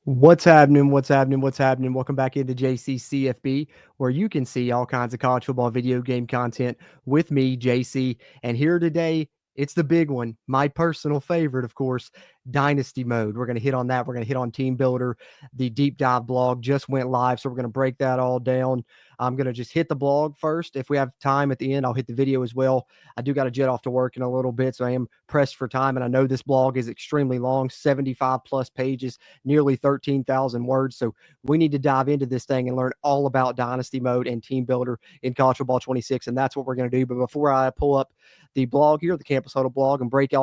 What's happening? What's happening? What's happening? Welcome back into JC CFB, where you can see all kinds of college football video game content with me, JC. And here today, it's the big one, my personal favorite, of course, Dynasty mode. We're going to hit on that. We're going to hit on Team Builder. The deep dive blog just went live, so we're going to break that all down. I'm going to just hit the blog first. If we have time at the end, I'll hit the video as well. I do got to jet off to work in a little bit, so I am pressed for time. And I know this blog is extremely long, 75 plus pages, nearly 13,000 words. So we need to dive into this thing and learn all about Dynasty mode and Team Builder in College Football 26. And that's what we're going to do. But before I pull up the blog here, the Campus Huddle blog, and break it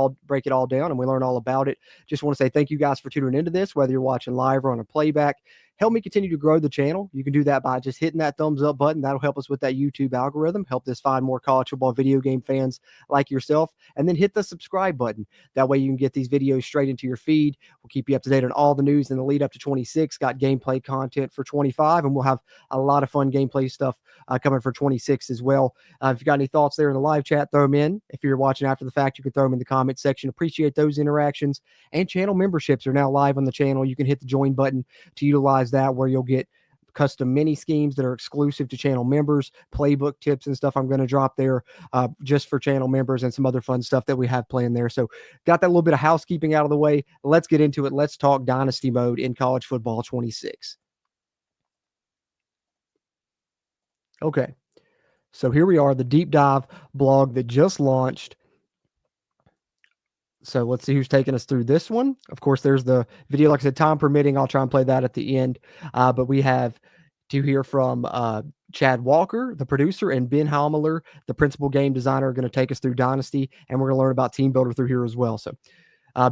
all down and we learn all about it, just want to say thank you guys for tuning into this, whether you're watching live or on a playback. Help me continue to grow the channel. You can do that by just hitting that thumbs up button. That'll help us with that YouTube algorithm, help us find more college football video game fans like yourself. And then hit the subscribe button. That way you can get these videos straight into your feed. We'll keep you up to date on all the news in the lead up to 26. Got gameplay content for 25, and we'll have a lot of fun gameplay stuff coming for 26 as well. If you got any thoughts there in the live chat, throw them in. If you're watching after the fact, you can throw them in the comment section. Appreciate those interactions. And channel memberships are now live on the channel. You can hit the join button to utilize that, where you'll get custom mini schemes that are exclusive to channel members, playbook tips and stuff I'm going to drop there just for channel members, and some other fun stuff that we have planned there. So got that little bit of housekeeping out of the way. Let's get into it. Let's talk Dynasty mode in College Football 26. Okay, so here we are, the deep dive blog that just launched. So let's see who's taking us through this one. Of course, there's the video. Like I said, time permitting, I'll try and play that at the end. But we have to hear from Chad Walker, the producer, and Ben Haumler, the principal game designer, are going to take us through Dynasty, and we're going to learn about Team Builder through here as well. So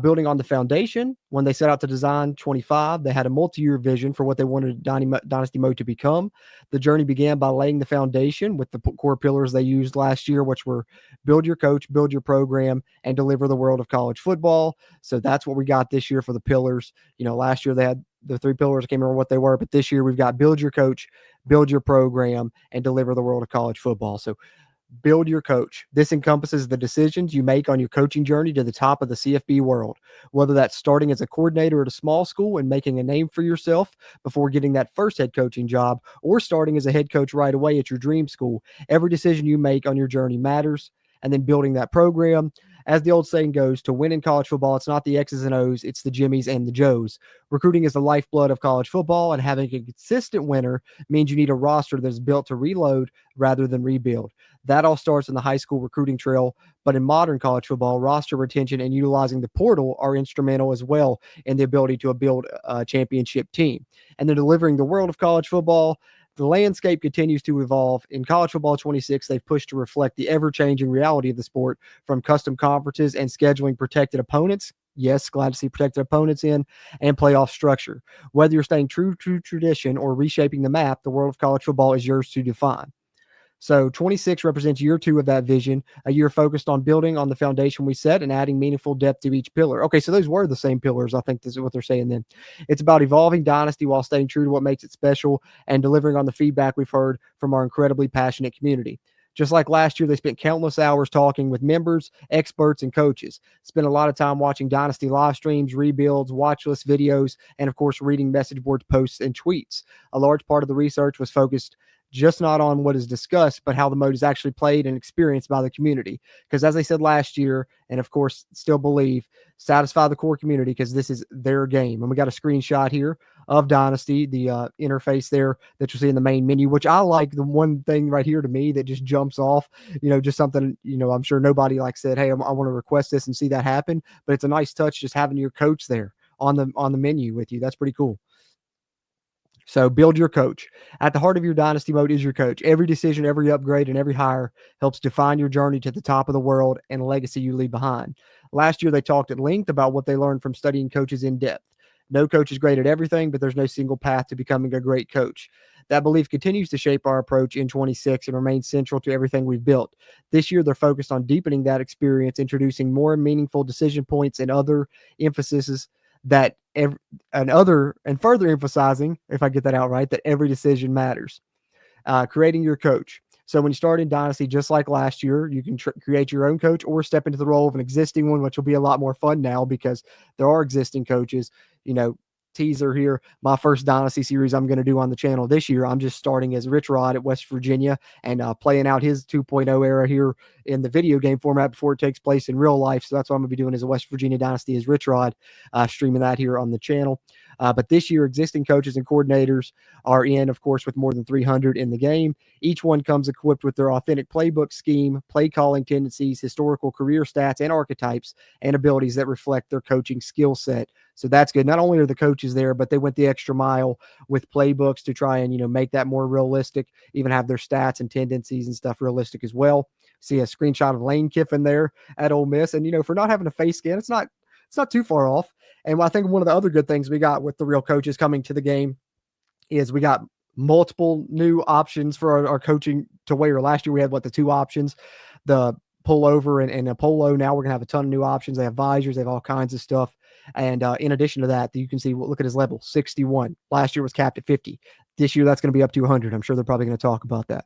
building on the foundation, when they set out to design 25, they had a multi-year vision for what they wanted Dynasty mode to become. The journey began by laying the foundation with the core pillars they used last year, which were build your coach, build your program, and deliver the world of college football. So that's what we got this year for the pillars. You know, last year they had the three pillars. I can't remember what they were, but this year we've got build your coach, build your program, and deliver the world of college football. So build your coach. This encompasses the decisions you make on your coaching journey to the top of the CFB world, whether that's starting as a coordinator at a small school and making a name for yourself before getting that first head coaching job, or starting as a head coach right away at your dream school. Every decision you make on your journey matters. And then building that program. As the old saying goes, to win in college football, it's not the X's and O's, it's the Jimmies and the Joes. Recruiting is the lifeblood of college football, and having a consistent winner means you need a roster that is built to reload rather than rebuild. That all starts in the high school recruiting trail, but in modern college football, roster retention and utilizing the portal are instrumental as well in the ability to build a championship team. And then delivering the world of college football, the landscape continues to evolve. In College Football 26, they've pushed to reflect the ever-changing reality of the sport, from custom conferences and scheduling protected opponents. Yes, glad to see protected opponents in, and playoff structure. Whether you're staying true to tradition or reshaping the map, the world of college football is yours to define. So 26 represents year 2 of that vision, a year focused on building on the foundation we set and adding meaningful depth to each pillar. Okay, so those were the same pillars. I think this is what they're saying then. It's about evolving Dynasty while staying true to what makes it special and delivering on the feedback we've heard from our incredibly passionate community. Just like last year, they spent countless hours talking with members, experts, and coaches. Spent a lot of time watching Dynasty live streams, rebuilds, watch list videos, and of course, reading message board posts and tweets. A large part of the research was focused just not on what is discussed, but how the mode is actually played and experienced by the community. Because as I said last year, and of course still believe, satisfy the core community, because this is their game. And we got a screenshot here of Dynasty, the interface there that you'll see in the main menu, which I like. The one thing right here to me that just jumps off, just something, I'm sure nobody said, hey, I want to request this and see that happen. But it's a nice touch just having your coach there on the menu with you. That's pretty cool. So build your coach. At the heart of your Dynasty mode is your coach. Every decision, every upgrade, and every hire helps define your journey to the top of the world and legacy you leave behind. Last year, they talked at length about what they learned from studying coaches in depth. No coach is great at everything, but there's no single path to becoming a great coach. That belief continues to shape our approach in 26 and remains central to everything we've built. This year, they're focused on deepening that experience, introducing more meaningful decision points and other emphases further emphasizing, if I get that out right, that every decision matters. Creating your coach. So when you start in Dynasty, just like last year, you can create your own coach or step into the role of an existing one, which will be a lot more fun now because there are existing coaches. Team teaser here. My first Dynasty series I'm going to do on the channel this year. I'm just starting as Rich Rod at West Virginia and playing out his 2.0 era here in the video game format before it takes place in real life. So that's what I'm going to be doing as a West Virginia Dynasty as Rich Rod, streaming that here on the channel. But this year, existing coaches and coordinators are in, of course, with more than 300 in the game. Each one comes equipped with their authentic playbook scheme, play calling tendencies, historical career stats, and archetypes, and abilities that reflect their coaching skill set. So that's good. Not only are the coaches there, but they went the extra mile with playbooks to try and, make that more realistic, even have their stats and tendencies and stuff realistic as well. See a screenshot of Lane Kiffin there at Ole Miss. And, for not having a face scan, it's not too far off. And I think one of the other good things we got with the real coaches coming to the game is we got multiple new options for our coaching to wear. Last year we had the 2 options, the pullover and a polo. Now we're going to have a ton of new options. They have visors, they have all kinds of stuff. And in addition to that, you can see, look at his level, 61. Last year was capped at 50. This year that's going to be up to 100. I'm sure they're probably going to talk about that.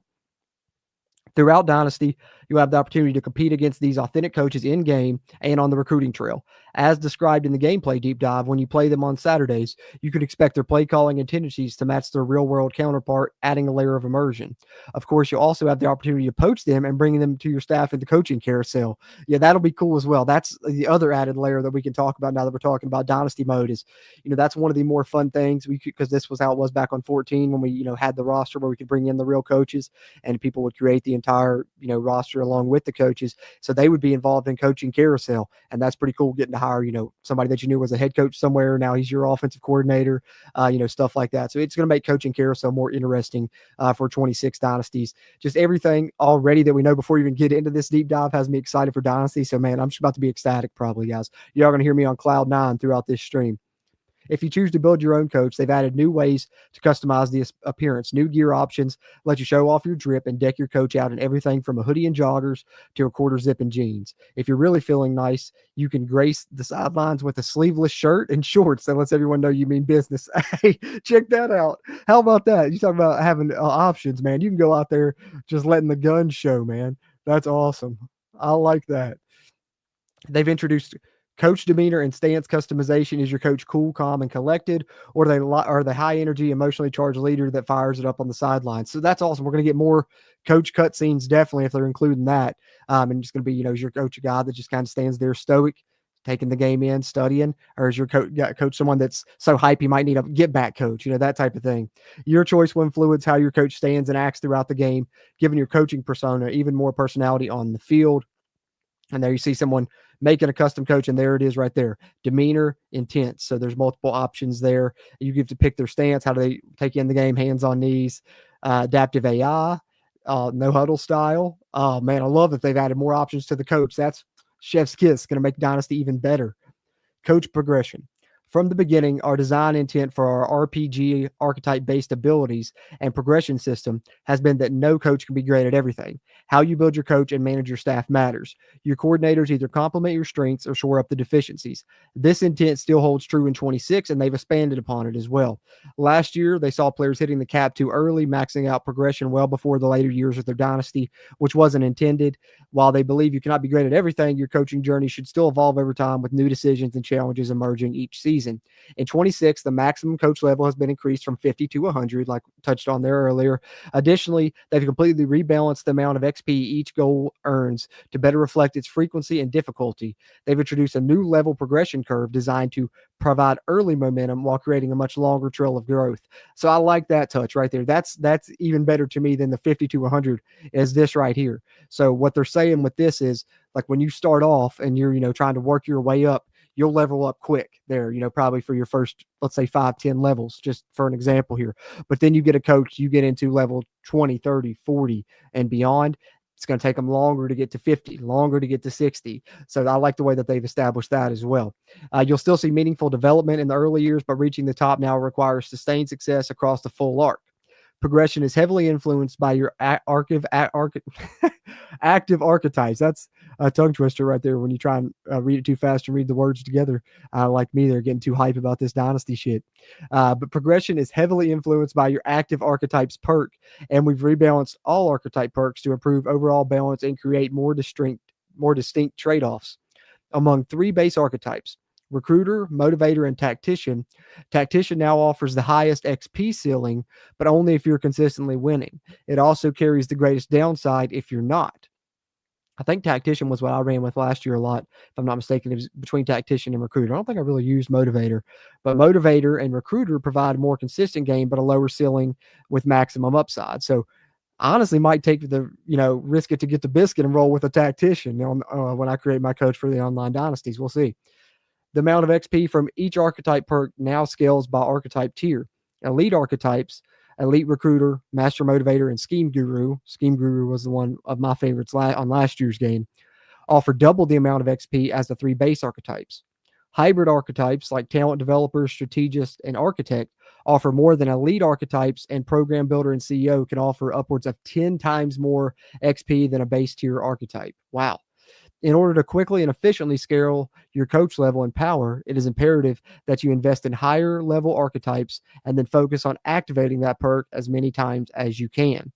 Throughout Dynasty, you have the opportunity to compete against these authentic coaches in-game and on the recruiting trail. As described in the gameplay deep dive, when you play them on Saturdays, you can expect their play calling and tendencies to match their real-world counterpart, adding a layer of immersion. Of course, you'll also have the opportunity to poach them and bring them to your staff in the coaching carousel. Yeah, that'll be cool as well. That's the other added layer that we can talk about now that we're talking about Dynasty mode is, that's one of the more fun things because this was how it was back on 14 when we, had the roster where we could bring in the real coaches and people would create the entire, roster along with the coaches. So they would be involved in coaching carousel. And that's pretty cool getting to hire, somebody that you knew was a head coach somewhere. Now he's your offensive coordinator, stuff like that. So it's going to make coaching carousel more interesting for 26 dynasties. Just everything already that we know before we even get into this deep dive has me excited for Dynasty. So, man, I'm just about to be ecstatic probably, guys. Y'all going to hear me on cloud 9 throughout this stream. If you choose to build your own coach, they've added new ways to customize the appearance, new gear options, let you show off your drip and deck your coach out in everything from a hoodie and joggers to a quarter zip and jeans. If you're really feeling nice, you can grace the sidelines with a sleeveless shirt and shorts that lets everyone know you mean business. Hey, check that out. How about that? You talk about having options, man. You can go out there just letting the guns show, man. That's awesome. I like that. They've introduced coach demeanor and stance customization. Is your coach cool, calm, and collected, or are the high energy, emotionally charged leader that fires it up on the sidelines? So that's awesome. We're going to get more coach cutscenes definitely if they're including that. And it's going to be, is your coach a guy that just kind of stands there stoic, taking the game in, studying, or is your coach someone that's so hype you might need a get back coach, that type of thing. Your choice will influence how your coach stands and acts throughout the game, giving your coaching persona even more personality on the field. And there you see someone making a custom coach, and there it is right there. Demeanor, intense. So there's multiple options there. You get to pick their stance. How do they take you in the game? Hands on knees, adaptive AI, no huddle style. Oh, man, I love that they've added more options to the coach. That's chef's kiss. Going to make Dynasty even better. Coach progression. From the beginning, our design intent for our RPG archetype-based abilities and progression system has been that no coach can be great at everything. How you build your coach and manage your staff matters. Your coordinators either complement your strengths or shore up the deficiencies. This intent still holds true in 26, and they've expanded upon it as well. Last year, they saw players hitting the cap too early, maxing out progression well before the later years of their dynasty, which wasn't intended. While they believe you cannot be great at everything, your coaching journey should still evolve over time with new decisions and challenges emerging each season. In 26, the maximum coach level has been increased from 50 to 100, like touched on there earlier. Additionally, they've completely rebalanced the amount of XP each goal earns to better reflect its frequency and difficulty. They've introduced a new level progression curve designed to provide early momentum while creating a much longer trail of growth. So I like that touch right there. That's even better to me than the 50 to 100 is this right here. So what they're saying with this is, like, when you start off and you're, trying to work your way up, you'll level up quick there, probably for your first, let's say 5-10 levels, just for an example here. But then you get a coach, you get into level 20, 30, 40 and beyond. It's going to take them longer to get to 50, longer to get to 60. So I like the way that they've established that as well. You'll still see meaningful development in the early years, but reaching the top now requires sustained success across the full arc. Progression is heavily influenced by your active archetypes. That's a tongue twister right there when you try and read it too fast and read the words together. Like me, they're getting too hype about this dynasty shit. But progression is heavily influenced by your active archetypes perk, and we've rebalanced all archetype perks to improve overall balance and create more distinct trade-offs. Among 3 base archetypes, Recruiter, Motivator, and Tactician. Tactician now offers the highest XP ceiling, but only if you're consistently winning. It also carries the greatest downside if you're not. I think Tactician was what I ran with last year a lot. If I'm not mistaken, it was between Tactician and Recruiter. I don't think I really used Motivator, but Motivator and Recruiter provide a more consistent game, but a lower ceiling with maximum upside. So I honestly might take the, risk it to get the biscuit and roll with a Tactician when I create my coach for the online dynasties. We'll see. The amount of XP from each archetype perk now scales by archetype tier. Elite archetypes, Elite Recruiter, Master Motivator, and Scheme Guru. Scheme Guru was the one of my favorites on last year's game. Offer double the amount of XP as the 3 base archetypes. Hybrid archetypes like Talent Developer, Strategist, and Architect offer more than elite archetypes, and Program Builder and CEO can offer upwards of 10 times more XP than a base tier archetype. Wow. In order to quickly and efficiently scale your coach level and power, it is imperative that you invest in higher level archetypes and then focus on activating that perk as many times as you can.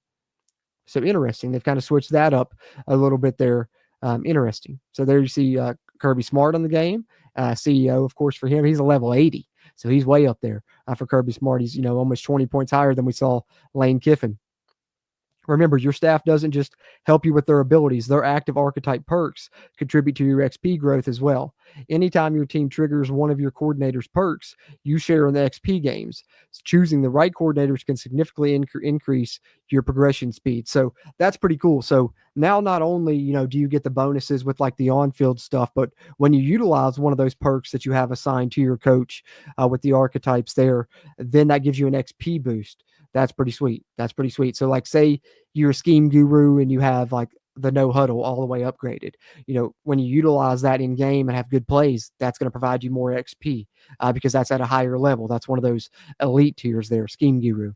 So interesting. They've kind of switched that up a little bit there. Interesting. So there you see Kirby Smart on the game. CEO, of course, for him, he's a level 80. So he's way up there for Kirby Smart. He's, almost 20 points higher than we saw Lane Kiffin. Remember, your staff doesn't just help you with their abilities. Their active archetype perks contribute to your XP growth as well. Anytime your team triggers one of your coordinator's perks, you share in the XP gains. Choosing the right coordinators can significantly increase your progression speed. So that's pretty cool. So now not only, do you get the bonuses with like the on-field stuff, but when you utilize one of those perks that you have assigned to your coach with the archetypes there, then that gives you an XP boost. That's pretty sweet. So like say you're a Scheme Guru and you have like the no huddle all the way upgraded. When you utilize that in game and have good plays, that's going to provide you more XP because that's at a higher level. That's one of those elite tiers there, Scheme Guru.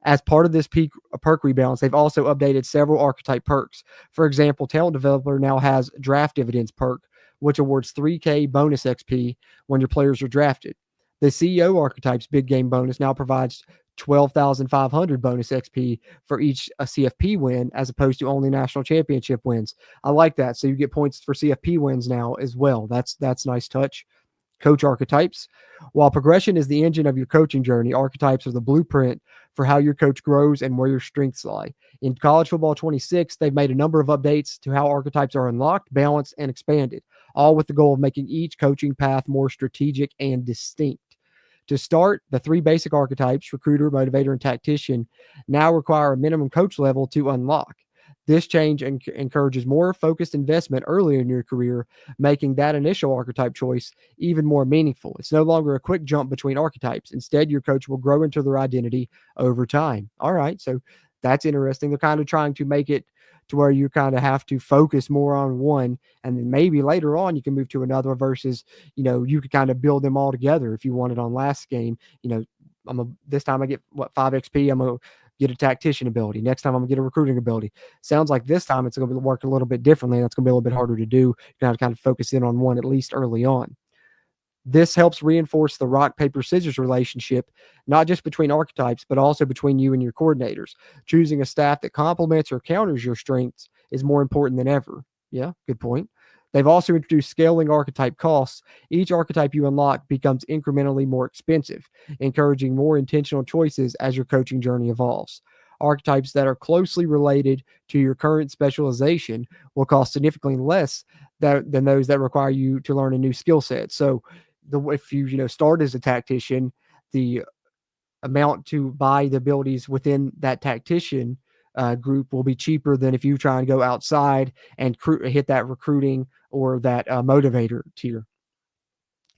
As part of this perk rebalance, they've also updated several archetype perks. For example, Talent Developer now has Draft Dividends perk, which awards 3K bonus XP when your players are drafted. The CEO archetype's big game bonus now provides 12,500 bonus XP for each CFP win, as opposed to only national championship wins. I like that. So you get points for CFP wins now as well. That's a nice touch. Coach archetypes. While progression is the engine of your coaching journey, archetypes are the blueprint for how your coach grows and where your strengths lie. In College Football 26, they've made a number of updates to how archetypes are unlocked, balanced, and expanded, all with the goal of making each coaching path more strategic and distinct. To start, the 3 basic archetypes, Recruiter, Motivator, and Tactician, now require a minimum coach level to unlock. This change encourages more focused investment earlier in your career, making that initial archetype choice even more meaningful. It's no longer a quick jump between archetypes. Instead, your coach will grow into their identity over time. All right, so that's interesting. They're kind of trying to make it to where you kind of have to focus more on one, and then maybe later on you can move to another versus, you could kind of build them all together if you wanted on last game. This time I get 5 XP. I'm going to get a tactician ability. Next time I'm going to get a recruiting ability. Sounds like this time it's going to work a little bit differently. That's going to be a little bit harder to do. You have to kind of focus in on one at least early on. This helps reinforce the rock, paper, scissors relationship, not just between archetypes, but also between you and your coordinators. Choosing a staff that complements or counters your strengths is more important than ever. Yeah, good point. They've also introduced scaling archetype costs. Each archetype you unlock becomes incrementally more expensive, encouraging more intentional choices as your coaching journey evolves. Archetypes that are closely related to your current specialization will cost significantly less than those that require you to learn a new skill set. So if you start as a tactician, the amount to buy the abilities within that tactician group will be cheaper than if you try and go outside and hit that recruiting or that motivator tier.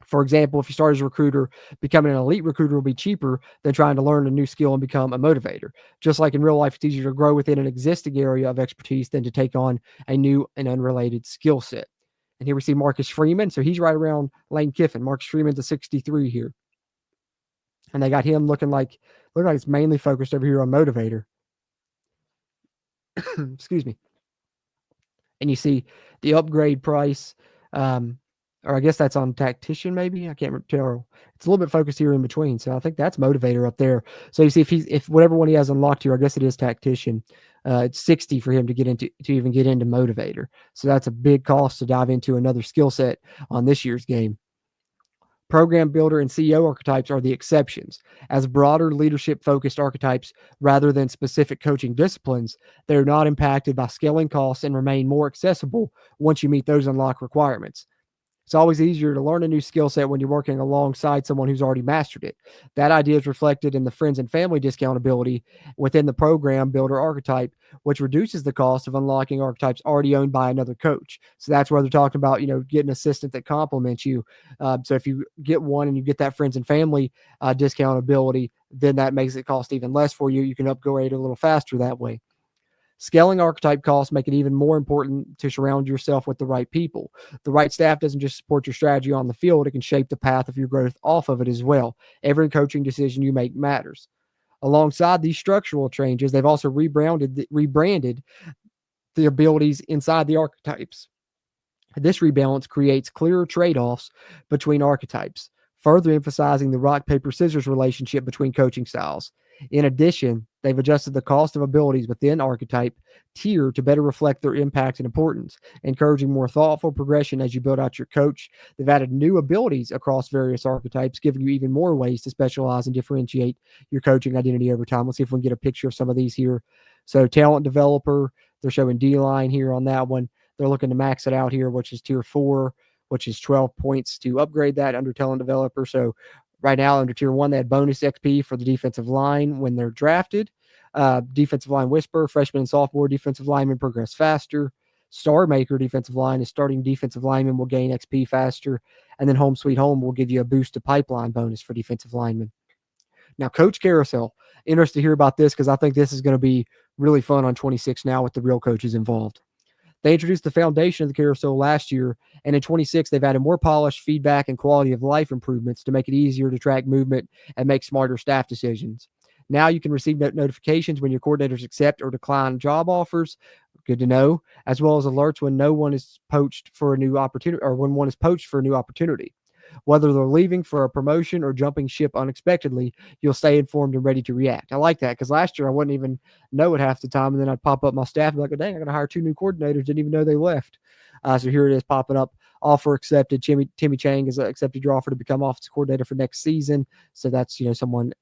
For example, if you start as a recruiter, becoming an elite recruiter will be cheaper than trying to learn a new skill and become a motivator. Just like in real life, it's easier to grow within an existing area of expertise than to take on a new and unrelated skill set. And here we see Marcus Freeman. So he's right around Lane Kiffin. Marcus Freeman's a 63 here. And they got him looking like it's mainly focused over here on motivator. Excuse me. And you see the upgrade price, or I guess that's on tactician, maybe. I can't tell. It's a little bit focused here in between. So I think that's motivator up there. So you see if whatever one he has unlocked here, I guess it is tactician. It's 60 for him to even get into motivator. So that's a big cost to dive into another skill set on this year's game. Program builder and CEO archetypes are the exceptions. As broader leadership focused archetypes rather than specific coaching disciplines, they're not impacted by scaling costs and remain more accessible once you meet those unlock requirements. It's always easier to learn a new skill set when you're working alongside someone who's already mastered it. That idea is reflected in the friends and family discount ability within the program builder archetype, which reduces the cost of unlocking archetypes already owned by another coach. So that's where they're talking about, get an assistant that complements you. So if you get one and you get that friends and family discount ability, then that makes it cost even less for you. You can upgrade a little faster that way. Scaling archetype costs make it even more important to surround yourself with the right people. The right staff doesn't just support your strategy on the field, it can shape the path of your growth off of it as well. Every coaching decision you make matters. Alongside these structural changes, they've also rebranded the abilities inside the archetypes. This rebalance creates clearer trade offs between archetypes, further emphasizing the rock, paper, scissors relationship between coaching styles. In addition, they've adjusted the cost of abilities within archetype tier to better reflect their impact and importance, encouraging more thoughtful progression as you build out your coach. They've added new abilities across various archetypes, giving you even more ways to specialize and differentiate your coaching identity over time. Let's see if we can get a picture of some of these here. So, talent developer, they're showing D-line here on that one. They're looking to max it out here, which is tier 4, which is 12 points to upgrade that under talent developer. So right now under tier 1, they had bonus XP for the defensive line when they're drafted. Defensive line whisper, freshman and sophomore defensive linemen progress faster. Star Maker defensive line is starting defensive linemen will gain XP faster. And then Home Sweet Home will give you a boost to pipeline bonus for defensive linemen. Now, Coach Carousel, interested to hear about this because I think this is going to be really fun on 26 now with the real coaches involved. They introduced the foundation of the carousel last year, and in 26, they've added more polished feedback and quality of life improvements to make it easier to track movement and make smarter staff decisions. Now you can receive notifications when your coordinators accept or decline job offers. Good to know, as well as alerts when no one is poached for a new opportunity or when one is poached for a new opportunity. Whether they're leaving for a promotion or jumping ship unexpectedly, you'll stay informed and ready to react. I like that because last year I wouldn't even know it half the time, and then I'd pop up my staff and be like, oh, dang, I got to hire 2 new coordinators. Didn't even know they left. So here it is popping up. Offer accepted. Timmy Chang has accepted your offer to become offensive coordinator for next season. So that's someone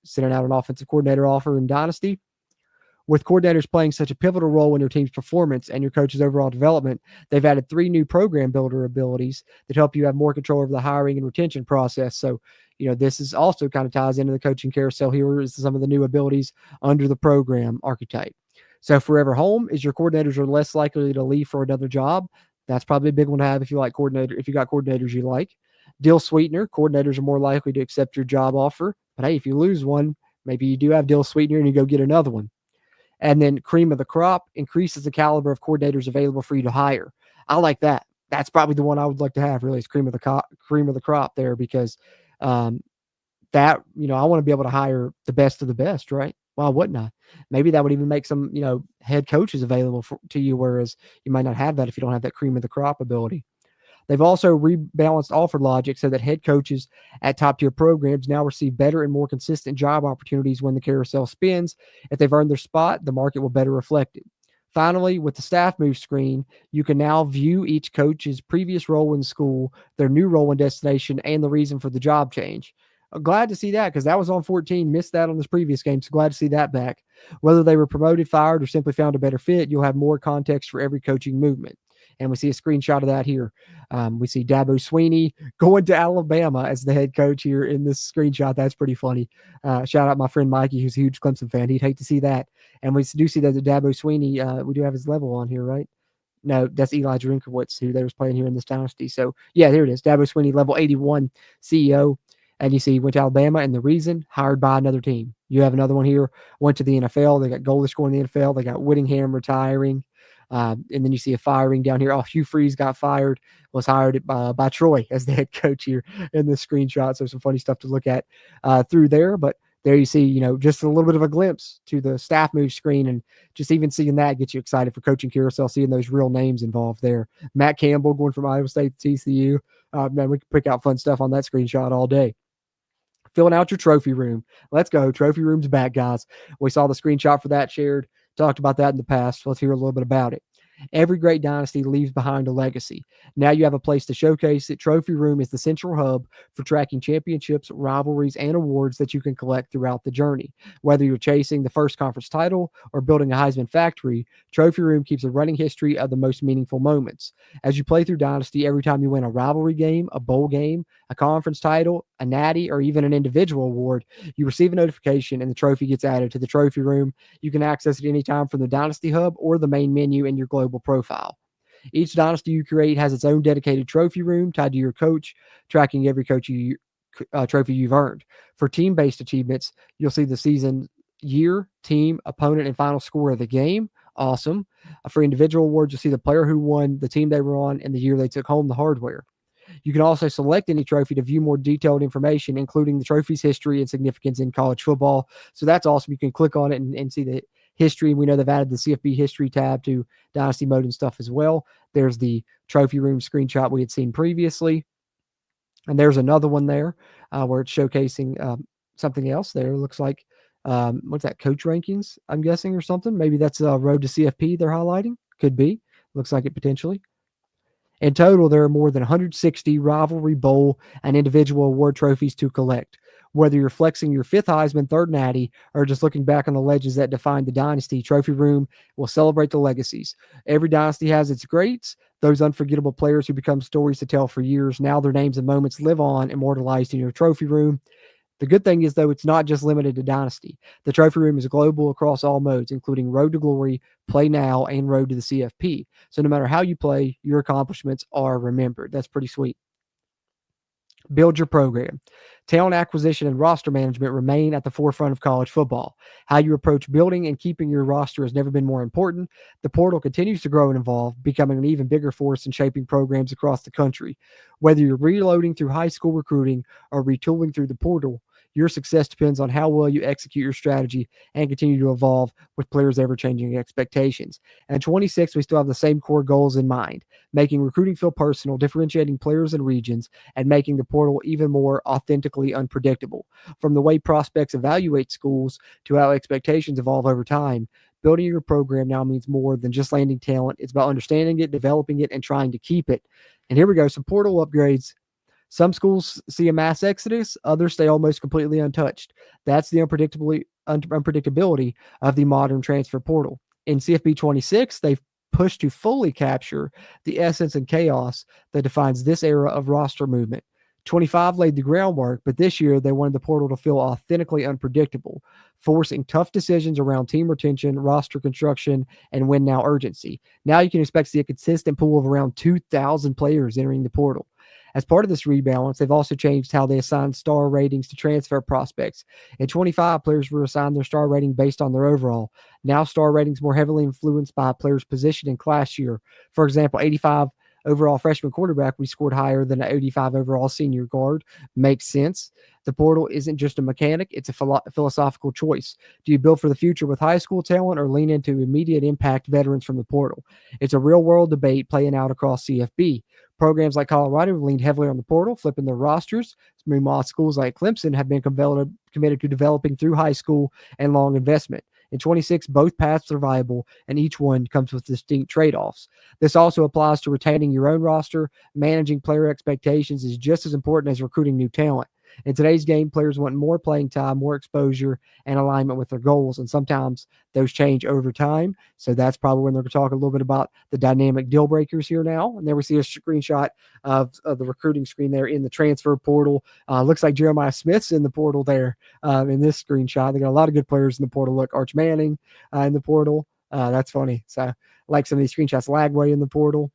sending out an offensive coordinator offer in Dynasty. With coordinators playing such a pivotal role in your team's performance and your coach's overall development, they've added 3 new program builder abilities that help you have more control over the hiring and retention process. So, this is also kind of ties into the coaching carousel. Here is some of the new abilities under the program archetype. So, Forever Home is your coordinators are less likely to leave for another job. That's probably a big one to have if you got coordinators you like. Deal Sweetener, coordinators are more likely to accept your job offer. But hey, if you lose one, maybe you do have Deal Sweetener and you go get another one. And then Cream of the Crop increases the caliber of coordinators available for you to hire. I like that. That's probably the one I would like to have, really, is cream of the crop there, because that, I want to be able to hire the best of the best, right? Why wouldn't I? Maybe that would even make some, head coaches available to you, whereas you might not have that if you don't have that cream of the crop ability. They've also rebalanced offer logic so that head coaches at top-tier programs now receive better and more consistent job opportunities when the carousel spins. If they've earned their spot, the market will better reflect it. Finally, with the staff move screen, you can now view each coach's previous role in school, their new role in destination, and the reason for the job change. I'm glad to see that because that was on 14. Missed that on this previous game, so glad to see that back. Whether they were promoted, fired, or simply found a better fit, you'll have more context for every coaching movement. And we see a screenshot of that here. We see Dabo Sweeney going to Alabama as the head coach here in this screenshot. That's pretty funny. Shout out my friend Mikey, who's a huge Clemson fan. He'd hate to see that. And we do see that the Dabo Sweeney, we do have his level on here, right? No, that's Eli Drinkowitz, who they was playing here in this dynasty. So, yeah, there it is. Dabo Sweeney, level 81 CEO. And you see, he went to Alabama, and the reason, hired by another team. You have another one here, went to the NFL. They got Golish going to the NFL. They got Whittingham retiring. And then you see a firing down here. Oh, Hugh Freeze got fired, was hired by Troy as the head coach here in this screenshot. So some funny stuff to look at through there. But there you see, just a little bit of a glimpse to the staff move screen. And just even seeing that gets you excited for coaching carousel, seeing those real names involved there. Matt Campbell going from Iowa State to TCU. Man, we can pick out fun stuff on that screenshot all day. Filling out your trophy room. Let's go. Trophy room's back, guys. We saw the screenshot for that shared. Talked about that in the past. Let's hear a little bit about it. Every great dynasty leaves behind a legacy. Now you have a place to showcase it. Trophy Room is the central hub for tracking championships, rivalries, and awards that you can collect throughout the journey. Whether you're chasing the first conference title or building a Heisman factory, Trophy Room keeps a running history of the most meaningful moments. As you play through Dynasty, every time you win a rivalry game, a bowl game, a conference title, a natty, or even an individual award, you receive a notification and the trophy gets added to the Trophy Room. You can access it anytime from the Dynasty Hub or the main menu in your global profile. Each dynasty you create has its own dedicated trophy room tied to your coach, tracking every trophy you've earned. For team-based achievements, you'll see the season, year, team, opponent, and final score of the game. Awesome. For individual awards, you'll see the player who won, the team they were on, and the year they took home the hardware. You can also select any trophy to view more detailed information, including the trophy's history and significance in college football. So that's awesome. You can click on it and see the history. We know they've added the CFB history tab to Dynasty mode and stuff as well. There's the trophy room screenshot we had seen previously. And there's another one there where it's showcasing something else there. It looks like, what's that, coach rankings, I'm guessing, or something. Maybe that's Road to CFP they're highlighting. Could be. Looks like it potentially. In total, there are more than 160 rivalry, bowl, and individual award trophies to collect. Whether you're flexing your fifth Heisman, third natty, or just looking back on the legends that defined the dynasty, Trophy Room will celebrate the legacies. Every dynasty has its greats, those unforgettable players who become stories to tell for years. Now their names and moments live on, immortalized in your Trophy Room. The good thing is, though, it's not just limited to Dynasty. The Trophy Room is global across all modes, including Road to Glory, Play Now, and Road to the CFP. So no matter how you play, your accomplishments are remembered. That's pretty sweet. Build your program. Talent acquisition and roster management remain at the forefront of college football. How you approach building and keeping your roster has never been more important. The portal continues to grow and evolve, becoming an even bigger force in shaping programs across the country. Whether you're reloading through high school recruiting or retooling through the portal, your success depends on how well you execute your strategy and continue to evolve with players' ever-changing expectations. And 26, we still have the same core goals in mind: making recruiting feel personal, differentiating players and regions, and making the portal even more authentically unpredictable. From the way prospects evaluate schools to how expectations evolve over time, building your program now means more than just landing talent. It's about understanding it, developing it, and trying to keep it. And here we go, some portal upgrades. Some schools see a mass exodus, others stay almost completely untouched. That's the unpredictability of the modern transfer portal. In CFB 26, they've pushed to fully capture the essence and chaos that defines this era of roster movement. 25 laid the groundwork, but this year they wanted the portal to feel authentically unpredictable, forcing tough decisions around team retention, roster construction, and win now urgency. Now you can expect to see a consistent pool of around 2,000 players entering the portal. As part of this rebalance, they've also changed how they assign star ratings to transfer prospects. In 25, players were assigned their star rating based on their overall. Now star ratings more heavily influenced by a player's position in class year. For example, 85 overall freshman quarterback, we scored higher than an 85 overall senior guard. Makes sense. The portal isn't just a mechanic, it's a philosophical choice. Do you build for the future with high school talent or lean into immediate impact veterans from the portal? It's a real-world debate playing out across CFB. Programs like Colorado have leaned heavily on the portal, flipping their rosters. Meanwhile, schools like Clemson have been committed to developing through high school and long investment. In 26, both paths are viable, and each one comes with distinct trade-offs. This also applies to retaining your own roster. Managing player expectations is just as important as recruiting new talent. In today's game, players want more playing time, more exposure, and alignment with their goals, and sometimes those change over time. So that's probably when they're going to talk a little bit about the dynamic deal breakers here now. And then we see a screenshot of the recruiting screen there in the transfer portal. Looks like Jeremiah Smith's in the portal there in this screenshot. They got a lot of good players in the portal. Look, Arch Manning in the portal. That's funny. So I like some of these screenshots. Lagway in the portal.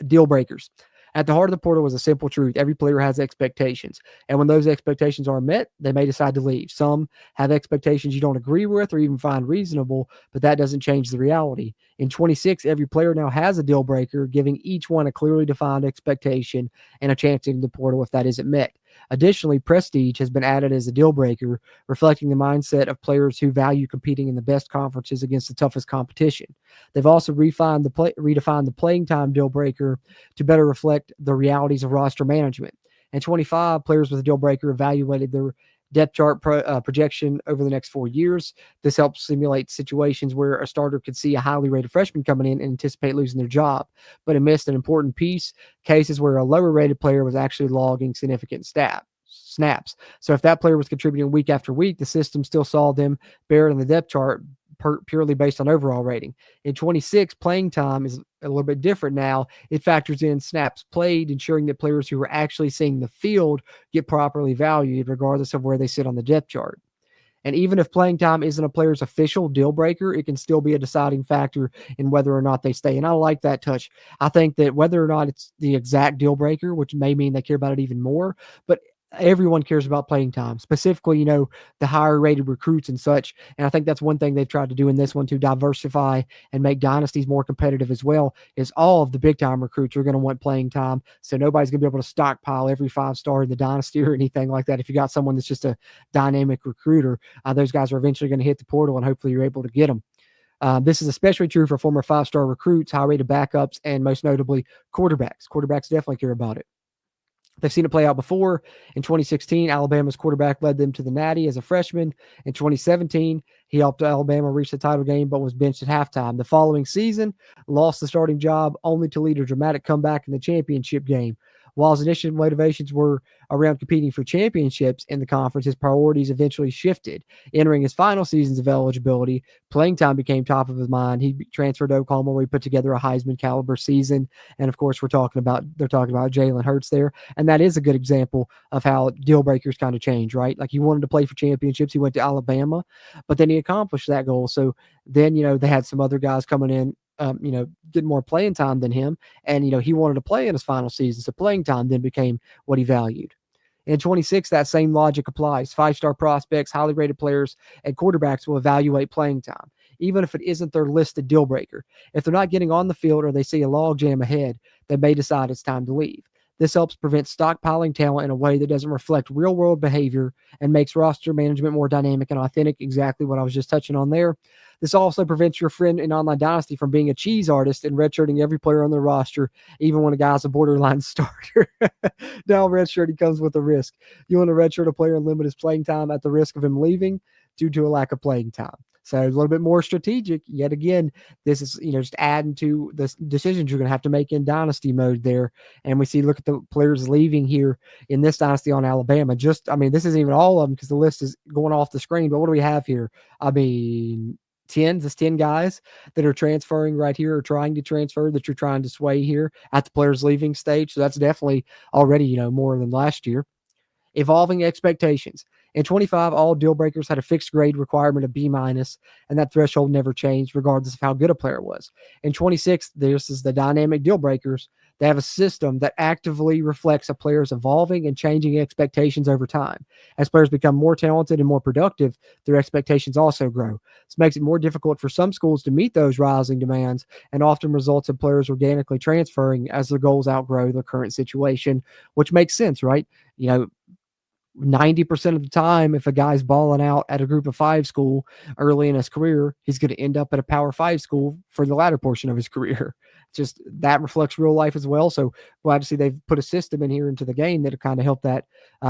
Deal breakers. At the heart of the portal is a simple truth. Every player has expectations. And when those expectations are met, they may decide to leave. Some have expectations you don't agree with or even find reasonable, but that doesn't change the reality. In 26, every player now has a deal breaker, giving each one a clearly defined expectation and a chance in the portal if that isn't met. Additionally, prestige has been added as a deal breaker, reflecting the mindset of players who value competing in the best conferences against the toughest competition. They've also redefined the playing time deal breaker to better reflect the realities of roster management. And 25, players with a deal breaker evaluated their depth chart projection over the next 4 years. This helps simulate situations where a starter could see a highly rated freshman coming in and anticipate losing their job, but it missed an important piece: cases where a lower rated player was actually logging significant snaps. So if that player was contributing week after week, the system still saw them buried in the depth chart purely based on overall rating. In 26, playing time is a little bit different now. It factors in snaps played, ensuring that players who are actually seeing the field get properly valued regardless of where they sit on the depth chart. And even if playing time isn't a player's official deal breaker, it can still be a deciding factor in whether or not they stay. And I like that touch. I think that whether or not it's the exact deal breaker, which may mean they care about it even more, but everyone cares about playing time, specifically, the higher rated recruits and such. And I think that's one thing they've tried to do in this one to diversify and make dynasties more competitive as well, is all of the big time recruits are going to want playing time. So nobody's going to be able to stockpile every 5-star in the dynasty or anything like that. If you got someone that's just a dynamic recruiter, those guys are eventually going to hit the portal and hopefully you're able to get them. This is especially true for former 5-star recruits, high rated backups, and most notably quarterbacks. Quarterbacks definitely care about it. They've seen it play out before. In 2016, Alabama's quarterback led them to the Natty as a freshman. In 2017, he helped Alabama reach the title game, but was benched at halftime. The following season, lost the starting job, only to lead a dramatic comeback in the championship game. While his initial motivations were around competing for championships in the conference, his priorities eventually shifted. Entering his final seasons of eligibility, playing time became top of his mind. He transferred to Oklahoma, where he put together a Heisman caliber season. And of course, they're talking about Jalen Hurts there. And that is a good example of how deal breakers kind of change, right? Like, he wanted to play for championships. He went to Alabama, but then he accomplished that goal. So then, they had some other guys coming in, getting more playing time than him. And, he wanted to play in his final season. So playing time then became what he valued. In 26, that same logic applies. 5-star prospects, highly rated players, and quarterbacks will evaluate playing time, even if it isn't their listed deal breaker. If they're not getting on the field or they see a logjam ahead, they may decide it's time to leave. This helps prevent stockpiling talent in a way that doesn't reflect real-world behavior and makes roster management more dynamic and authentic, exactly what I was just touching on there. This also prevents your friend in Online Dynasty from being a cheese artist and redshirting every player on the roster, even when a guy's a borderline starter. Now, redshirting comes with a risk. You want to redshirt a player and limit his playing time at the risk of him leaving due to a lack of playing time. So a little bit more strategic. Yet again, this is, just adding to the decisions you're going to have to make in dynasty mode there. And we see, look at the players leaving here in this dynasty on Alabama. This isn't even all of them because the list is going off the screen. But what do we have here? 10 guys that are transferring right here, or trying to transfer, that you're trying to sway here at the players leaving stage. So that's definitely already, more than last year. Evolving expectations. In 25, all deal breakers had a fixed grade requirement of B-, and that threshold never changed regardless of how good a player was. In 26, this is the dynamic deal breakers. They have a system that actively reflects a player's evolving and changing expectations over time. As players become more talented and more productive, their expectations also grow. This makes it more difficult for some schools to meet those rising demands, and often results in players organically transferring as their goals outgrow their current situation, which makes sense, right? 90% of the time, if a guy's balling out at a group of 5 school early in his career, he's going to end up at a Power 5 school for the latter portion of his career. Just that reflects real life as well. So glad to see they've put a system in here into the game that'll kind of help that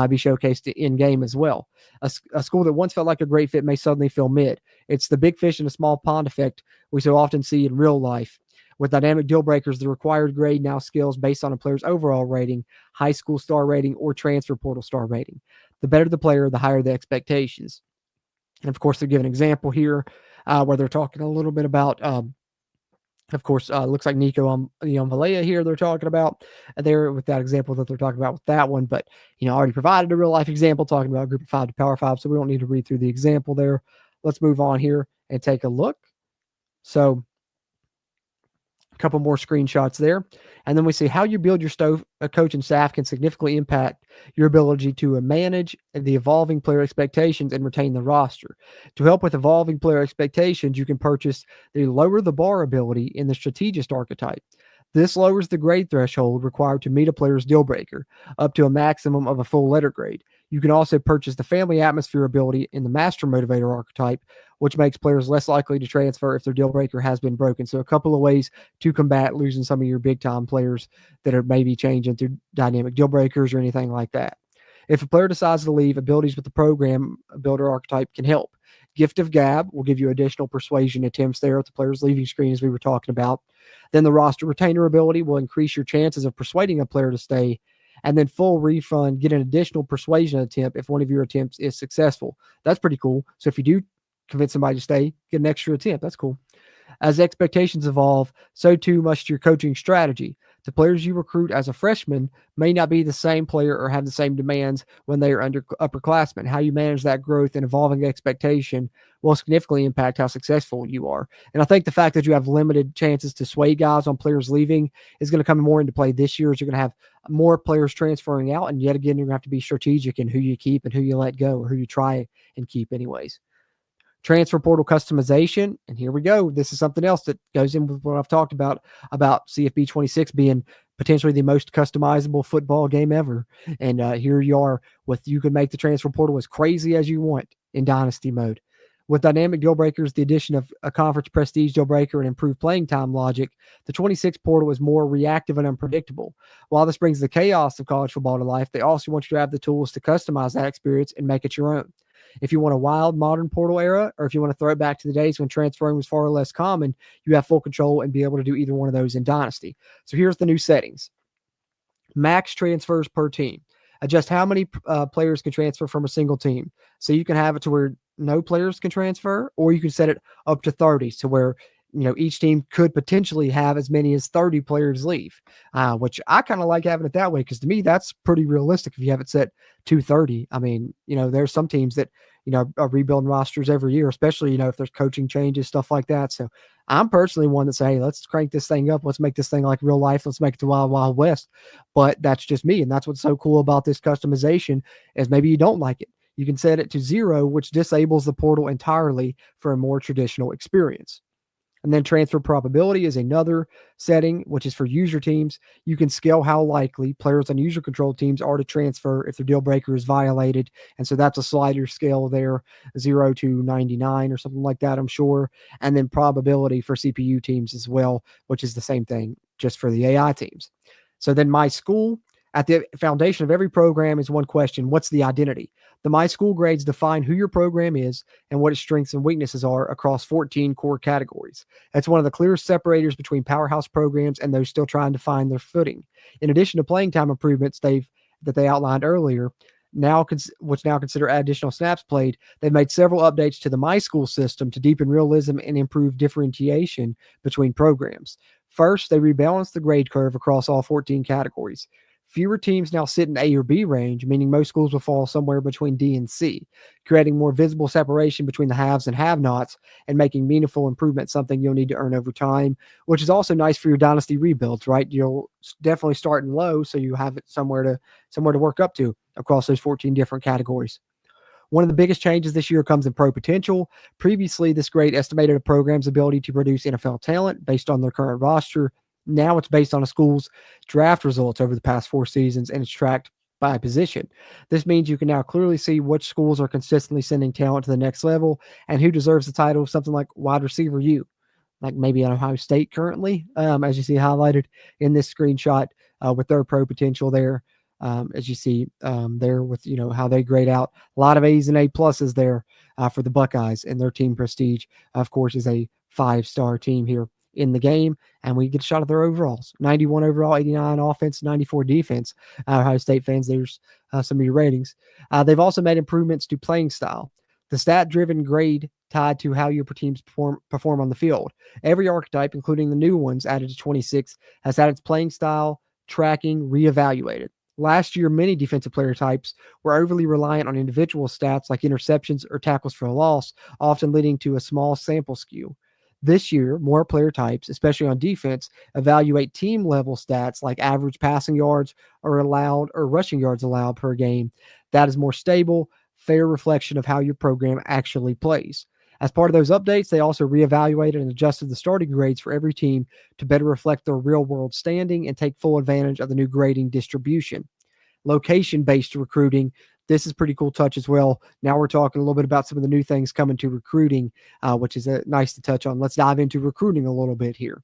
be showcased in game as well. A school that once felt like a great fit may suddenly feel mid. It's the big fish in a small pond effect we so often see in real life. With dynamic deal breakers, the required grade now scales based on a player's overall rating, high school star rating, or transfer portal star rating. The better the player, the higher the expectations. And of course, they give an example here where they're talking a little bit about, looks like Nico Valea here they're talking about there with that example that they're talking about with that one. But, I already provided a real life example talking about a group of 5 to Power 5, so we don't need to read through the example there. Let's move on here and take a look. So, couple more screenshots there. And then we see how you build your coaching staff can significantly impact your ability to manage the evolving player expectations and retain the roster. To help with evolving player expectations, you can purchase the lower the bar ability in the strategist archetype. This lowers the grade threshold required to meet a player's deal breaker up to a maximum of a full letter grade. You can also purchase the family atmosphere ability in the master motivator archetype, which makes players less likely to transfer if their deal breaker has been broken. So a couple of ways to combat losing some of your big time players that are maybe changing through dynamic deal breakers or anything like that. If a player decides to leave, abilities with the program builder archetype can help. Gift of Gab will give you additional persuasion attempts there at the player's leaving screen, as we were talking about. Then the roster retainer ability will increase your chances of persuading a player to stay. And then full refund, get an additional persuasion attempt if one of your attempts is successful. That's pretty cool. So if you do convince somebody to stay, get an extra attempt. That's cool. As expectations evolve, so too must your coaching strategy. The players you recruit as a freshman may not be the same player or have the same demands when they are upperclassmen. How you manage that growth and evolving expectation will significantly impact how successful you are. And I think the fact that you have limited chances to sway guys on players leaving is going to come more into play this year, as you're going to have more players transferring out. And yet again, you're going to have to be strategic in who you keep and who you let go, or who you try and keep anyways. Transfer portal customization, and here we go. This is something else that goes in with what I've talked about CFB 26 being potentially the most customizable football game ever. And here you are with, you can make the transfer portal as crazy as you want in Dynasty mode. With dynamic deal breakers, the addition of a conference prestige deal breaker, and improved playing time logic, the 26 portal is more reactive and unpredictable. While this brings the chaos of college football to life, they also want you to have the tools to customize that experience and make it your own. If you want a wild modern portal era, or if you want to throw it back to the days when transferring was far less common, you have full control and be able to do either one of those in Dynasty. So here's the new settings. Max transfers per team. Adjust how many players can transfer from a single team. So you can have it to where no players can transfer, or you can set it up to 30, to where each team could potentially have as many as 30 players leave, which I kind of like having it that way, because to me, that's pretty realistic if you have it set to 30. I mean, there's some teams that, are rebuilding rosters every year, especially, if there's coaching changes, stuff like that. So I'm personally one that say, hey, let's crank this thing up. Let's make this thing like real life. Let's make it the Wild Wild West. But that's just me. And that's what's so cool about this customization, is maybe you don't like it. You can set it to 0, which disables the portal entirely for a more traditional experience. And then transfer probability is another setting, which is for user teams. You can scale how likely players on user controlled teams are to transfer if their deal breaker is violated. And so that's a slider scale there, 0 to 99 or something like that, I'm sure. And then probability for CPU teams as well, which is the same thing just for the AI teams. So then my school, at the foundation of every program is one question: what's the identity? The My School grades define who your program is and what its strengths and weaknesses are across 14 core categories. That's one of the clearest separators between powerhouse programs and those still trying to find their footing. In addition to playing time improvements that they outlined earlier, which now consider additional snaps played, they've made several updates to the My School system to deepen realism and improve differentiation between programs. First, they rebalanced the grade curve across all 14 categories. Fewer teams now sit in A or B range, meaning most schools will fall somewhere between D and C, creating more visible separation between the haves and have-nots and making meaningful improvement something you'll need to earn over time, which is also nice for your dynasty rebuilds, right? You'll definitely start in low, so you have it somewhere to work up to across those 14 different categories. One of the biggest changes this year comes in pro potential. Previously, this grade estimated a program's ability to produce NFL talent based on their current roster. Now it's based on a school's draft results over the past 4 seasons, and it's tracked by position. This means you can now clearly see which schools are consistently sending talent to the next level and who deserves the title of something like wide receiver U, like maybe at Ohio State currently, as you see highlighted in this screenshot with their pro potential there. As you see there with, how they grade out. A lot of A's and A pluses there for the Buckeyes, and their team prestige, of course, is a 5-star team here in the game, and we get a shot at their overalls. 91 overall, 89 offense, 94 defense. Ohio State fans, there's some of your ratings. They've also made improvements to playing style. The stat-driven grade tied to how your teams perform on the field. Every archetype, including the new ones added to 26, has had its playing style tracking reevaluated. Last year, many defensive player types were overly reliant on individual stats like interceptions or tackles for a loss, often leading to a small sample skew. This year, more player types, especially on defense, evaluate team-level stats like average passing yards or rushing yards allowed per game. That is more stable, fair reflection of how your program actually plays. As part of those updates, they also reevaluated and adjusted the starting grades for every team to better reflect their real-world standing and take full advantage of the new grading distribution. Location-based recruiting, this is a pretty cool touch as well. Now we're talking a little bit about some of the new things coming to recruiting, which is nice to touch on. Let's dive into recruiting a little bit here.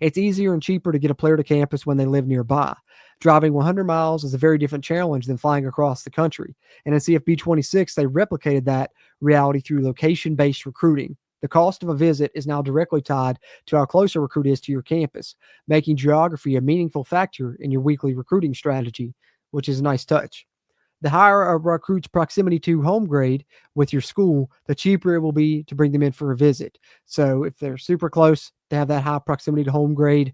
It's easier and cheaper to get a player to campus when they live nearby. Driving 100 miles is a very different challenge than flying across the country. And in CFB 26, they replicated that reality through location based recruiting. The cost of a visit is now directly tied to how close a recruit is to your campus, making geography a meaningful factor in your weekly recruiting strategy, which is a nice touch. The higher a recruit's proximity to home grade with your school, the cheaper it will be to bring them in for a visit. So if they're super close, they have that high proximity to home grade,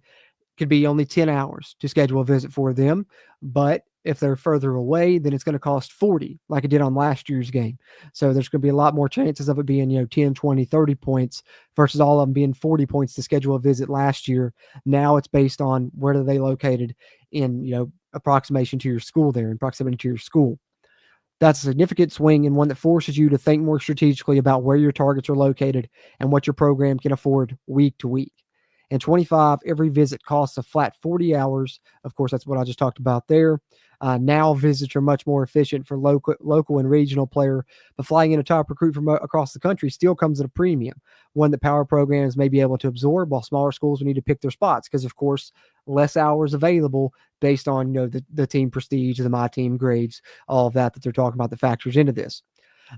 could be only 10 hours to schedule a visit for them. But if they're further away, then it's going to cost 40, like it did on last year's game. So there's going to be a lot more chances of it being, 10, 20, 30 points versus all of them being 40 points to schedule a visit last year. Now it's based on where are they located in, approximation to your school there, in proximity to your school. That's a significant swing and one that forces you to think more strategically about where your targets are located and what your program can afford week to week. In 25, every visit costs a flat 40 hours. Of course, that's what I just talked about there. Now visits are much more efficient for local and regional player, but flying in a top recruit from across the country still comes at a premium, one that power programs may be able to absorb while smaller schools will need to pick their spots because, of course, less hours available based on the team prestige, the my team grades, all of that they're talking about that factors into this.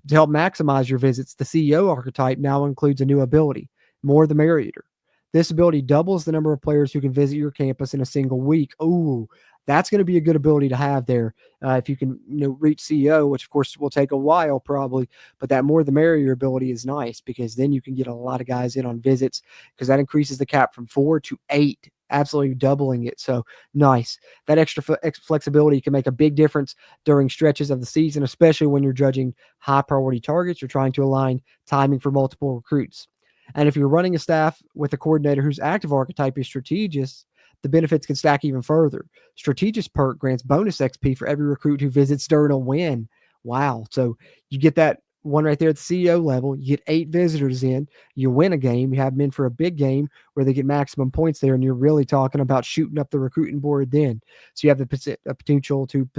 To help maximize your visits, the CEO archetype now includes a new ability, more the merrier. This ability doubles the number of players who can visit your campus in a single week. Ooh, that's going to be a good ability to have there. If you can reach CEO, which of course will take a while probably, but that more the merrier ability is nice because then you can get a lot of guys in on visits because that increases the cap from 4 to 8, absolutely doubling it. So nice. That extra flexibility can make a big difference during stretches of the season, especially when you're judging high priority targets. You're trying to align timing for multiple recruits. And if you're running a staff with a coordinator whose active archetype is strategist, the benefits can stack even further. Strategist perk grants bonus XP for every recruit who visits during a win. Wow. So you get that one right there at the CEO level. You get 8 visitors in, you win a game, you have them in for a big game where they get maximum points there, and you're really talking about shooting up the recruiting board then. So you have the potential to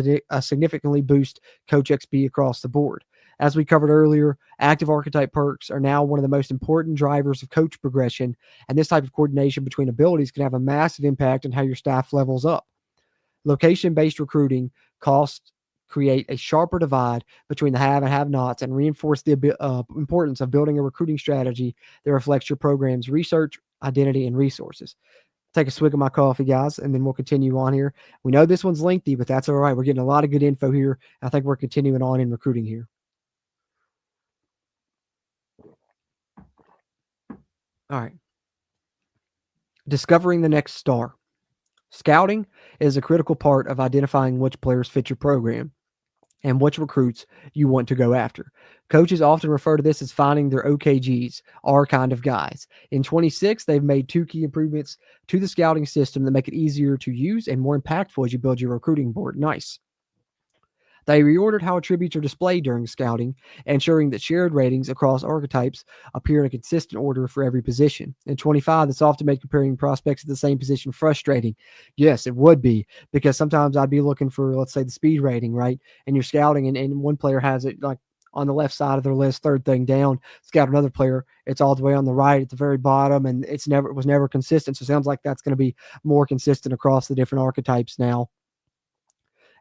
significantly boost coach XP across the board. As we covered earlier, active archetype perks are now one of the most important drivers of coach progression, and this type of coordination between abilities can have a massive impact on how your staff levels up. Location-based recruiting costs create a sharper divide between the have and have-nots and reinforce the importance of building a recruiting strategy that reflects your program's research, identity, and resources. Take a swig of my coffee, guys, and then we'll continue on here. We know this one's lengthy, but that's all right. We're getting a lot of good info here. I think we're continuing on in recruiting here. All right. Discovering the next star. Scouting is a critical part of identifying which players fit your program and which recruits you want to go after. Coaches often refer to this as finding their OKGs, our kind of guys. In 26, they've made 2 key improvements to the scouting system that make it easier to use and more impactful as you build your recruiting board. Nice. They reordered how attributes are displayed during scouting, ensuring that shared ratings across archetypes appear in a consistent order for every position. In 25, this often made comparing prospects at the same position frustrating. Yes, it would be, because sometimes I'd be looking for, let's say, the speed rating, right? And you're scouting, and one player has it like on the left side of their list, third thing down. Scout another player, it's all the way on the right at the very bottom, and it was never consistent. So it sounds like that's going to be more consistent across the different archetypes now.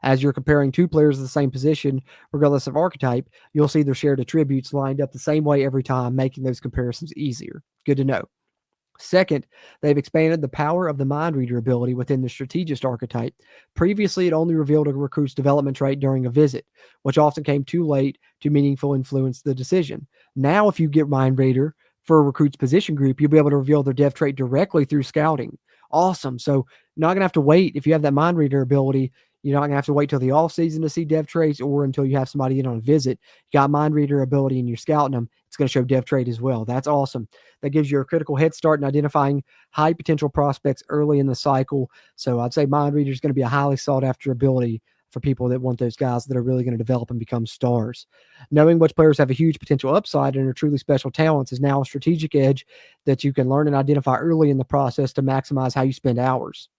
As you're comparing 2 players of the same position, regardless of archetype, you'll see their shared attributes lined up the same way every time, making those comparisons easier. Good to know. Second, they've expanded the power of the mind reader ability within the strategist archetype. Previously, it only revealed a recruit's development trait during a visit, which often came too late to meaningful influence the decision. Now, if you get mind reader for a recruit's position group, you'll be able to reveal their dev trait directly through scouting. Awesome. So not going to have to wait. If you have that mind reader ability, you're not going to have to wait till the off season to see dev traits or until you have somebody in on a visit. You got mind reader ability and you're scouting them. It's going to show dev trait as well. That's awesome. That gives you a critical head start in identifying high potential prospects early in the cycle. So I'd say mind reader is going to be a highly sought after ability for people that want those guys that are really going to develop and become stars. Knowing which players have a huge potential upside and are truly special talents is now a strategic edge that you can learn and identify early in the process to maximize how you spend hours.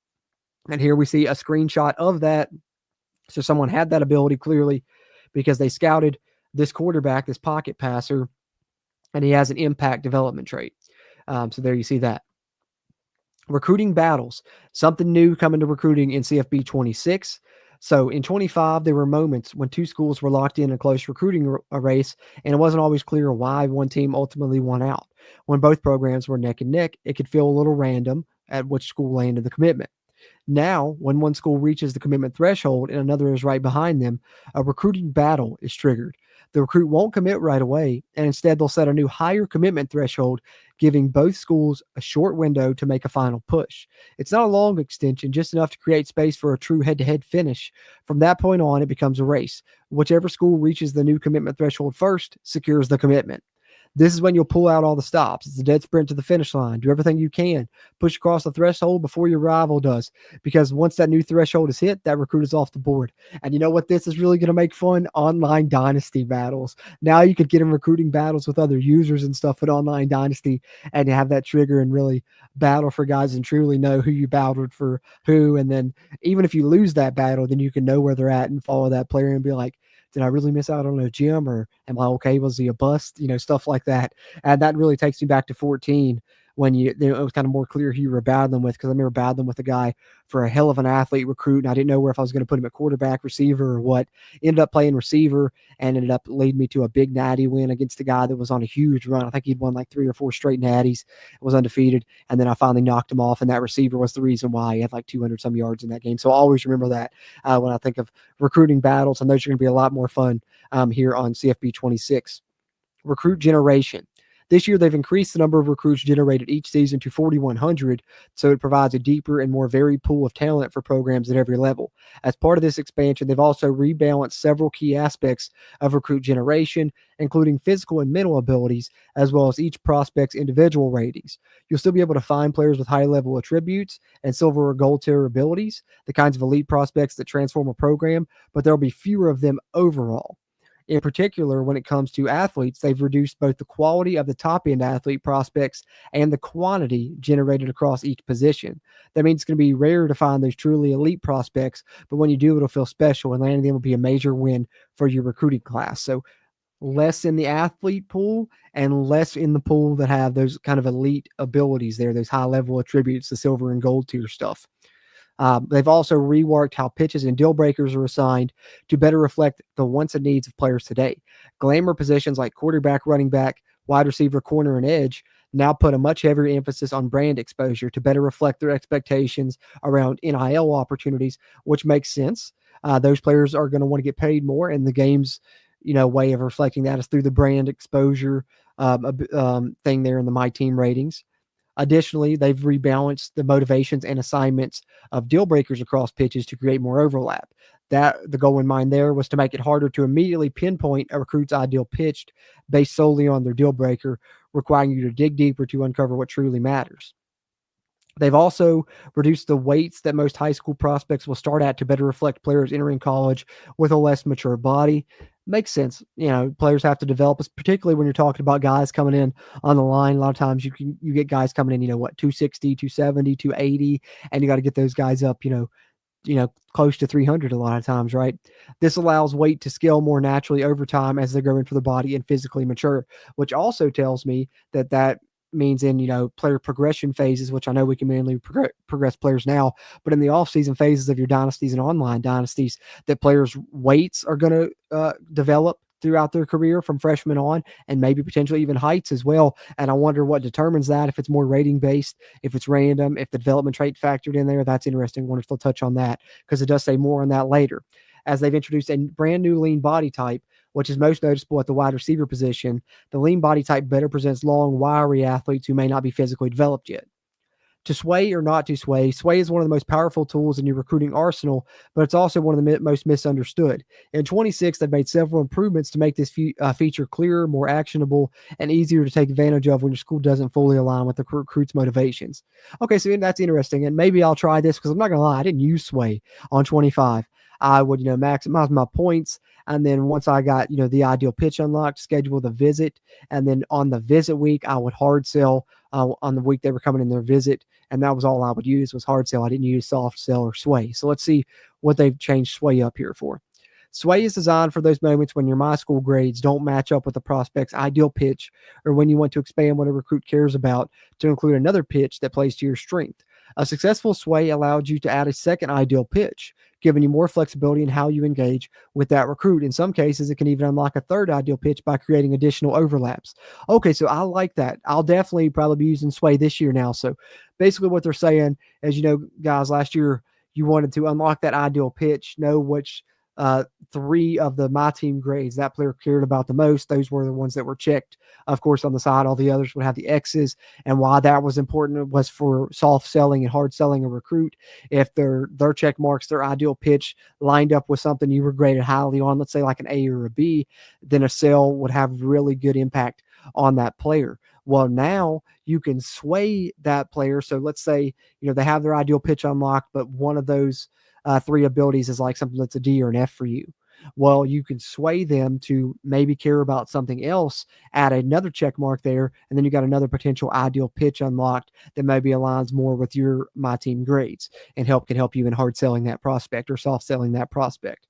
And here we see a screenshot of that. So someone had that ability clearly because they scouted this quarterback, this pocket passer, and he has an impact development trait. So there you see that. Recruiting battles, something new coming to recruiting in CFB 26. So in 25, there were moments when two schools were locked in a close recruiting race, and it wasn't always clear why one team ultimately won out. When both programs were neck and neck, it could feel a little random at which school landed the commitment. Now, when one school reaches the commitment threshold and another is right behind them, a recruiting battle is triggered. The recruit won't commit right away, and instead they'll set a new higher commitment threshold, giving both schools a short window to make a final push. It's not a long extension, just enough to create space for a true head to head finish. From that point on, it becomes a race. Whichever school reaches the new commitment threshold first secures the commitment. This is when you'll pull out all the stops. It's a dead sprint to the finish line. Do everything you can. Push across the threshold before your rival does. Because once that new threshold is hit, that recruit is off the board. And you know what this is really going to make fun? Online Dynasty battles. Now you could get in recruiting battles with other users and stuff in Online Dynasty and have that trigger and really battle for guys and truly know who you battled for who. And then even if you lose that battle, then you can know where they're at and follow that player and be like, did I really miss out on a gym, or am I okay? Was he a bust? Stuff like that. And that really takes me back to 14 when it was kind of more clear who you were battling with, because I remember battling with a guy for a hell of an athlete recruit, and I didn't know where if I was going to put him at quarterback, receiver, or what. Ended up playing receiver and ended up leading me to a big natty win against a guy that was on a huge run. I think he'd won like 3 or 4 straight natties, was undefeated, and then I finally knocked him off, and that receiver was the reason why he had like 200 some yards in that game. So I always remember that when I think of recruiting battles, and those are going to be a lot more fun here on CFB 26. Recruit generation. This year, they've increased the number of recruits generated each season to 4,100, so it provides a deeper and more varied pool of talent for programs at every level. As part of this expansion, they've also rebalanced several key aspects of recruit generation, including physical and mental abilities, as well as each prospect's individual ratings. You'll still be able to find players with high-level attributes and silver or gold tier abilities, the kinds of elite prospects that transform a program, but there'll be fewer of them overall. In particular, when it comes to athletes, they've reduced both the quality of the top-end athlete prospects and the quantity generated across each position. That means it's going to be rare to find those truly elite prospects, but when you do, it'll feel special, and landing them will be a major win for your recruiting class. So less in the athlete pool and less in the pool that have those kind of elite abilities there, those high-level attributes, the silver and gold tier stuff. They've also reworked how pitches and deal breakers are assigned to better reflect the wants and needs of players today. Glamour positions like quarterback, running back, wide receiver, corner, and edge now put a much heavier emphasis on brand exposure to better reflect their expectations around NIL opportunities, which makes sense. Those players are going to want to get paid more, and the game's way of reflecting that is through the brand exposure thing there in the My Team ratings. Additionally, they've rebalanced the motivations and assignments of deal breakers across pitches to create more overlap. The goal in mind there was to make it harder to immediately pinpoint a recruit's ideal pitch based solely on their deal breaker, requiring you to dig deeper to uncover what truly matters. They've also reduced the weights that most high school prospects will start at to better reflect players entering college with a less mature body. Makes sense. Players have to develop, particularly when you're talking about guys coming in on the line. A lot of times you get guys coming in, 260, 270, 280, and you got to get those guys up, close to 300 a lot of times, right? This allows weight to scale more naturally over time as they grow into the body and physically mature, which also tells me that means in player progression phases, which I know we can mainly progress players now, but in the off-season phases of your dynasties and online dynasties, that players' weights are going to develop throughout their career from freshman on, and maybe potentially even heights as well. And I wonder what determines that, if it's more rating based, if it's random, if the development trait factored in there. That's interesting. I wonder if they'll touch on that, because it does say more on that later. As they've introduced a brand new lean body type, which is most noticeable at the wide receiver position. The lean body type better presents long, wiry athletes who may not be physically developed yet. To sway or not to sway, sway is one of the most powerful tools in your recruiting arsenal, but it's also one of the most misunderstood. In 26, they've made several improvements to make this feature clearer, more actionable, and easier to take advantage of when your school doesn't fully align with the recruit's motivations. Okay, so that's interesting, and maybe I'll try this, because I'm not going to lie, I didn't use sway on 25. I would, maximize my points. And then once I got, the ideal pitch unlocked, schedule the visit. And then on the visit week, I would hard sell on the week they were coming in their visit. And that was all I would use, was hard sell. I didn't use soft sell or sway. So let's see what they've changed sway up here for. Sway is designed for those moments when your my school grades don't match up with the prospect's ideal pitch, or when you want to expand what a recruit cares about to include another pitch that plays to your strength. A successful sway allowed you to add a second ideal pitch, giving you more flexibility in how you engage with that recruit. In some cases, it can even unlock a third ideal pitch by creating additional overlaps. Okay, so I like that. I'll definitely probably be using sway this year now. So basically what they're saying, as you know, guys, last year you wanted to unlock that ideal pitch, know which three of the my team grades that player cared about the most. Those were the ones that were checked. Of course, on the side, all the others would have the X's. And why that was important was for soft selling and hard selling a recruit. If their check marks, their ideal pitch lined up with something you were graded highly on, let's say like an A or a B, then a sell would have really good impact on that player. Well, now you can sway that player. So let's say, they have their ideal pitch unlocked, but one of those three abilities is like something that's a D or an F for you. Well, you can sway them to maybe care about something else, add another check mark there, and then you got another potential ideal pitch unlocked that maybe aligns more with your my team grades and can help you in hard selling that prospect or soft selling that prospect.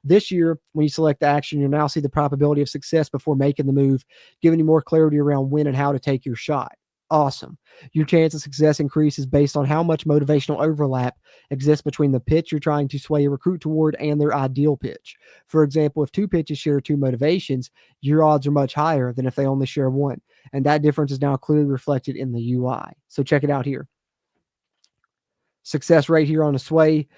This year, when you select the action, you'll now see the probability of success before making the move, giving you more clarity around when and how to take your shot. Awesome. Your chance of success increases based on how much motivational overlap exists between the pitch you're trying to sway a recruit toward and their ideal pitch. For example, if two pitches share two motivations, your odds are much higher than if they only share one. And that difference is now clearly reflected in the UI. So check it out here. Success rate here on a sway.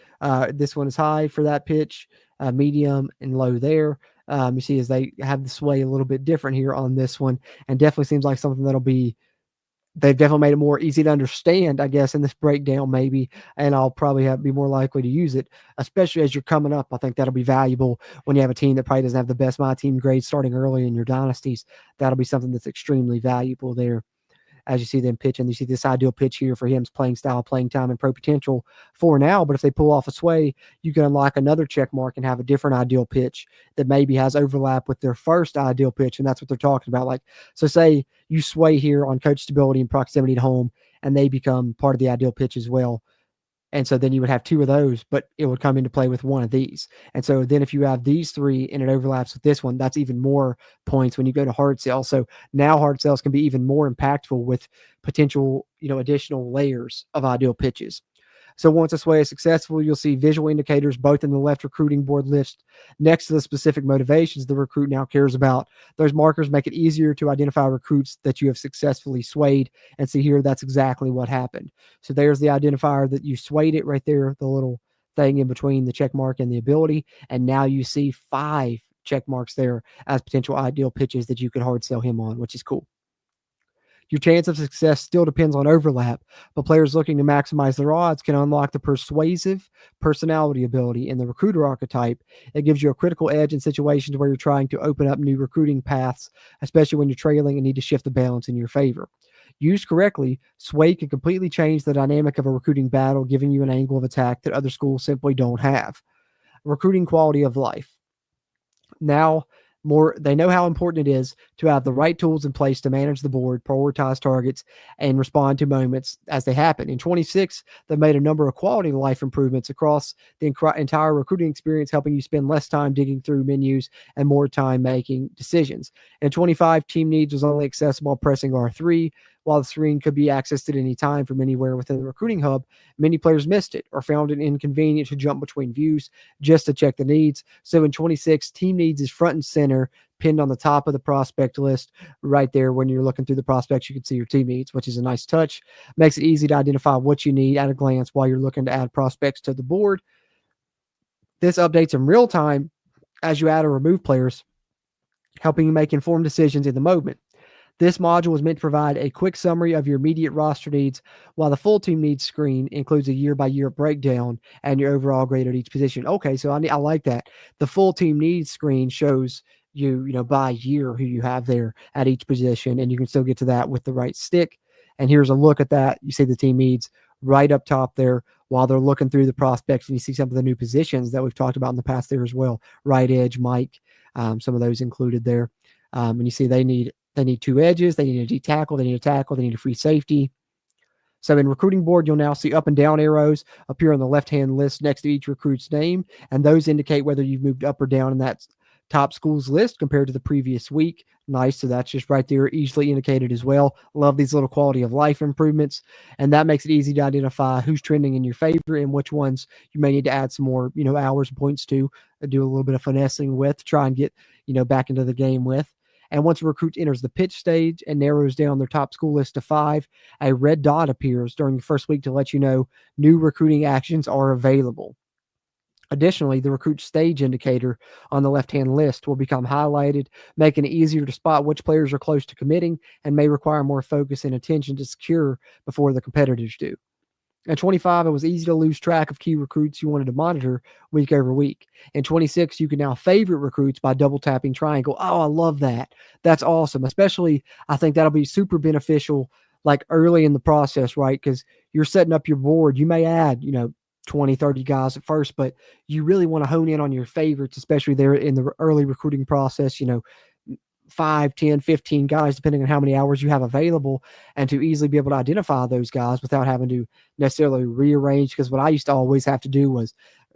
This one is high for that pitch, medium and low there. You see as they have the sway a little bit different here on this one, and definitely seems like something they've definitely made it more easy to understand, I guess, in this breakdown maybe, and I'll probably be more likely to use it, especially as you're coming up. I think that'll be valuable when you have a team that probably doesn't have the best my team grades starting early in your dynasties. That'll be something that's extremely valuable there. As you see them pitching, you see this ideal pitch here for him's playing style, playing time, and pro potential for now. But if they pull off a sway, you can unlock another check mark and have a different ideal pitch that maybe has overlap with their first ideal pitch. And that's what they're talking about. Like, so say you sway here on coach stability and proximity to home, and they become part of the ideal pitch as well. And so then you would have two of those, but it would come into play with one of these. And so then if you have these three and it overlaps with this one, that's even more points when you go to hard sell. So now hard sells can be even more impactful with potential, additional layers of ideal pitches. So once a sway is successful, you'll see visual indicators both in the left recruiting board list next to the specific motivations the recruit now cares about. Those markers make it easier to identify recruits that you have successfully swayed. And see here, that's exactly what happened. So there's the identifier that you swayed it right there, the little thing in between the check mark and the ability. And now you see 5 check marks there as potential ideal pitches that you could hard sell him on, which is cool. Your chance of success still depends on overlap, but players looking to maximize their odds can unlock the persuasive personality ability in the recruiter archetype. It gives you a critical edge in situations where you're trying to open up new recruiting paths, especially when you're trailing and need to shift the balance in your favor. Used correctly, sway can completely change the dynamic of a recruiting battle, giving you an angle of attack that other schools simply don't have. Recruiting quality of life. Now, they know how important it is to have the right tools in place to manage the board, prioritize targets, and respond to moments as they happen. In 26, they made a number of quality of life improvements across the entire recruiting experience, helping you spend less time digging through menus and more time making decisions. In 25, team needs was only accessible pressing R3. While the screen could be accessed at any time from anywhere within the recruiting hub, many players missed it or found it inconvenient to jump between views just to check the needs. So in 26, team needs is front and center, pinned on the top of the prospect list right there. When you're looking through the prospects, you can see your team needs, which is a nice touch. Makes it easy to identify what you need at a glance while you're looking to add prospects to the board. This updates in real time as you add or remove players, helping you make informed decisions in the moment. This module is meant to provide a quick summary of your immediate roster needs, while the full team needs screen includes a year-by-year breakdown and your overall grade at each position. Okay, so I like that. The full team needs screen shows you, by year who you have there at each position, and you can still get to that with the right stick. And here's a look at that. You see the team needs right up top there while they're looking through the prospects, and you see some of the new positions that we've talked about in the past there as well. Right edge, Mike, some of those included there. And you see they need 2 edges, they need a D tackle, they need a tackle, they need a free safety. So in recruiting board, you'll now see up and down arrows appear on the left-hand list next to each recruit's name, and those indicate whether you've moved up or down in that top schools list compared to the previous week. Nice. So that's just right there, easily indicated as well. Love these little quality of life improvements. And that makes it easy to identify who's trending in your favor and which ones you may need to add some more, hours and points to, do a little bit of finessing with, try and get, back into the game with. And once a recruit enters the pitch stage and narrows down their top school list to 5, a red dot appears during the first week to let you know new recruiting actions are available. Additionally, the recruit stage indicator on the left-hand list will become highlighted, making it easier to spot which players are close to committing and may require more focus and attention to secure before the competitors do. At 25, it was easy to lose track of key recruits you wanted to monitor week over week. In 26, you can now favorite recruits by double tapping triangle. Oh, I love that. That's awesome. Especially, I think that'll be super beneficial like early in the process, right? Because you're setting up your board. You may add, 20, 30 guys at first, but you really want to hone in on your favorites, especially there in the early recruiting process, 5, 10, 15 guys, depending on how many hours you have available, and to easily be able to identify those guys without having to necessarily rearrange. Because what I used to always have to do was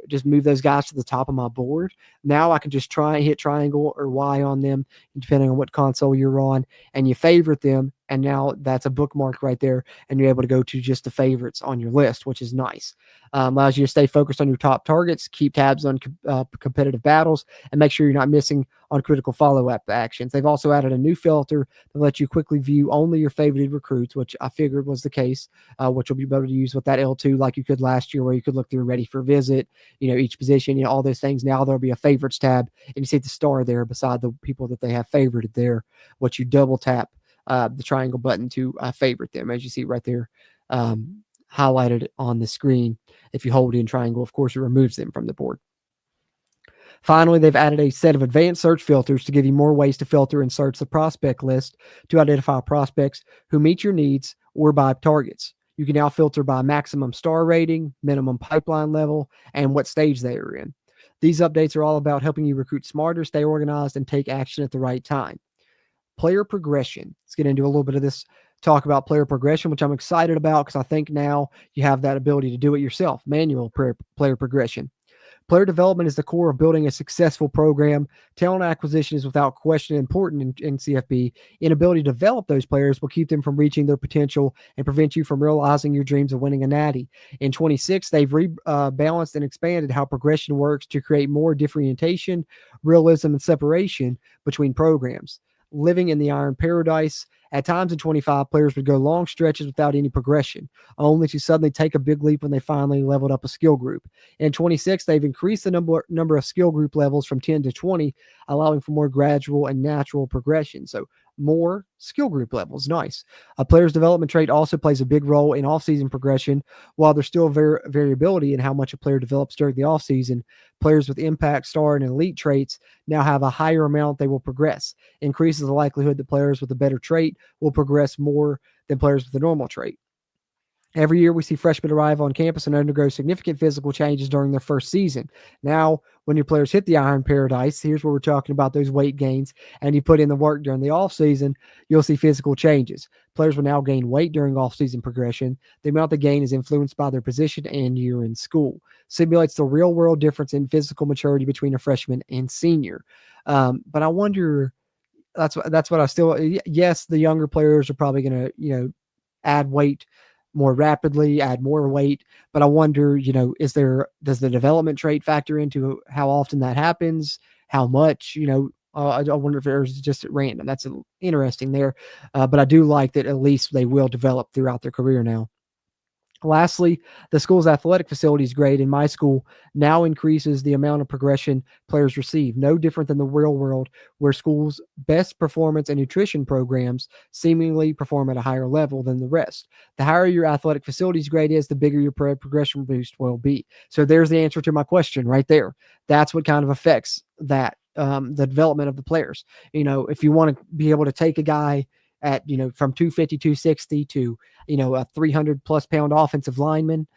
just move those guys to the top of my board. Now I can just try and hit triangle or Y on them, depending on what console you're on, and you favorite them. And now that's a bookmark right there, and you're able to go to just the favorites on your list, which is nice. Allows you to stay focused on your top targets, keep tabs on competitive battles, and make sure you're not missing on critical follow-up actions. They've also added a new filter that lets you quickly view only your favorited recruits, which I figured was the case, which you'll be able to use with that L2 like you could last year, where you could look through ready for visit, each position, all those things. Now there'll be a favorites tab, and you see the star there beside the people that they have favorited there, which you double tap the triangle button to favorite them, as you see right there highlighted on the screen. If you hold in triangle, of course, it removes them from the board. Finally, they've added a set of advanced search filters to give you more ways to filter and search the prospect list to identify prospects who meet your needs or by targets. You can now filter by maximum star rating, minimum pipeline level, and what stage they are in. These updates are all about helping you recruit smarter, stay organized, and take action at the right time. Player progression. Let's get into a little bit of this talk about player progression, which I'm excited about because I think now you have that ability to do it yourself, manual player progression. Player development is the core of building a successful program. Talent acquisition is without question important in CFB. Inability to develop those players will keep them from reaching their potential and prevent you from realizing your dreams of winning a natty. In 26, they've rebalanced and expanded how progression works to create more differentiation, realism, and separation between programs. Living in the Iron Paradise. At times in 25, players would go long stretches without any progression, only to suddenly take a big leap when they finally leveled up a skill group. In 26, they've increased the number of skill group levels from 10 to 20, allowing for more gradual and natural progression. So more skill group levels. Nice. A player's development trait also plays a big role in off-season progression. While there's still variability in how much a player develops during the off-season, players with impact, star, and elite traits now have a higher amount they will progress. Increases the likelihood that players with a better trait will progress more than players with a normal trait. Every year we see freshmen arrive on campus and undergo significant physical changes during their first season. Now, when your players hit the Iron Paradise, here's where we're talking about those weight gains, and you put in the work during the offseason, you'll see physical changes. Players will now gain weight during offseason progression. The amount they gain is influenced by their position and year in school. Simulates the real-world difference in physical maturity between a freshman and senior. But I wonder, that's what I still, yes, the younger players are probably going to, add weight more rapidly, add more weight. But I wonder, does the development trait factor into how often that happens? How much, I wonder if there's just at random. That's interesting there. But I do like that at least they will develop throughout their career now. Lastly, the school's athletic facilities grade in my school now increases the amount of progression players receive, no different than the real world, where schools' best performance and nutrition programs seemingly perform at a higher level than the rest. The higher your athletic facilities grade is, the bigger your progression boost will be. So there's the answer to my question right there. That's what kind of affects that, the development of the players. If you want to be able to take a guy at, from 250, 260 to, a 300 plus pound offensive lineman,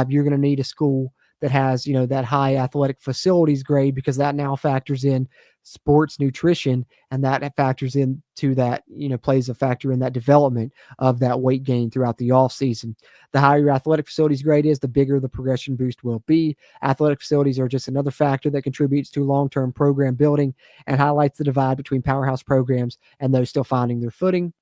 you're going to need a school that has, that high athletic facilities grade, because that now factors in sports nutrition, and that factors into that, plays a factor in that development of that weight gain throughout the off season. The higher your athletic facilities grade is, the bigger the progression boost will be. Athletic facilities are just another factor that contributes to long-term program building and highlights the divide between powerhouse programs and those still finding their footing.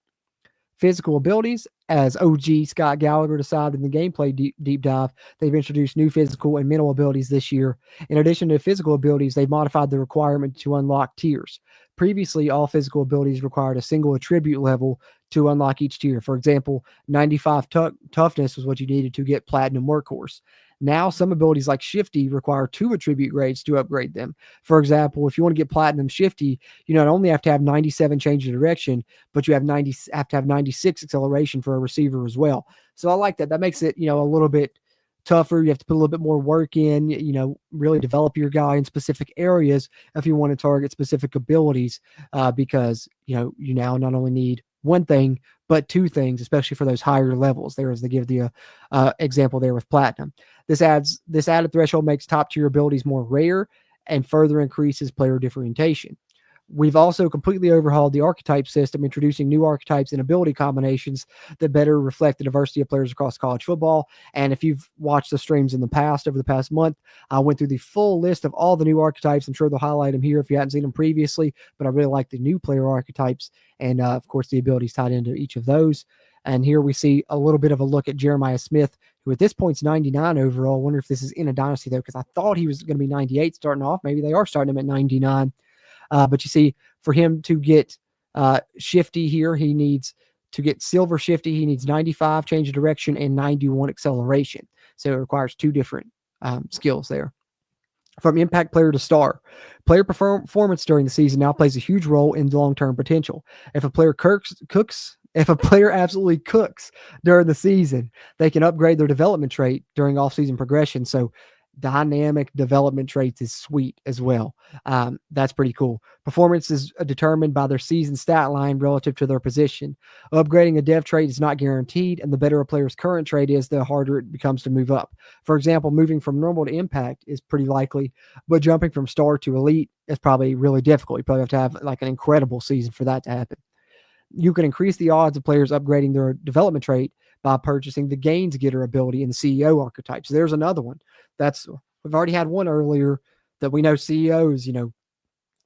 Physical abilities, as OG Scott Gallagher decided in the gameplay deep dive, they've introduced new physical and mental abilities this year. In addition to physical abilities, they've modified the requirement to unlock tiers. Previously, all physical abilities required a single attribute level to unlock each tier. For example, 95 toughness was what you needed to get Platinum Workhorse. Now, some abilities like Shifty require 2 attribute grades to upgrade them. For example, if you want to get Platinum Shifty, you not only have to have 97 change of direction, but you have to have 96 acceleration for a receiver as well. So I like that. That makes it, a little bit tougher. You have to put a little bit more work in, really develop your guy in specific areas if you want to target specific abilities, because, you now not only need one thing, but 2 things, especially for those higher levels. There, as they give the example there with Platinum. This added threshold makes top tier abilities more rare and further increases player differentiation. We've also completely overhauled the archetype system, introducing new archetypes and ability combinations that better reflect the diversity of players across college football. And if you've watched the streams in the past, over the past month, I went through the full list of all the new archetypes. I'm sure they'll highlight them here if you hadn't seen them previously, but I really like the new player archetypes and, of course, the abilities tied into each of those. And here we see a little bit of a look at Jeremiah Smith, who at this point is 99 overall. I wonder if this is in a dynasty, though, because I thought he was going to be 98 starting off. Maybe they are starting him at 99. But you see, for him to get Shifty here, he needs to get Silver Shifty. He needs 95 change of direction and 91 acceleration. So it requires 2 different skills there. From impact player to star, player performance during the season now plays a huge role in long-term potential. If a player if a player absolutely cooks during the season, they can upgrade their development trait during off-season progression. So dynamic development traits is sweet as well. That's pretty cool. Performance is determined by their season stat line relative to their position. Upgrading a dev trait is not guaranteed, and the better a player's current trait is, the harder it becomes to move up. For example, moving from normal to impact is pretty likely, but jumping from star to elite is probably really difficult. You probably have to have like an incredible season for that to happen. You can increase the odds of players upgrading their development trait by purchasing the Gains Getter ability in the CEO archetype. So there's another one. We've already had one earlier that we know CEOs, one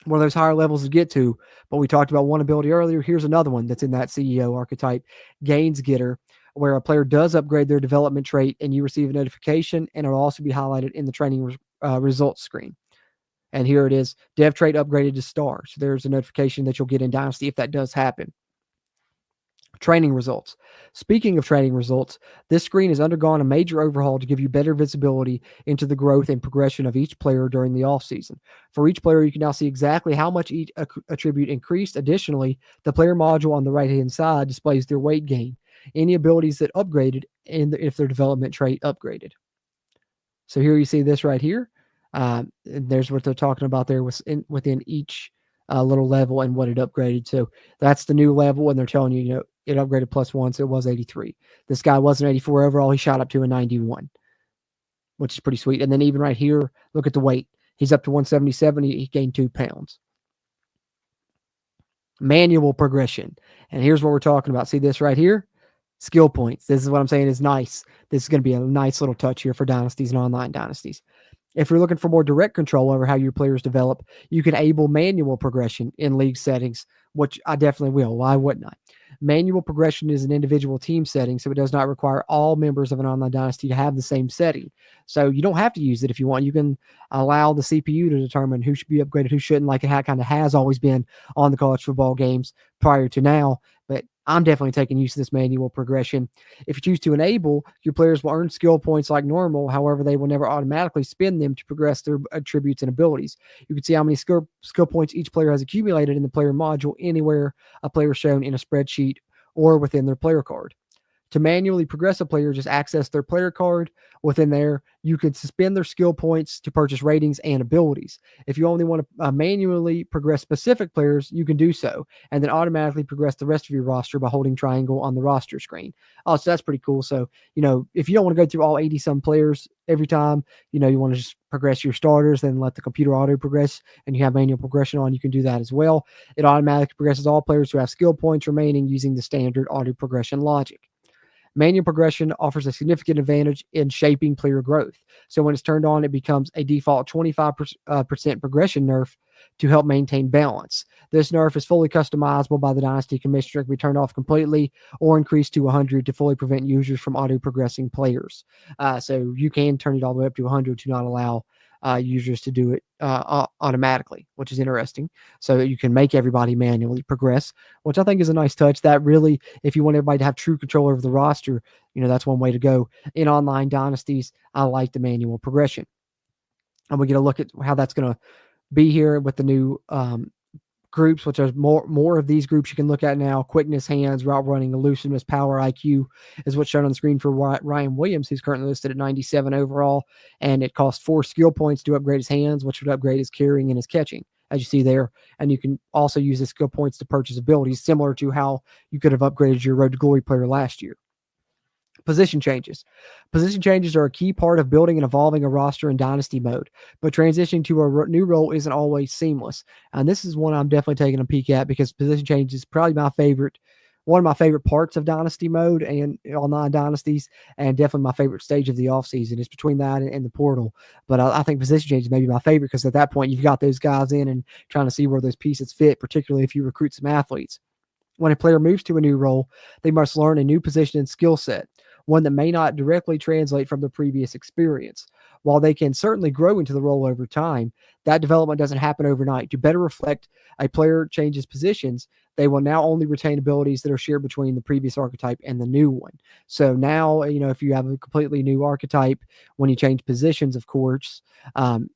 of those higher levels to get to, but we talked about one ability earlier. Here's another one that's in that CEO archetype, Gains Getter, where a player does upgrade their development trait and you receive a notification, and it'll also be highlighted in the training results screen. And here it is, dev trait upgraded to star. So there's a notification that you'll get in Dynasty if that does happen. Training results. Speaking of training results, this screen has undergone a major overhaul to give you better visibility into the growth and progression of each player during the offseason. For each player, you can now see exactly how much each attribute increased. Additionally, the player module on the right-hand side displays their weight gain, any abilities that upgraded, and if their development trait upgraded. So here you see this right here. And there's what they're talking about there within each little level and what it upgraded. So that's the new level, and they're telling you, it upgraded +1, so it was 83. This guy wasn't 84 overall. He shot up to a 91, which is pretty sweet. And then even right here, look at the weight. He's up to 177. He gained 2 pounds. Manual progression. And here's what we're talking about. See this right here? Skill points. This is what I'm saying is nice. This is going to be a nice little touch here for dynasties and online dynasties. If you're looking for more direct control over how your players develop, you can enable manual progression in league settings, which I definitely will. Why wouldn't I? Manual progression is an individual team setting, so it does not require all members of an online dynasty to have the same setting. So you don't have to use it if you want. You can allow the CPU to determine who should be upgraded, who shouldn't, like it kind of has always been on the college football games prior to now. But I'm definitely taking use of this manual progression. If you choose to enable, your players will earn skill points like normal. However, they will never automatically spend them to progress their attributes and abilities. You can see how many skill points each player has accumulated in the player module anywhere a player is shown in a spreadsheet or within their player card. To manually progress a player, just access their player card. Within there, you could suspend their skill points to purchase ratings and abilities. If you only want to manually progress specific players, you can do so, and then automatically progress the rest of your roster by holding triangle on the roster screen. Oh, so that's pretty cool. So, if you don't want to go through all 80 some players every time, you want to just progress your starters, then let the computer auto progress, and you have manual progression on, you can do that as well. It automatically progresses all players who have skill points remaining using the standard auto progression logic. Manual progression offers a significant advantage in shaping player growth. So when it's turned on, it becomes a default 25% progression nerf to help maintain balance. This nerf is fully customizable by the Dynasty commissioner. It can be turned off completely or increased to 100 to fully prevent users from auto-progressing players. So you can turn it all the way up to 100 to not allow users to do it automatically, which is interesting. So you can make everybody manually progress, which I think is a nice touch. That really, if you want everybody to have true control over the roster, that's one way to go. In online dynasties, I like the manual progression. And we're going to look at how that's going to be here with the new groups, which are more of these groups you can look at now. Quickness, hands, route running, elusiveness, power, IQ is what's shown on the screen for Ryan Williams, who's currently listed at 97 overall, and it costs 4 skill points to upgrade his hands, which would upgrade his carrying and his catching, as you see there. And you can also use the skill points to purchase abilities, similar to how you could have upgraded your Road to Glory player last year. Position changes. Position changes are a key part of building and evolving a roster in Dynasty mode, but transitioning to a new role isn't always seamless. And this is one I'm definitely taking a peek at, because position changes is probably one of my favorite parts of Dynasty mode and online dynasties, and definitely my favorite stage of the offseason. It's between that and the portal. But I think position changes may be my favorite, because at that point you've got those guys in and trying to see where those pieces fit, particularly if you recruit some athletes. When a player moves to a new role, they must learn a new position and skill set, one that may not directly translate from the previous experience. While they can certainly grow into the role over time, that development doesn't happen overnight. To better reflect a player changes positions, they will now only retain abilities that are shared between the previous archetype and the new one. So now, if you have a completely new archetype, when you change positions, of course,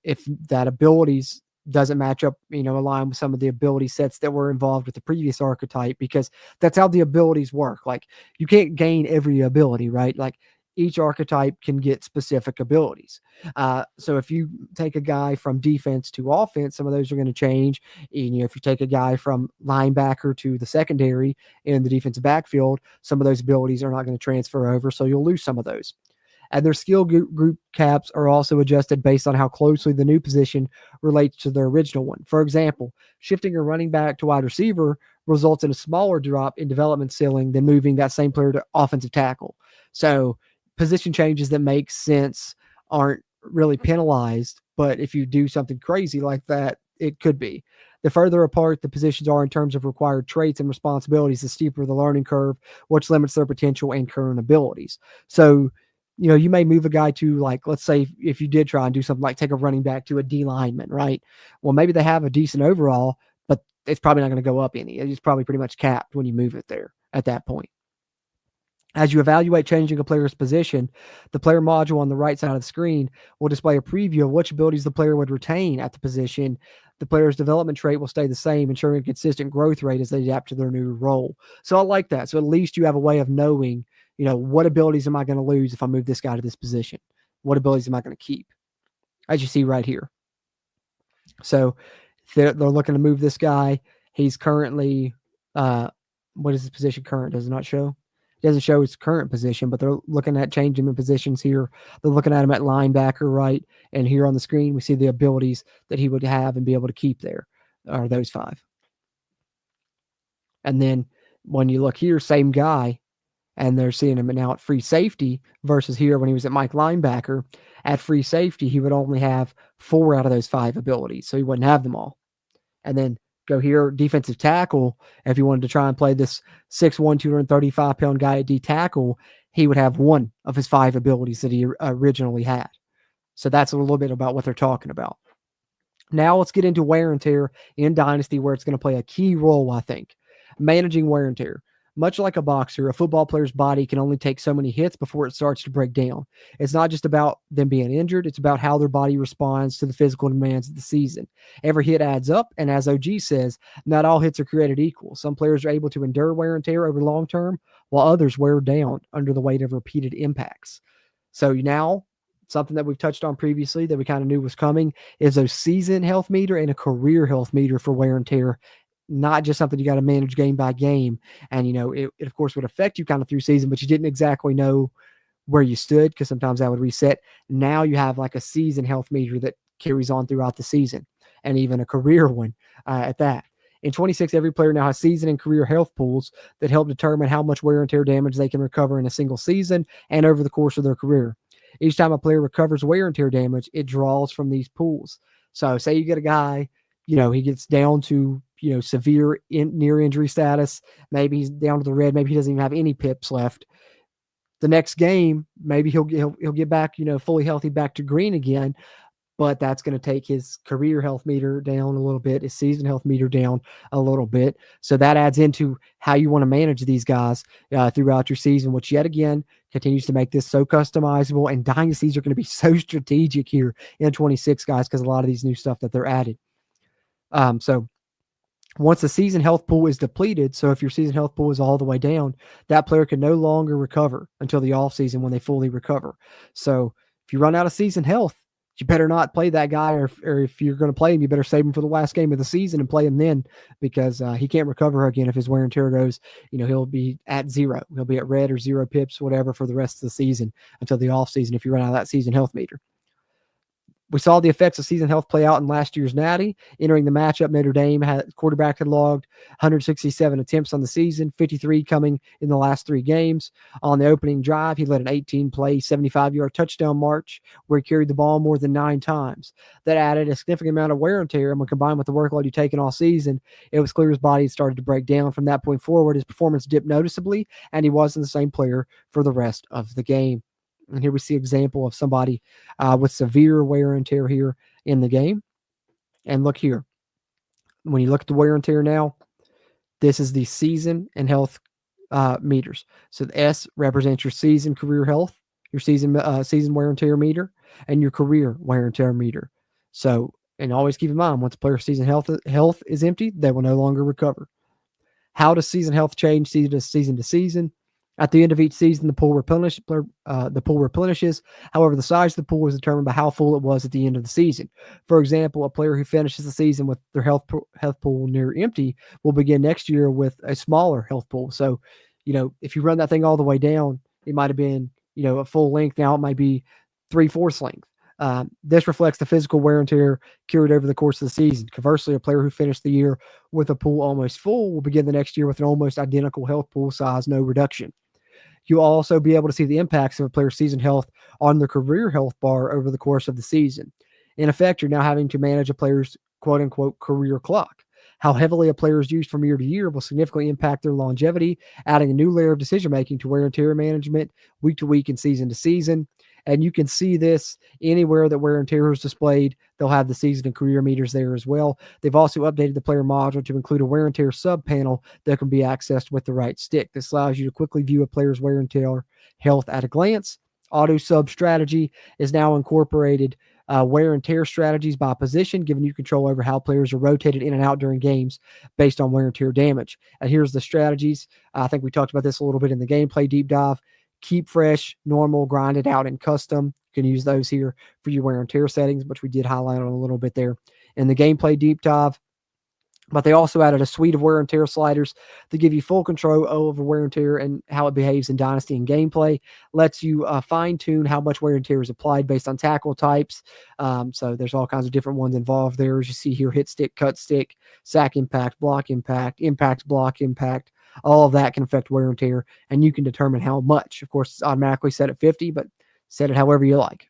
if that abilities doesn't match up, align with some of the ability sets that were involved with the previous archetype, because that's how the abilities work. Like, you can't gain every ability, right? Like, each archetype can get specific abilities. So if you take a guy from defense to offense, some of those are going to change. And, if you take a guy from linebacker to the secondary in the defensive backfield, some of those abilities are not going to transfer over. So you'll lose some of those. And their skill group caps are also adjusted based on how closely the new position relates to their original one. For example, shifting a running back to wide receiver results in a smaller drop in development ceiling than moving that same player to offensive tackle. So position changes that make sense aren't really penalized, but if you do something crazy like that, it could be. The further apart the positions are in terms of required traits and responsibilities, the steeper the learning curve, which limits their potential and current abilities. So, you may move a guy to, like, let's say if you did try and do something like take a running back to a D lineman, right? Well, maybe they have a decent overall, but it's probably not going to go up any. It's probably pretty much capped when you move it there at that point. As you evaluate changing a player's position, the player module on the right side of the screen will display a preview of which abilities the player would retain at the position. The player's development trait will stay the same, ensuring a consistent growth rate as they adapt to their new role. So I like that. So at least you have a way of knowing, what abilities am I going to lose if I move this guy to this position? What abilities am I going to keep? As you see right here. So they're looking to move this guy. He's currently, what is his position current? Does it not show? It doesn't show his current position, but they're looking at changing the positions here. They're looking at him at linebacker, right? And here on the screen, we see the abilities that he would have and be able to keep there, are those 5. And then when you look here, same guy, and they're seeing him now at free safety versus here when he was at Mike linebacker. At free safety, he would only have 4 out of those 5 abilities, so he wouldn't have them all. And then go here, defensive tackle. If you wanted to try and play this 6'1", 235-pound guy at D tackle, he would have 1 of his 5 abilities that he originally had. So that's a little bit about what they're talking about. Now let's get into wear and tear in Dynasty, where it's going to play a key role, I think. Managing wear and tear. Much like a boxer, a football player's body can only take so many hits before it starts to break down. It's not just about them being injured, it's about how their body responds to the physical demands of the season. Every hit adds up, and as OG says, not all hits are created equal. Some players are able to endure wear and tear over long term, while others wear down under the weight of repeated impacts. So now, something that we've touched on previously that we kind of knew was coming is a season health meter and a career health meter for wear and tear, not just something you got to manage game by game. And, it of course would affect you kind of through season, but you didn't exactly know where you stood because sometimes that would reset. Now you have like a season health meter that carries on throughout the season and even a career one at that. In 26, every player now has season and career health pools that help determine how much wear and tear damage they can recover in a single season and over the course of their career. Each time a player recovers wear and tear damage, it draws from these pools. So say you get a guy, he gets down to, severe near injury status. Maybe he's down to the red. Maybe he doesn't even have any pips left. The next game, maybe he'll get back, fully healthy, back to green again. But that's going to take his career health meter down a little bit, his season health meter down a little bit. So that adds into how you want to manage these guys throughout your season, which yet again continues to make this so customizable. And dynasties are going to be so strategic here in 26, guys, because a lot of these new stuff that they're added. So once the season health pool is depleted, so if your season health pool is all the way down, that player can no longer recover until the offseason when they fully recover. So if you run out of season health, you better not play that guy, or if you're going to play him, you better save him for the last game of the season and play him then, because he can't recover again if his wear and tear goes. He'll be at zero. He'll be at red or zero pips, whatever, for the rest of the season until the offseason if you run out of that season health meter. We saw the effects of season health play out in last year's Natty. Entering the matchup, Notre Dame quarterback had logged 167 attempts on the season, 53 coming in the last 3 games. On the opening drive, he led an 18-play, 75-yard touchdown march where he carried the ball more than 9 times. That added a significant amount of wear and tear, and when combined with the workload he'd taken all season, it was clear his body had started to break down. From that point forward, his performance dipped noticeably, and he wasn't the same player for the rest of the game. And here we see an example of somebody with severe wear and tear here in the game. And look here. When you look at the wear and tear now, this is the season and health meters. So the S represents your season career health, your season wear and tear meter, and your career wear and tear meter. So, and always keep in mind, once a player's season health is empty, they will no longer recover. How does season health change season to season? At the end of each season, the pool replenishes. However, the size of the pool is determined by how full it was at the end of the season. For example, a player who finishes the season with their health pool near empty will begin next year with a smaller health pool. So, if you run that thing all the way down, it might have been, a full length. Now it might be 3/4 length. This reflects the physical wear and tear carried over the course of the season. Conversely, a player who finished the year with a pool almost full will begin the next year with an almost identical health pool size, no reduction. You'll also be able to see the impacts of a player's season health on their career health bar over the course of the season. In effect, you're now having to manage a player's quote-unquote career clock. How heavily a player is used from year to year will significantly impact their longevity, adding a new layer of decision-making to wear and tear management week to week and season to season. And you can see this anywhere that wear and tear is displayed. They'll have the season and career meters there as well. They've also updated the player module to include a wear and tear sub panel that can be accessed with the right stick. This allows you to quickly view a player's wear and tear health at a glance. Auto sub strategy is now incorporated wear and tear strategies by position, giving you control over how players are rotated in and out during games based on wear and tear damage. And here's the strategies. I think we talked about this a little bit in the gameplay deep dive. Keep fresh, normal, grinded out, and custom. You can use those here for your wear and tear settings, which we did highlight on a little bit there in the gameplay deep dive. But they also added a suite of wear and tear sliders to give you full control over wear and tear and how it behaves in Dynasty and gameplay. Lets you fine-tune how much wear and tear is applied based on tackle types. So there's all kinds of different ones involved there. As you see here, hit stick, cut stick, sack impact, block, block impact. All of that can affect wear and tear, and you can determine how much. Of course, it's automatically set at 50, but set it however you like.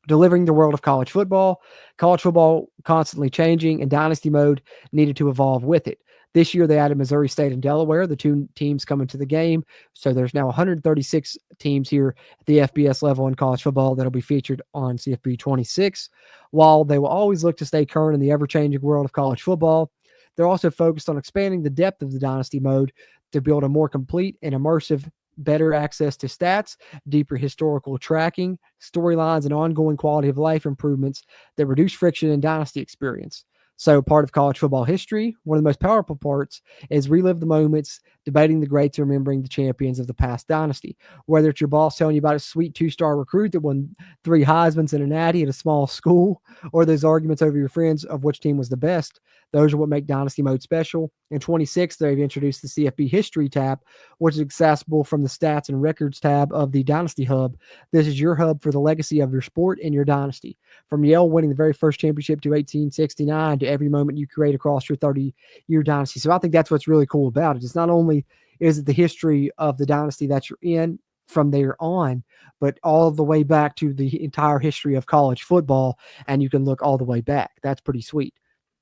Delivering the world of college football constantly changing, and Dynasty mode needed to evolve with it. This year, they added Missouri State and Delaware, the 2 teams coming to the game. So there's now 136 teams here at the FBS level in college football that'll be featured on CFB 26. While they will always look to stay current in the ever-changing world of college football, they're also focused on expanding the depth of the Dynasty mode to build a more complete and immersive, better access to stats, deeper historical tracking, storylines, and ongoing quality of life improvements that reduce friction in Dynasty experience. So, part of college football history, one of the most powerful parts is relive the moments, debating the greats, and remembering the champions of the past dynasty. Whether it's your boss telling you about a sweet 2-star recruit that won 3 Heismans and a Natty at a small school, or those arguments over your friends of which team was the best, those are what make Dynasty Mode special. In 26, they've introduced the CFB History tab, which is accessible from the Stats and Records tab of the Dynasty Hub. This is your hub for the legacy of your sport and your dynasty. From Yale winning the very first championship to 1869 to every moment you create across your 30-year dynasty. So I think that's what's really cool about it. It's not only is it the history of the dynasty that you're in from there on, but all the way back to the entire history of college football, and you can look all the way back. That's pretty sweet.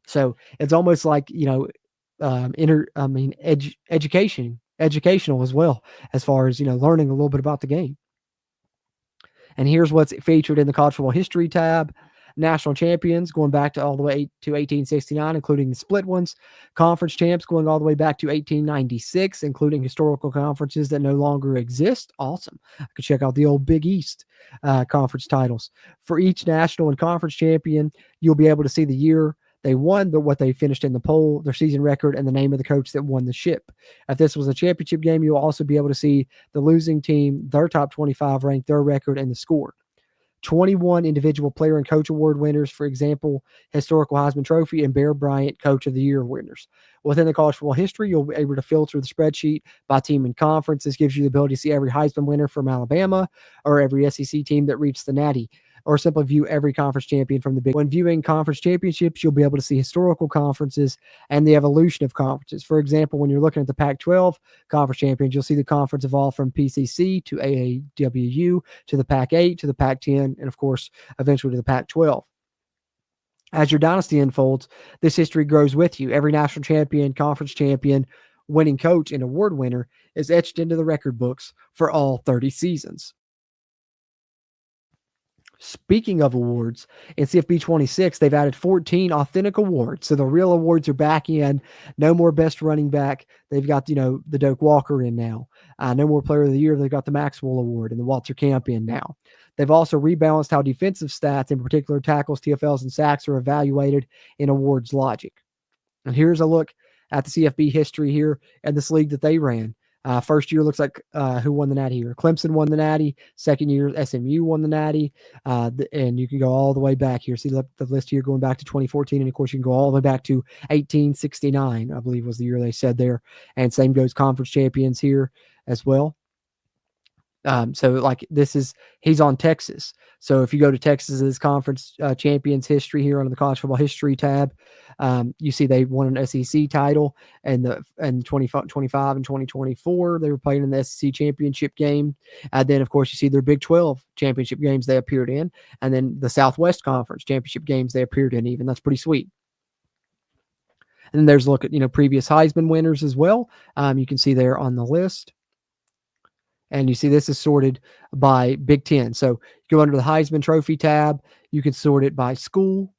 So it's almost like, educational as well, as far as, learning a little bit about the game. And here's what's featured in the college football history tab. National champions going back to all the way to 1869, including the split ones. Conference champs going all the way back to 1896, including historical conferences that no longer exist. Awesome. I could check out the old Big East conference titles. For each national and conference champion, you'll be able to see the year they won, what they finished in the poll, their season record, and the name of the coach that won the ship. If this was a championship game, you'll also be able to see the losing team, their top 25 rank, their record, and the score. 21 individual player and coach award winners, for example, historical Heisman Trophy and Bear Bryant Coach of the Year winners. Within the college football history, you'll be able to filter the spreadsheet by team and conference. This gives you the ability to see every Heisman winner from Alabama or every SEC team that reached the Natty, or simply view every conference champion from the Big. When viewing conference championships, you'll be able to see historical conferences and the evolution of conferences. For example, when you're looking at the Pac-12 conference champions, you'll see the conference evolve from PCC to AAWU to the Pac-8 to the Pac-10, and of course, eventually to the Pac-12. As your dynasty unfolds, this history grows with you. Every national champion, conference champion, winning coach, and award winner is etched into the record books for all 30 seasons. Speaking of awards, in CFB 26, they've added 14 authentic awards. So the real awards are back in. No more best running back. They've got, the Doak Walker in now. No more player of the year. They've got the Maxwell Award and the Walter Camp in now. They've also rebalanced how defensive stats, in particular tackles, TFLs, and sacks, are evaluated in awards logic. And here's a look at the CFB history here and this league that they ran. First year looks like who won the Natty here. Clemson won the Natty. Second year, SMU won the Natty. And you can go all the way back here. See the list here going back to 2014. And, of course, you can go all the way back to 1869, I believe was the year they said there. And same goes conference champions here as well. So like he's on Texas. So if you go to Texas's conference champions history here under the college football history tab, you see they won an SEC title and 2025 and 2024, they were playing in the SEC championship game. And then of course you see their Big 12 championship games they appeared in, and then the Southwest Conference championship games they appeared in even. That's pretty sweet. And then there's a look at, previous Heisman winners as well. You can see there on the list. And you see this is sorted by Big Ten. So go under the Heisman Trophy tab. You can sort it by school.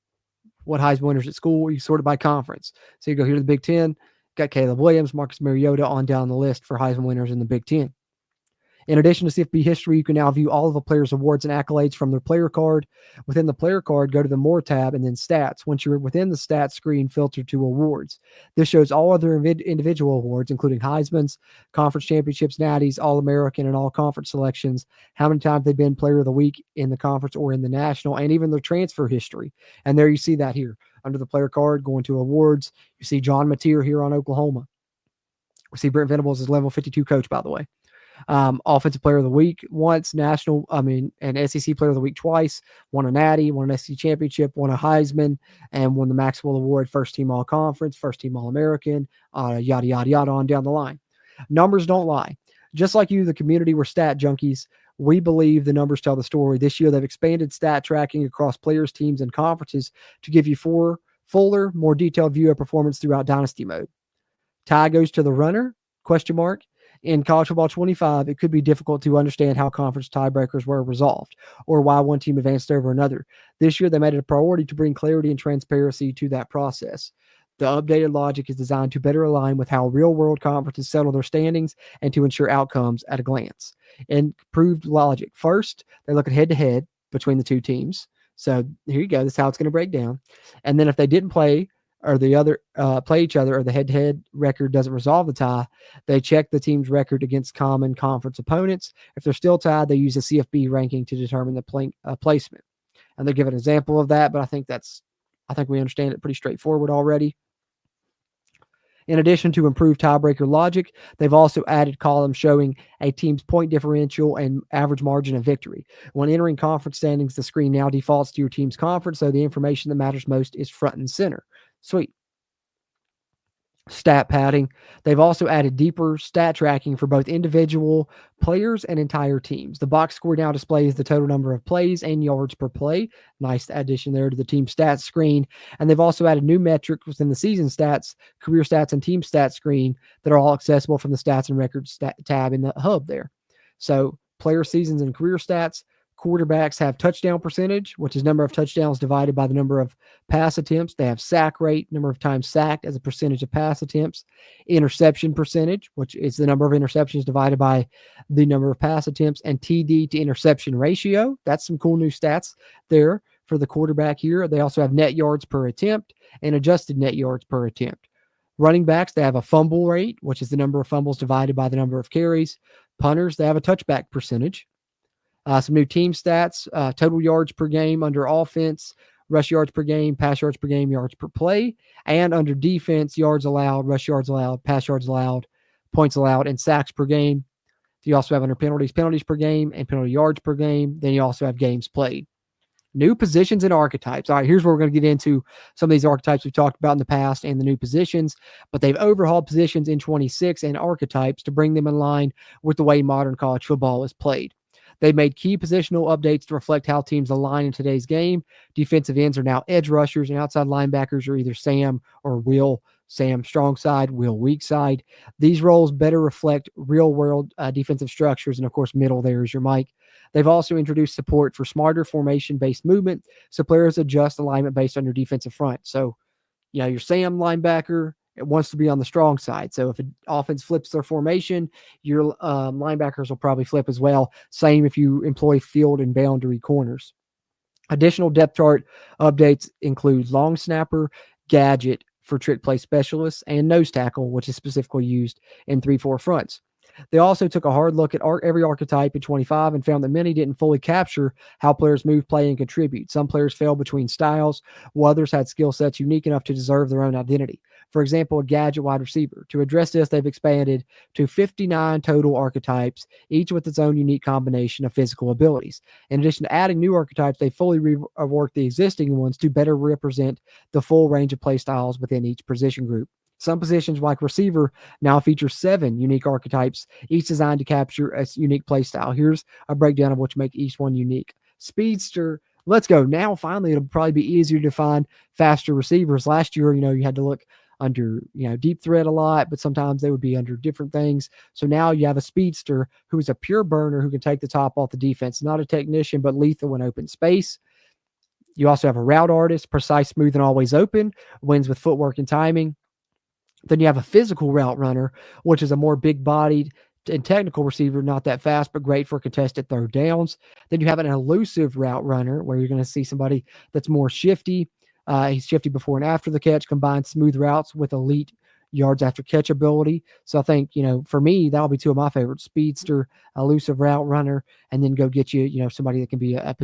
What Heisman winners at school? You sort it by conference. So you go here to the Big Ten. Got Caleb Williams, Marcus Mariota on down the list for Heisman winners in the Big Ten. In addition to CFB history, you can now view all of the players' awards and accolades from their player card. Within the player card, go to the More tab and then Stats. Once you're within the Stats screen, filter to Awards. This shows all other individual awards, including Heisman's, Conference Championships, Natties, All-American, and All-Conference selections, how many times they've been Player of the Week in the conference or in the national, and even their transfer history. And there you see that here. Under the player card, going to Awards, you see John Mateer here on Oklahoma. We see Brent Venables as level 52 coach, by the way. Offensive Player of the Week once, and SEC Player of the Week twice, won a Natty, won an SEC Championship, won a Heisman, and won the Maxwell Award, first team All-Conference, first team All-American, yada, yada, yada, on down the line. Numbers don't lie. Just like you, the community were stat junkies. We believe the numbers tell the story. This year, they've expanded stat tracking across players, teams, and conferences to give you fuller, more detailed view of performance throughout Dynasty mode. Tie goes to the runner, ? In college football 25, it could be difficult to understand how conference tiebreakers were resolved or why one team advanced over another. This year, they made it a priority to bring clarity and transparency to that process. The updated logic is designed to better align with how real-world conferences settle their standings and to ensure outcomes at a glance. Improved logic. First, they look at head-to-head between the two teams. So here you go. This is how it's going to break down. And then if they didn't play or the other play each other, or the head-to-head record doesn't resolve the tie, they check the team's record against common conference opponents. If they're still tied, they use a CFB ranking to determine the placement. And they give an example of that, but I think we understand it pretty straightforward already. In addition to improved tiebreaker logic, they've also added columns showing a team's point differential and average margin of victory. When entering conference standings, the screen now defaults to your team's conference, so the information that matters most is front and center. Sweet. Stat padding. They've also added deeper stat tracking for both individual players and entire teams. The box score now displays the total number of plays and yards per play. Nice addition there to the team stats screen. And they've also added new metrics within the season stats, career stats, and team stats screen that are all accessible from the stats and records tab in the hub there. So player seasons and career stats. Quarterbacks have touchdown percentage, which is number of touchdowns divided by the number of pass attempts. They have sack rate, number of times sacked as a percentage of pass attempts. Interception percentage, which is the number of interceptions divided by the number of pass attempts. And TD to interception ratio. That's some cool new stats there for the quarterback here. They also have net yards per attempt and adjusted net yards per attempt. Running backs, they have a fumble rate, which is the number of fumbles divided by the number of carries. Punters, they have a touchback percentage. Some new team stats, total yards per game under offense, rush yards per game, pass yards per game, yards per play, and under defense, yards allowed, rush yards allowed, pass yards allowed, points allowed, and sacks per game. You also have under penalties per game, and penalty yards per game. Then you also have games played. New positions and archetypes. All right, here's where we're going to get into some of these archetypes we've talked about in the past and the new positions, but they've overhauled positions in 26 and archetypes to bring them in line with the way modern college football is played. They made key positional updates to reflect how teams align in today's game. Defensive ends are now edge rushers, and outside linebackers are either Sam or Will. Sam strong side, Will weak side. These roles better reflect real-world defensive structures, and of course, middle there is your Mike. They've also introduced support for smarter formation-based movement, so players adjust alignment based on your defensive front. So, your Sam linebacker, it wants to be on the strong side. So if an offense flips their formation, your linebackers will probably flip as well. Same if you employ field and boundary corners. Additional depth chart updates include long snapper, gadget for trick play specialists, and nose tackle, which is specifically used in 3-4 fronts. They also took a hard look at every archetype in 25 and found that many didn't fully capture how players move, play, and contribute. Some players fell between styles, while others had skill sets unique enough to deserve their own identity. For example, a gadget wide receiver. To address this, they've expanded to 59 total archetypes, each with its own unique combination of physical abilities. In addition to adding new archetypes, they fully reworked the existing ones to better represent the full range of play styles within each position group. Some positions, like receiver, now feature 7 unique archetypes, each designed to capture a unique play style. Here's a breakdown of which make each one unique. Speedster, let's go. Now, finally, it'll probably be easier to find faster receivers. Last year, you had to look under, deep threat a lot, but sometimes they would be under different things. So now you have a speedster who is a pure burner who can take the top off the defense, not a technician, but lethal when open space. You also have a route artist, precise, smooth, and always open, wins with footwork and timing. Then you have a physical route runner, which is a more big-bodied and technical receiver, not that fast, but great for contested third downs. Then you have an elusive route runner, where you're going to see somebody that's more shifty. He's shifty before and after the catch, combines smooth routes with elite yards after catch ability. So I think, for me, that'll be 2 of my favorites: speedster, elusive route runner, and then go get you, somebody that can be a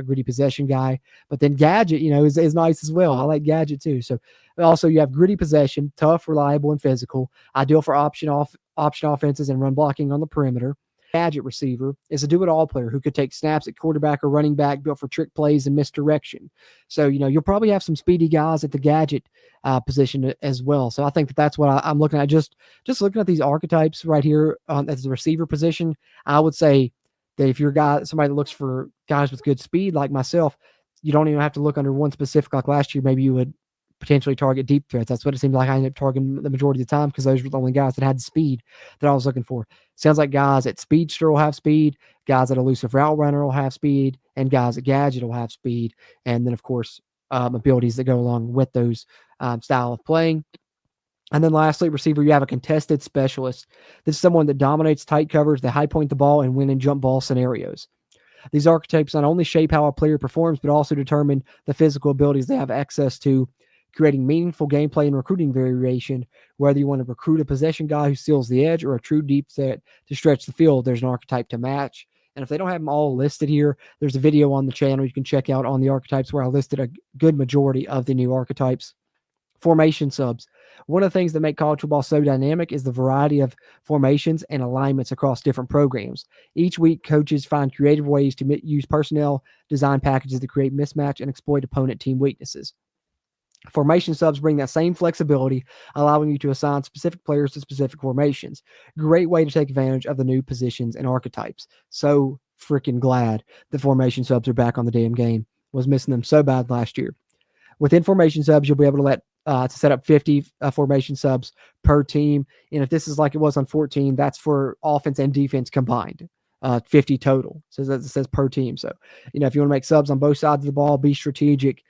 gritty possession guy. But then gadget, is nice as well. I like gadget too. So also you have gritty possession, tough, reliable, and physical, ideal for option offenses and run blocking on the perimeter. Gadget receiver is a do-it-all player who could take snaps at quarterback or running back, built for trick plays and misdirection. So, you'll probably have some speedy guys at the gadget position as well. So I think that's what I'm looking at. Just looking at these archetypes right here as the receiver position, I would say that if you're somebody that looks for guys with good speed like myself, you don't even have to look under one specific. Like last year, maybe you would potentially target deep threats. That's what it seemed like I ended up targeting the majority of the time, because those were the only guys that had the speed that I was looking for. Sounds like guys at speedster will have speed, guys at elusive route runner will have speed, and guys at gadget will have speed. And then, of course, abilities that go along with those style of playing. And then lastly, receiver, you have a contested specialist. This is someone that dominates tight covers, they high point the ball, and win in jump ball scenarios. These archetypes not only shape how a player performs, but also determine the physical abilities they have access to, creating meaningful gameplay and recruiting variation. Whether you want to recruit a possession guy who steals the edge or a true deep threat to stretch the field, there's an archetype to match. And if they don't have them all listed here, there's a video on the channel you can check out on the archetypes where I listed a good majority of the new archetypes. Formation subs. One of the things that make college football so dynamic is the variety of formations and alignments across different programs. Each week, coaches find creative ways to use personnel design packages to create mismatch and exploit opponent team weaknesses. Formation subs bring that same flexibility, allowing you to assign specific players to specific formations. Great way to take advantage of the new positions and archetypes. So freaking glad the formation subs are back on the damn game. Was missing them so bad last year. With formation subs, you'll be able to to set up 50 formation subs per team. And if this is like it was on 14, that's for offense and defense combined, 50 total. So it says per team. So, if you want to make subs on both sides of the ball, be strategic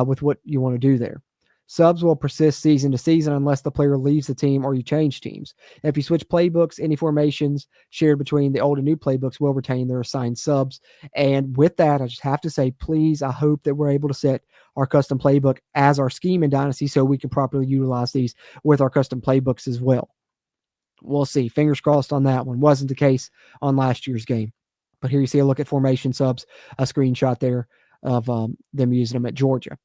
with what you want to do there. Subs will persist season to season unless the player leaves the team or you change teams. If you switch playbooks, any formations shared between the old and new playbooks will retain their assigned subs. And with that, I just have to say, please, I hope that we're able to set our custom playbook as our scheme in Dynasty so we can properly utilize these with our custom playbooks as well. We'll see. Fingers crossed on that one. Wasn't the case on last year's game. But here you see a look at formation subs, a screenshot there of them using them at Georgia.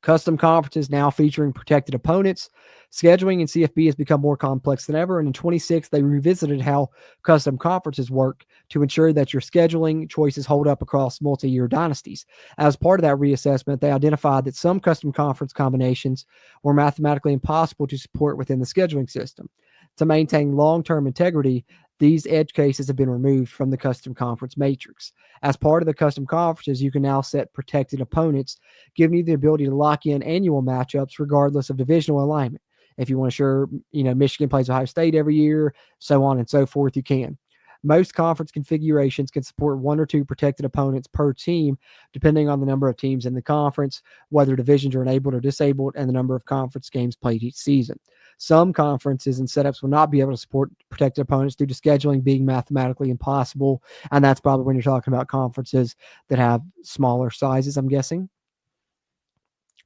Custom conferences now featuring protected opponents. Scheduling in CFB has become more complex than ever, and in 26, they revisited how custom conferences work to ensure that your scheduling choices hold up across multi-year dynasties. As part of that reassessment, they identified that some custom conference combinations were mathematically impossible to support within the scheduling system. To maintain long-term integrity, these edge cases have been removed from the custom conference matrix. As part of the custom conferences, you can now set protected opponents, giving you the ability to lock in annual matchups regardless of divisional alignment. If you want to ensure, Michigan plays Ohio State every year, so on and so forth, you can. Most conference configurations can support one or two protected opponents per team, depending on the number of teams in the conference, whether divisions are enabled or disabled, and the number of conference games played each season. Some conferences and setups will not be able to support protected opponents due to scheduling being mathematically impossible, and that's probably when you're talking about conferences that have smaller sizes, I'm guessing.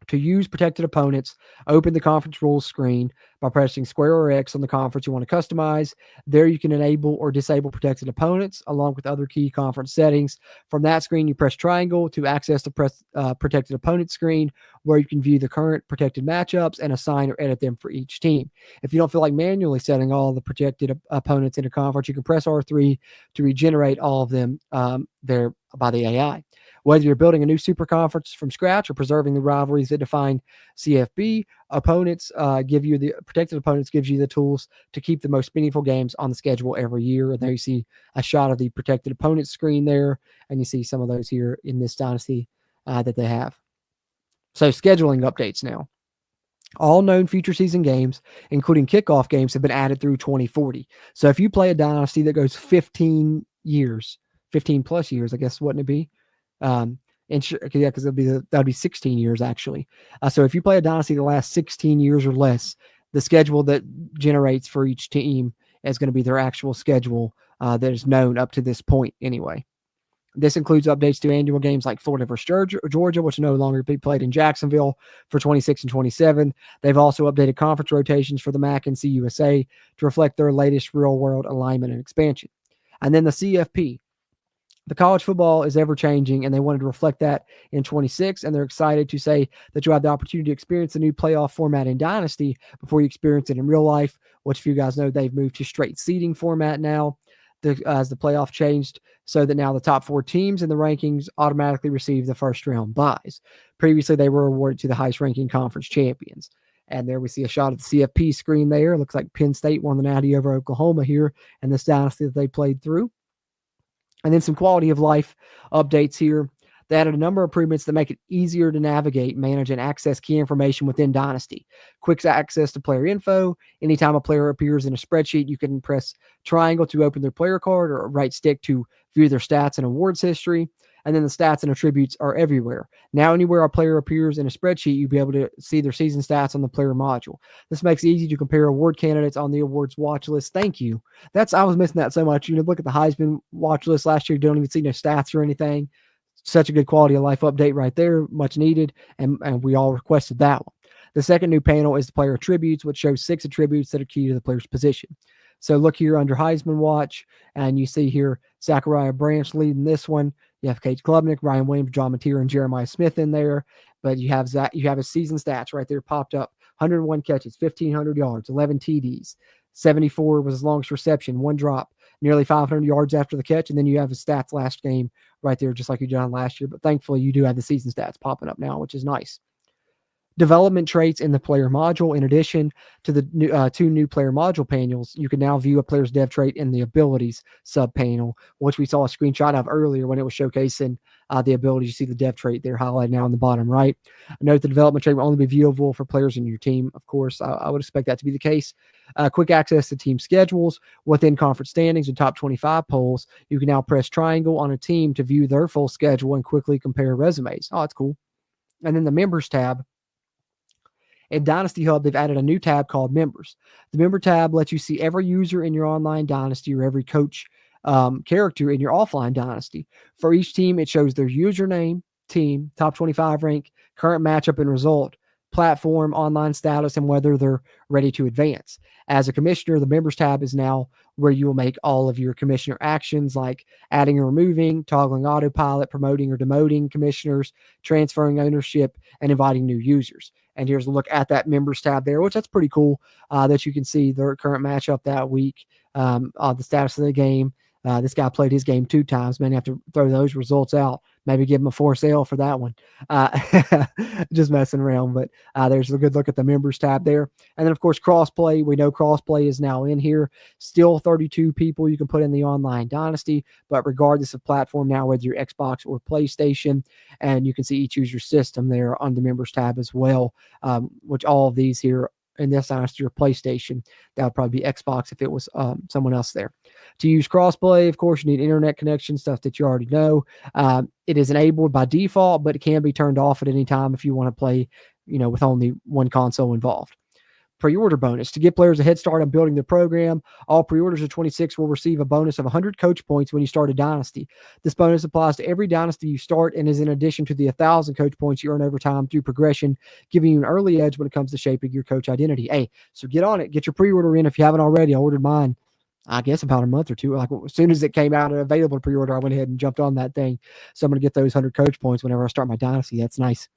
To use protected opponents, open the conference rules screen by pressing square or X on the conference you want to customize. There you can enable or disable protected opponents along with other key conference settings. From that screen, you press triangle to access the protected opponent screen where you can view the current protected matchups and assign or edit them for each team. If you don't feel like manually setting all the protected opponents in a conference, you can press R3 to regenerate all of them there by the AI. Whether you're building a new super conference from scratch or preserving the rivalries that define CFB, protected opponents gives you the tools to keep the most meaningful games on the schedule every year. And there you see a shot of the protected opponent screen there, and you see some of those here in this dynasty that they have. So scheduling updates now. All known future season games, including kickoff games, have been added through 2040. So if you play a dynasty that goes 15 plus years, I guess, wouldn't it be? Because that'd be 16 years actually. So if you play a dynasty that lasts 16 years or less, the schedule that generates for each team is going to be their actual schedule that is known up to this point anyway. This includes updates to annual games like Florida versus Georgia, which no longer be played in Jacksonville for 26 and 27. They've also updated conference rotations for the MAC and CUSA to reflect their latest real-world alignment and expansion. And then the CFP. The college football is ever changing, and they wanted to reflect that in 26, and they're excited to say that you have the opportunity to experience the new playoff format in Dynasty before you experience it in real life, which, if you guys know, they've moved to straight seeding format now as the playoff changed, so that now the top 4 teams in the rankings automatically receive the first-round buys. Previously, they were awarded to the highest-ranking conference champions. And there we see a shot of the CFP screen there. It looks like Penn State won the Natty over Oklahoma here in this Dynasty that they played through. And then some quality of life updates here. They added a number of improvements that make it easier to navigate, manage, and access key information within Dynasty. Quick access to player info. Anytime a player appears in a spreadsheet, you can press triangle to open their player card or right stick to view their stats and awards history, and then the stats and attributes are everywhere. Now, anywhere a player appears in a spreadsheet, you'll be able to see their season stats on the player module. This makes it easy to compare award candidates on the awards watch list. Thank you. I was missing that so much. Look at the Heisman watch list last year, you don't even see no stats or anything. Such a good quality of life update right there, much needed, and we all requested that one. The second new panel is the player attributes, which shows 6 attributes that are key to the player's position. So look here under Heisman Watch, and you see here Zachariah Branch leading this one. You have Cade Klubnik, Ryan Williams, John Mateer, and Jeremiah Smith in there. But you have his season stats right there popped up: 101 catches, 1,500 yards, 11 TDs, 74 was his longest reception, 1 drop, nearly 500 yards after the catch. And then you have his stats last game right there, just like you did on last year. But thankfully, you do have the season stats popping up now, which is nice. Development traits in the player module. In addition to the 2 new player module panels, you can now view a player's dev trait in the abilities sub panel, which we saw a screenshot of earlier when it was showcasing the abilities. You see the dev trait there highlighted now on the bottom right. Note the development trait will only be viewable for players in your team. Of course, I would expect that to be the case. Quick access to team schedules within conference standings and top 25 polls. You can now press triangle on a team to view their full schedule and quickly compare resumes. Oh, that's cool. And then the members tab. In Dynasty Hub, they've added a new tab called Members. The Member tab lets you see every user in your online Dynasty or every coach character in your offline Dynasty. For each team, it shows their username, team, top 25 rank, current matchup and result, platform, online status, and whether they're ready to advance. As a commissioner, the Members tab is now where you will make all of your commissioner actions like adding or removing, toggling autopilot, promoting or demoting commissioners, transferring ownership, and inviting new users. And here's a look at that Members tab there, which that's pretty cool that you can see their current matchup that week, the status of the game. This guy played his game 2 times. Man, you have to throw those results out. Maybe give him a for sale for that one. Just messing around. But there's a good look at the Members tab there. And then, of course, crossplay. We know crossplay is now in here. Still 32 people you can put in the online Dynasty, but regardless of platform now, whether you're Xbox or PlayStation, and you can see each user system there on the Members tab as well, which all of these here in this Dynasty or PlayStation, that would probably be Xbox if it was someone else there. To use crossplay, of course, you need internet connection, stuff that you already know. It is enabled by default, but it can be turned off at any time if you want to play, with only one console involved. Pre-order bonus. To give players a head start on building the program, all pre-orders of 26 will receive a bonus of 100 coach points when you start a Dynasty. This bonus applies to every Dynasty you start and is in addition to the 1,000 coach points you earn over time through progression, giving you an early edge when it comes to shaping your coach identity. Hey, so get on it. Get your pre-order in if you haven't already. I ordered mine, I guess, about a month or two. Like as soon as it came out and available to pre-order, I went ahead and jumped on that thing. So I'm going to get those 100 coach points whenever I start my Dynasty. That's nice.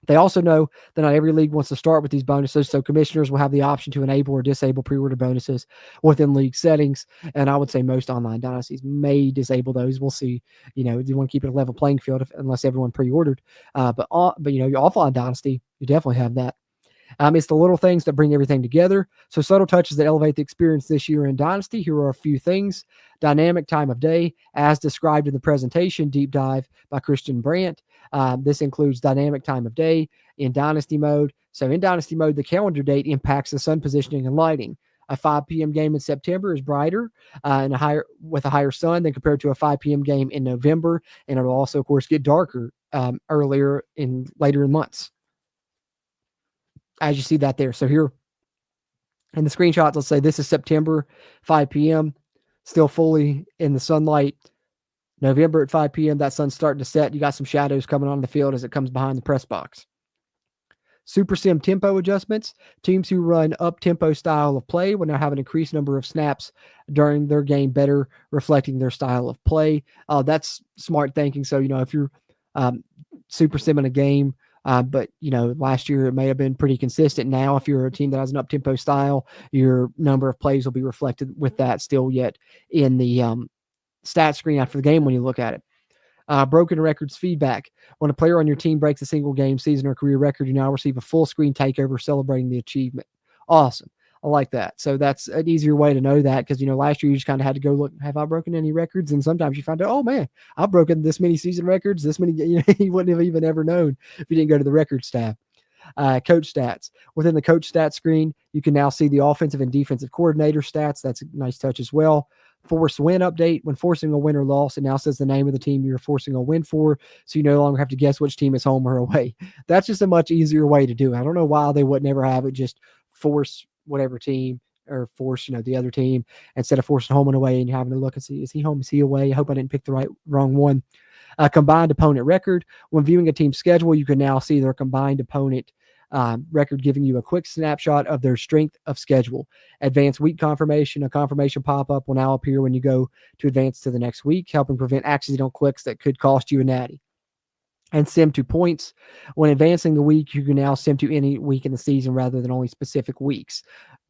They also know that not every league wants to start with these bonuses, so commissioners will have the option to enable or disable pre-order bonuses within league settings. And I would say most online Dynasties may disable those. We'll see. You want to keep it a level playing field unless everyone pre-ordered. But your offline Dynasty, you definitely have that. It's the little things that bring everything together. So subtle touches that elevate the experience this year in Dynasty. Here are a few things. Dynamic time of day, as described in the presentation deep dive by Christian Brandt. This includes dynamic time of day in Dynasty mode. So in Dynasty mode, the calendar date impacts the sun positioning and lighting. A 5 p.m. game in September is brighter with a higher sun than compared to a 5 p.m. game in November. And it'll also, of course, get darker later in months. As you see that there. So here in the screenshots, let's say this is September, 5 p.m., still fully in the sunlight. November at 5 p.m., that sun's starting to set. You got some shadows coming on the field as it comes behind the press box. Super Sim tempo adjustments. Teams who run up-tempo style of play will now have an increased number of snaps during their game, better reflecting their style of play. That's smart thinking. So, if you're Super Sim in a game, but, last year it may have been pretty consistent. Now, if you're a team that has an up-tempo style, your number of plays will be reflected with that still yet in the stat screen after the game when you look at it. Broken records feedback. When a player on your team breaks a single game, season, or career record, you now receive a full screen takeover celebrating the achievement. Awesome. I like that. So that's an easier way to know that because, last year you just kind of had to go look, have I broken any records? And sometimes you find out, oh, man, I've broken this many season records, this many, you wouldn't have even ever known if you didn't go to the records tab. Coach stats. Within the coach stats screen, you can now see the offensive and defensive coordinator stats. That's a nice touch as well. Force win update. When forcing a win or loss, it now says the name of the team you're forcing a win for, so you no longer have to guess which team is home or away. That's just a much easier way to do it. I don't know why they would never have it just force whatever team or force, the other team instead of forcing home and away and you're having to look and see, is he home, is he away? I hope I didn't pick the wrong one. Combined opponent record. When viewing a team's schedule, you can now see their combined opponent record, giving you a quick snapshot of their strength of schedule. Advanced week confirmation. A confirmation pop-up will now appear when you go to advance to the next week, helping prevent accidental clicks that could cost you a natty. And sim to points. When advancing the week, you can now sim to any week in the season rather than only specific weeks.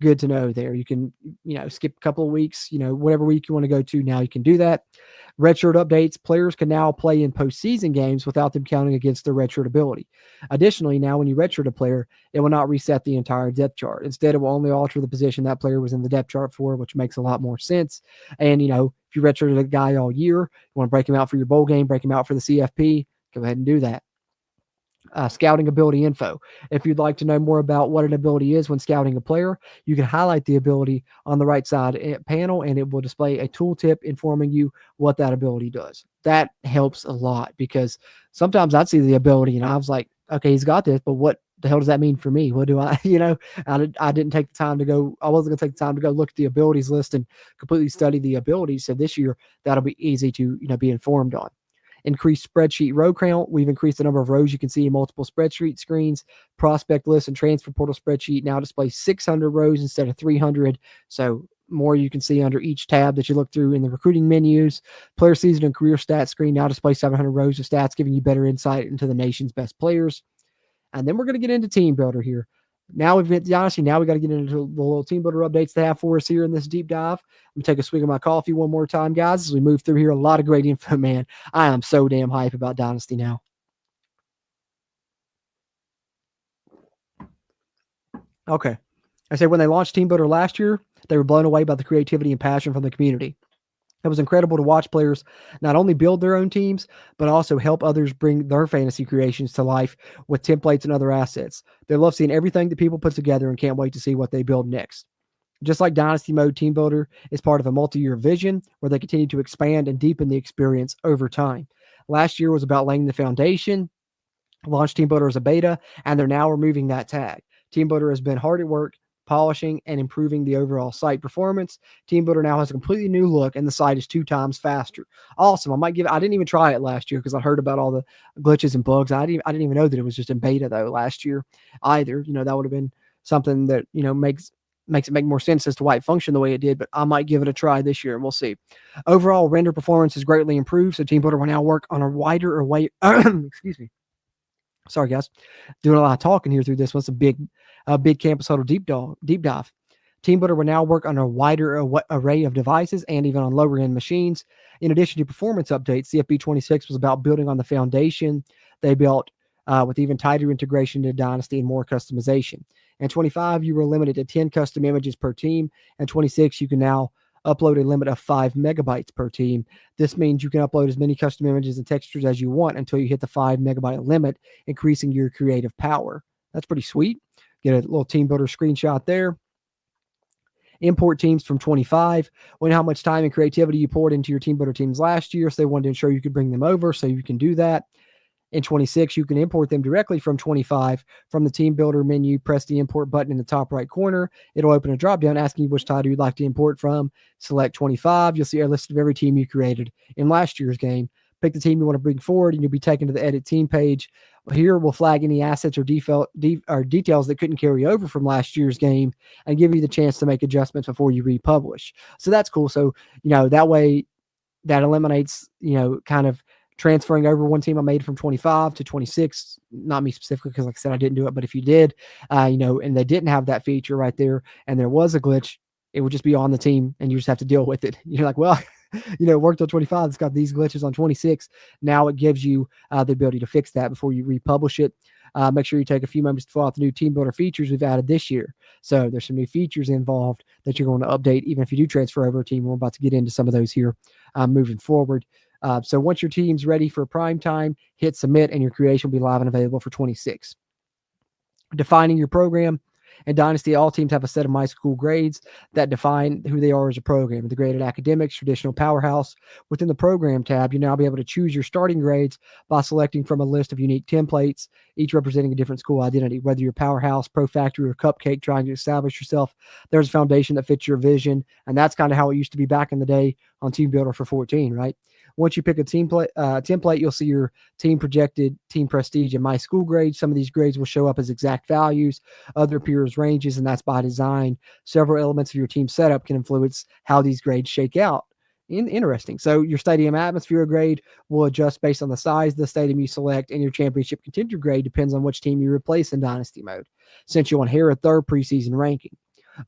Good to know there. You can, skip a couple of weeks, whatever week you want to go to, now you can do that. Redshirt updates. Players can now play in postseason games without them counting against their redshirt ability. Additionally, now when you redshirt a player, it will not reset the entire depth chart. Instead, it will only alter the position that player was in the depth chart for, which makes a lot more sense. And, if you redshirted a guy all year, you want to break him out for your bowl game, break him out for the CFP, go ahead and do that. Scouting ability info. If you'd like to know more about what an ability is when scouting a player, you can highlight the ability on the right side panel and it will display a tooltip informing you what that ability does. That helps a lot because sometimes I'd see the ability and I was like, okay, he's got this, but what the hell does that mean for me? What do I, I didn't take the time to go, I wasn't going to take the time to go look at the abilities list and completely study the abilities. So this year, that'll be easy to, be informed on. Increased spreadsheet row count. We've increased the number of rows you can see in multiple spreadsheet screens. Prospect list and transfer portal spreadsheet now displays 600 rows instead of 300. So more you can see under each tab that you look through in the recruiting menus. Player season and career stats screen now displays 700 rows of stats, giving you better insight into the nation's best players. And then we're going to get into Team Builder here. Now we've hit Dynasty. Now we got to get into the little Team Builder updates they have for us here in this deep dive. Let me take a swig of my coffee one more time, guys, as we move through here. A lot of great info, man. I am so damn hype about Dynasty now. Okay. I said when they launched Team Builder last year, they were blown away by the creativity and passion from the community. It was incredible to watch players not only build their own teams, but also help others bring their fantasy creations to life with templates and other assets. They love seeing everything that people put together and can't wait to see what they build next. Just like Dynasty Mode, Team Builder is part of a multi-year vision where they continue to expand and deepen the experience over time. Last year was about laying the foundation, launched Team Builder as a beta, and they're now removing that tag. Team Builder has been hard at work polishing and improving the overall site performance. Team Builder now has a completely new look and the site is 2 times faster. Awesome. I didn't even try it last year because I heard about all the glitches and bugs. I didn't even know that it was just in beta though last year either. That would have been something that, makes it make more sense as to why it functioned the way it did, but I might give it a try this year and we'll see. Overall render performance has greatly improved. So Team Builder will now work on a wider array. Excuse me. Sorry, guys. Doing a lot of talking here through this. What's a big campus huddle deep dive. Team Builder will now work on a wider array of devices and even on lower end machines. In addition to performance updates, CFB 26 was about building on the foundation they built with even tighter integration to Dynasty and more customization. And 25, you were limited to 10 custom images per team. And 26, you can now upload a limit of 5 megabytes per team. This means you can upload as many custom images and textures as you want until you hit the 5 megabyte limit, increasing your creative power. That's pretty sweet. Get a little Team Builder screenshot there. Import teams from 25. We know how much time and creativity you poured into your Team Builder teams last year, so they wanted to ensure you could bring them over, so you can do that. In 26, you can import them directly from 25. From the Team Builder menu, press the import button in the top right corner. It'll open a drop-down asking you which title you'd like to import from. Select 25. You'll see a list of every team you created in last year's game. Pick the team you want to bring forward, and you'll be taken to the edit team page. Here, we'll flag any assets or details that couldn't carry over from last year's game and give you the chance to make adjustments before you republish. So that's cool. So, that way that eliminates, kind of transferring over one team I made from 25 to 26, not me specifically, because like I said, I didn't do it, but if you did, and they didn't have that feature right there and there was a glitch, it would just be on the team and you just have to deal with it. You're like, well, it worked on 25. It's got these glitches on 26. Now it gives you the ability to fix that before you republish it. Make sure you take a few moments to fill out the new Team Builder features we've added this year. So there's some new features involved that you're going to update, even if you do transfer over a team. We're about to get into some of those here moving forward. So once your team's ready for prime time, hit submit and your creation will be live and available for 26. Defining your program. In Dynasty, all teams have a set of my school grades that define who they are as a program. The graded academics, traditional powerhouse. Within the program tab, you now be able to choose your starting grades by selecting from a list of unique templates, each representing a different school identity. Whether you're powerhouse, pro factory, or cupcake trying to establish yourself, there's a foundation that fits your vision. And that's kind of how it used to be back in the day on Team Builder for 14, right? Once you pick a template, you'll see your team projected, team prestige, and my school grades. Some of these grades will show up as exact values, other appear as ranges, and that's by design. Several elements of your team setup can influence how these grades shake out. Interesting. So your stadium atmosphere grade will adjust based on the size of the stadium you select, and your championship contender grade depends on which team you replace in Dynasty mode, since you'll inherit their preseason ranking.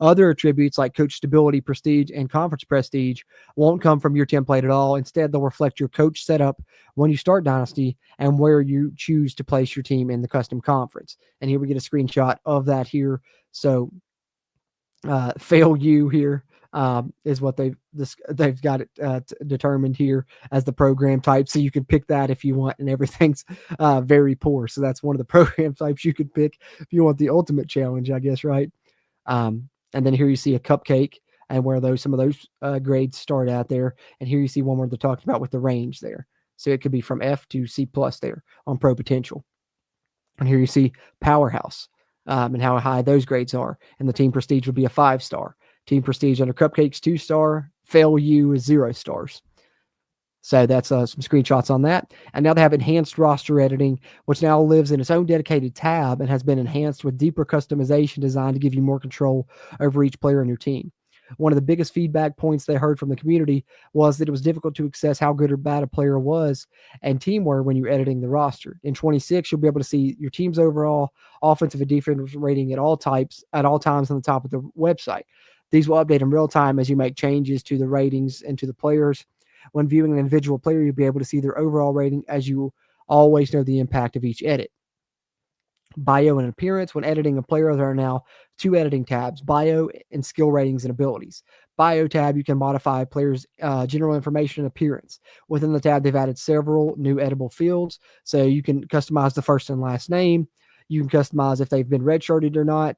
Other attributes like coach stability, prestige, and conference prestige won't come from your template at all. Instead, they'll reflect your coach setup when you start Dynasty and where you choose to place your team in the custom conference. And here we get a screenshot of that here. So fail you here is what they've got it determined here as the program type. So you can pick that if you want, and everything's very poor. So that's one of the program types you could pick if you want the ultimate challenge, I guess, right? And then here you see a cupcake and where some of those grades start out there. And here you see one where they're talking about with the range there. So it could be from F to C plus there on pro potential. And here you see powerhouse and how high those grades are. And the team prestige would be a 5-star. Team prestige under cupcakes, 2-star. Fail you is 0 stars. So that's some screenshots on that. And now they have enhanced roster editing, which now lives in its own dedicated tab and has been enhanced with deeper customization designed to give you more control over each player in your team. One of the biggest feedback points they heard from the community was that it was difficult to assess how good or bad a player was and team were when you're editing the roster. In 26, you'll be able to see your team's overall offensive and defensive rating at all times on the top of the website. These will update in real time as you make changes to the ratings and to the players. When viewing an individual player, you'll be able to see their overall rating as you always know the impact of each edit. Bio and appearance. When editing a player, there are now 2 editing tabs, bio and skill ratings and abilities. Bio tab, you can modify a player's general information and appearance. Within the tab, they've added several new editable fields, so you can customize the first and last name. You can customize if they've been redshirted or not,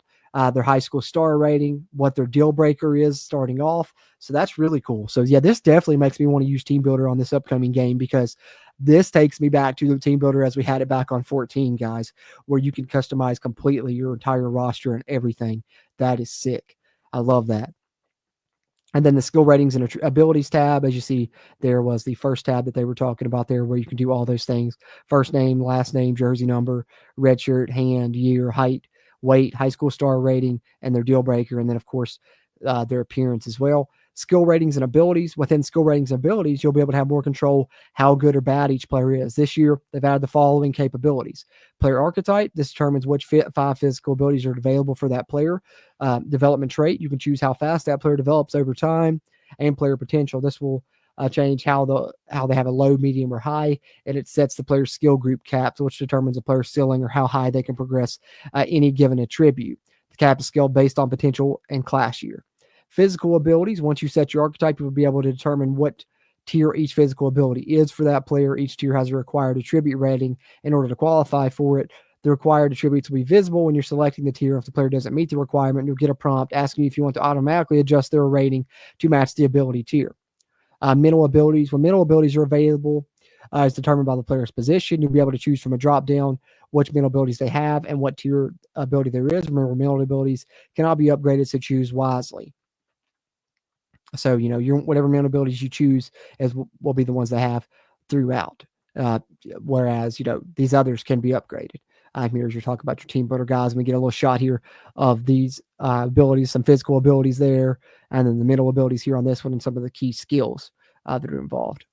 their high school star rating, what their deal breaker is starting off. So that's really cool. So yeah, this definitely makes me want to use Team Builder on this upcoming game, because this takes me back to the Team Builder as we had it back on 14, guys, where you can customize completely your entire roster and everything. That is sick. I love that. And then the skill ratings and abilities tab, as you see, there was the first tab that they were talking about there, where you can do all those things: first name, last name, jersey number, red shirt, hand, year, height, weight, high school star rating, and their deal breaker. And then, of course, their appearance as well. Skill ratings and abilities. Within skill ratings and abilities, you'll be able to have more control how good or bad each player is. This year, they've added the following capabilities. Player archetype. This determines which 5 physical abilities are available for that player. Development trait. You can choose how fast that player develops over time. And player potential. This will change how they have a low, medium, or high, and it sets the player's skill group caps, which determines a player's ceiling or how high they can progress any given attribute. The cap is scaled based on potential and class year. Physical abilities. Once you set your archetype, you will be able to determine what tier each physical ability is for that player. Each tier has a required attribute rating in order to qualify for it. The required attributes will be visible when you're selecting the tier. If the player doesn't meet the requirement, you'll get a prompt asking you if you want to automatically adjust their rating to match the ability tier. Mental abilities. When mental abilities are available, is determined by the player's position. You'll be able to choose from a drop down which mental abilities they have and what tier ability there is. Remember, mental abilities cannot be upgraded, so choose wisely. So, whatever mental abilities you choose will be the ones they have throughout. Whereas, these others can be upgraded. Here, as you're talking about your team builder guys, and we get a little shot here of these abilities, some physical abilities there, and then the mental abilities here on this one, and some of the key skills that are involved.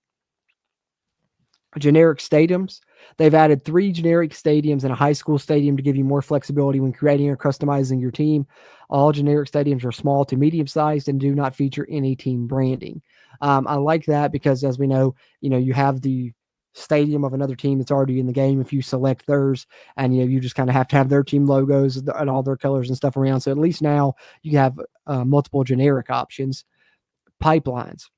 Generic stadiums. They've added 3 generic stadiums and a high school stadium to give you more flexibility when creating or customizing your team. All generic stadiums are small to medium sized and do not feature any team branding. I like that because, as we know, you have the stadium of another team that's already in the game. If you select theirs, and you just kind of have to have their team logos and all their colors and stuff around. So at least now you have multiple generic options. Pipelines.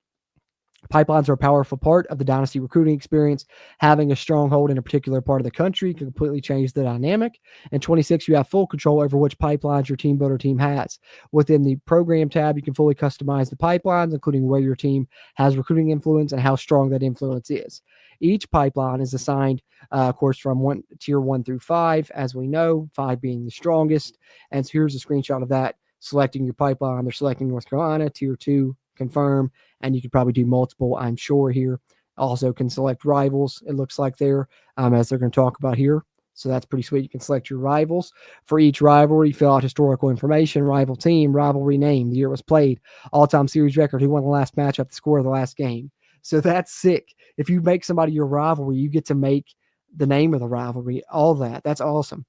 Pipelines are a powerful part of the Dynasty recruiting experience. Having a stronghold in a particular part of the country can completely change the dynamic. And 26, you have full control over which pipelines your team builder team has. Within the program tab, you can fully customize the pipelines, including where your team has recruiting influence and how strong that influence is. Each pipeline is assigned, of course, from tier 1 through 5, as we know, 5 being the strongest. And so here's a screenshot of that. Selecting your pipeline, they're selecting North Carolina, tier 2, confirm, and you could probably do multiple, I'm sure, here. Also can select rivals, it looks like there, as they're going to talk about here. So that's pretty sweet. You can select your rivals. For each rivalry, fill out historical information, rival team, rivalry name, the year it was played, all-time series record, who won the last matchup, the score of the last game. So that's sick. If you make somebody your rivalry, you get to make the name of the rivalry, all that. That's awesome.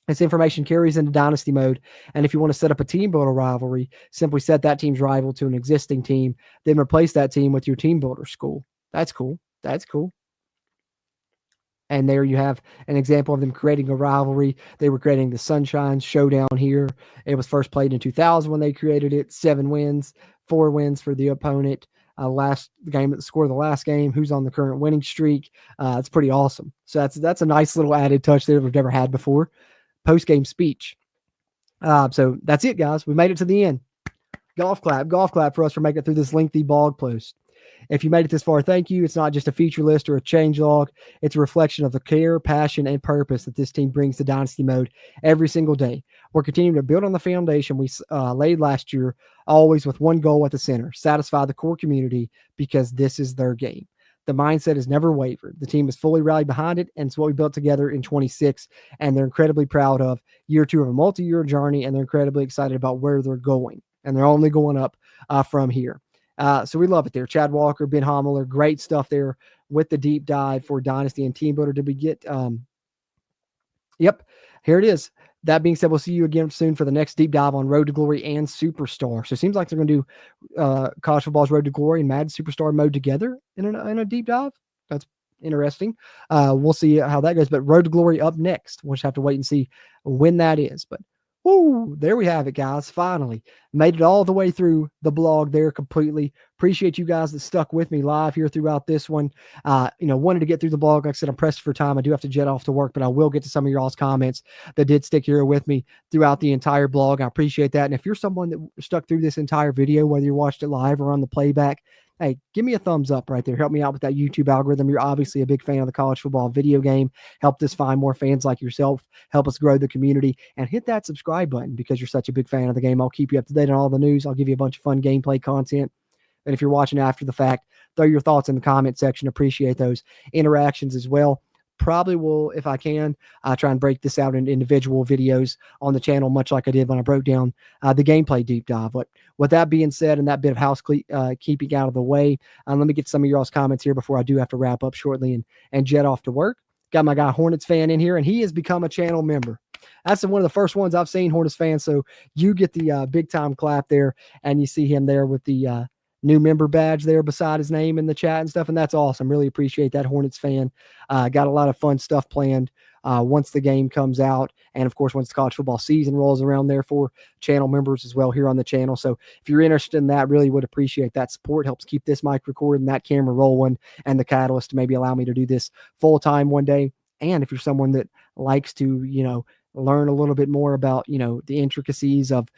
This information carries into Dynasty mode, and if you want to set up a team builder rivalry, simply set that team's rival to an existing team, then replace that team with your team builder school. That's cool. That's cool. And there you have an example of them creating a rivalry. They were creating the Sunshine Showdown here. It was first played in 2000 when they created it. 7 wins, 4 wins for the opponent. Last game, the score of the last game, who's on the current winning streak. It's pretty awesome. So that's a nice little added touch there we've never had before. Post-game speech. So that's it, guys. We made it to the end. Golf clap for us for making it through this lengthy blog post. If you made it this far, thank you. It's not just a feature list or a change log. It's a reflection of the care, passion, and purpose that this team brings to Dynasty mode every single day. We're continuing to build on the foundation we laid last year, always with one goal at the center: satisfy the core community, because this is their game. The mindset has never wavered. The team is fully rallied behind it, and it's what we built together in 26, and they're incredibly proud of year 2 of a multi-year journey, and they're incredibly excited about where they're going, and they're only going up from here. So we love it there. Chad Walker, Ben Homeler, great stuff there with the deep dive for Dynasty and Team Builder. Did we get yep, here it is. That being said, we'll see you again soon for the next deep dive on Road to Glory and Superstar. So it seems like they're going to do college football's Road to Glory and Madden Superstar mode together in a deep dive. That's interesting. We'll see how that goes. But Road to Glory up next. We'll just have to wait and see when that is. But woo, there we have it, guys. Finally made it all the way through the blog there completely. Appreciate you guys that stuck with me live here throughout this one. Wanted to get through the blog. Like I said, I'm pressed for time. I do have to jet off to work, but I will get to some of y'all's comments that did stick here with me throughout the entire blog. I appreciate that. And if you're someone that stuck through this entire video, whether you watched it live or on the playback, hey, give me a thumbs up right there. Help me out with that YouTube algorithm. You're obviously a big fan of the college football video game. Help us find more fans like yourself. Help us grow the community. And hit that subscribe button because you're such a big fan of the game. I'll keep you up to date on all the news. I'll give you a bunch of fun gameplay content. And if you're watching after the fact, throw your thoughts in the comment section. Appreciate those interactions as well. Probably will, if I can, try and break this out into individual videos on the channel, much like I did when I broke down the gameplay deep dive. But with that being said, and that bit of housekeeping out of the way, let me get some of y'all's comments here before I do have to wrap up shortly and jet off to work. Got my guy Hornets fan in here, and he has become a channel member. That's one of the first ones I've seen, Hornets fan. So you get the big time clap there, and you see him there with the new member badge there beside his name in the chat and stuff. And that's awesome. Really appreciate that, Hornets fan. Got a lot of fun stuff planned once the game comes out. And of course, once the college football season rolls around there for channel members as well here on the channel. So if you're interested in that, really would appreciate that support. Helps keep this mic recording, that camera rolling, and the catalyst to maybe allow me to do this full time one day. And if you're someone that likes to, learn a little bit more about, the intricacies of,